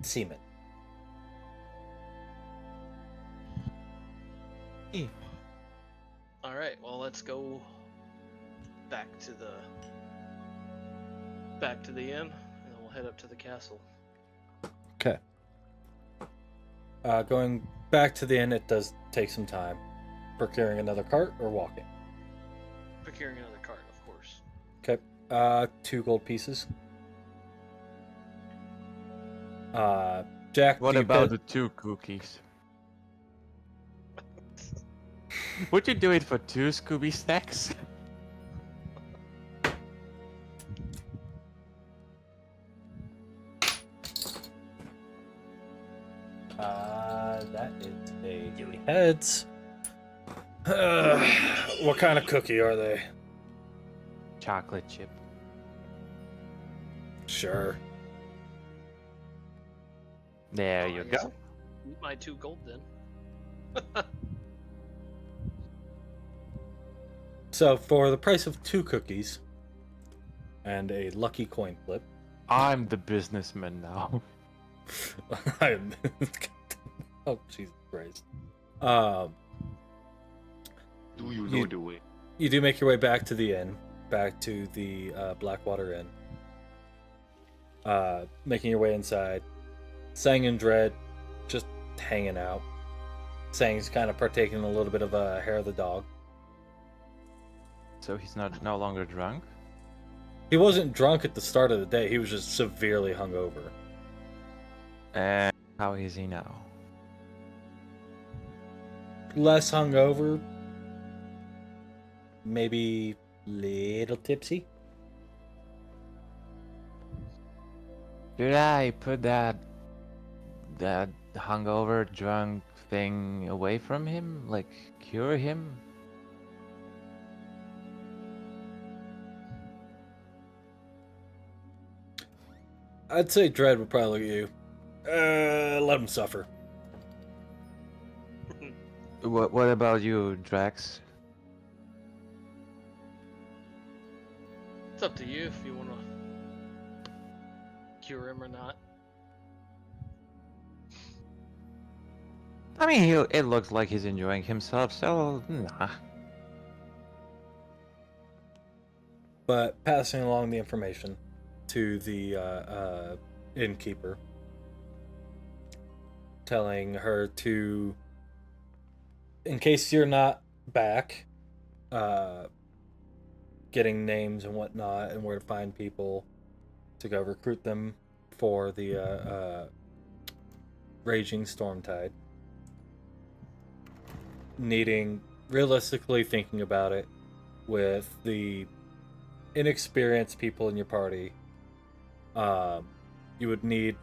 seamen. All right. Well, let's go back to the inn, and then we'll head up to the castle. Okay. Going back to the inn, it does take some time. Procuring another cart or walking? Procuring another cart, of course. Okay. 2 gold pieces. Jack, What do you about bet- the 2 cookies? Would you do it for 2 Scooby stacks? That is a heads. What kind of cookie are they? Chocolate chip. Sure. There Oh, you I guess go. Eat my 2 gold then. So for the price of 2 cookies and a lucky coin flip, I'm the businessman now. I'm oh Jesus Christ. Um, Do you You- do it? you do make your way back to the inn, back to the Blackwater Inn. Making your way inside. Sang and Dread just hanging out. Sang's kind of partaking in a little bit of hair of the dog. So he's no longer drunk? He wasn't drunk at the start of the day, he was just severely hungover. And how is he now? Less hungover, maybe little tipsy. Should I put that hungover drunk thing away from him? Like cure him? I'd say Dread would probably look at you. Let him suffer. What about you, Drax? It's up to you if you want to cure him or not. I mean, it looks like he's enjoying himself, so nah. But passing along the information to the innkeeper, telling her to, in case you're not back, getting names and whatnot and where to find people to go recruit them for the Raging Stormtide. Needing, realistically thinking about it, with the inexperienced people in your party, you would need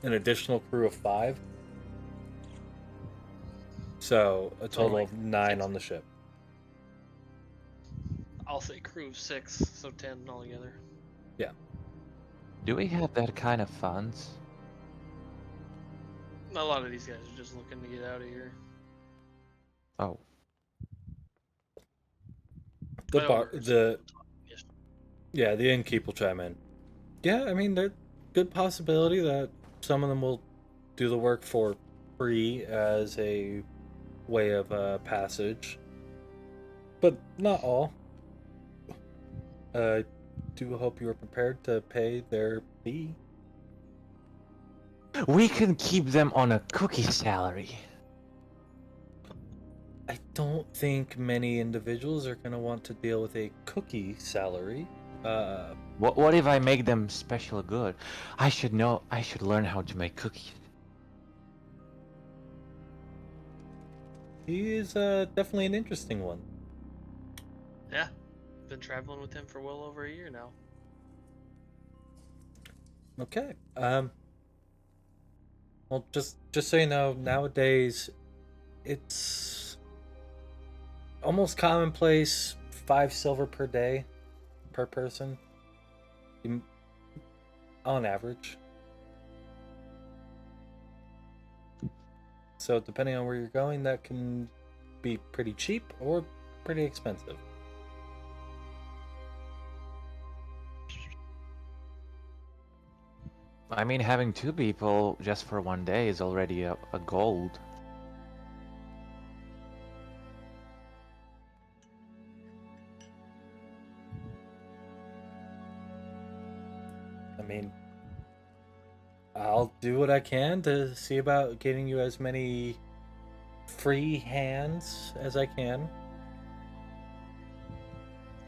an additional crew of 5. So a total like of 9 6. on the ship. I'll say crew of 6, so 10 altogether. Do we have that kind of funds? A lot of these guys are just looking to get out of here. Oh, The I know bar, we were the yes. yeah, the innkeep will chime in. Yeah, I mean, there's good possibility that some of them will do the work for free as a way of passage, but not all. I do hope you are prepared to pay their fee. we can keep them on a cookie salary. I don't think many individuals are going to want to deal with a cookie salary. What if I make them special good? I should learn how to make cookies. He is definitely an interesting one. Yeah. Been traveling with him for well over a year now. Okay. Well, just so you know, nowadays it's almost commonplace 5 silver per day per person on average. So depending on where you're going, that can be pretty cheap or pretty expensive. I mean, having 2 people just for one day is already a gold. I mean, I'll do what I can to see about getting you as many free hands as I can.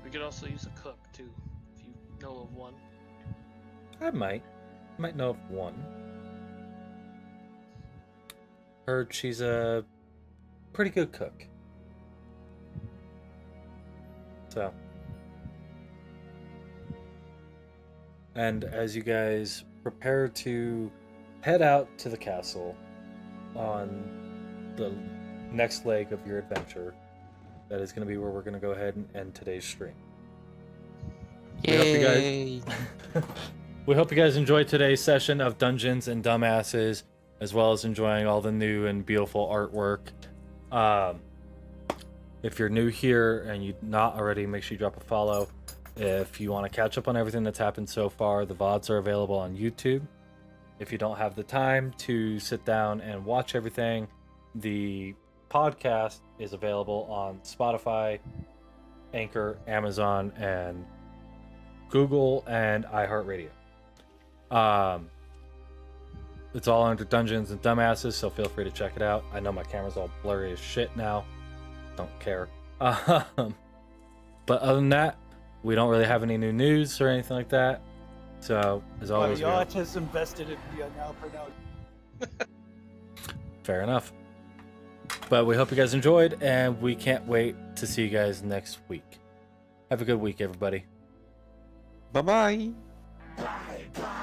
We could also use a cook too, if you know of one. I might know of one. Heard she's a pretty good cook. So. And as you guys prepare to head out to the castle on the next leg of your adventure, that is going to be where we're going to go ahead and end today's stream. Yay! We hope you guys enjoyed today's session of Dungeons and Dumbasses. as well as enjoying all the new and beautiful artwork. If you're new here and you're not already, make sure you drop a follow. If you want to catch up on everything that's happened so far, the VODs are available on YouTube. If you don't have the time to sit down and watch everything, the podcast is available on Spotify, Anchor, Amazon, and Google, and iHeartRadio. It's all under Dungeons and Dumbasses, so feel free to check it out. I know my camera's all blurry as shit now. Don't care. But other than that, we don't really have any new news or anything like that. So, as always, The autism vested in me are now pronounced. fair enough. But we hope you guys enjoyed, and we can't wait to see you guys next week. Have a good week, everybody. Bye-bye. Bye-bye.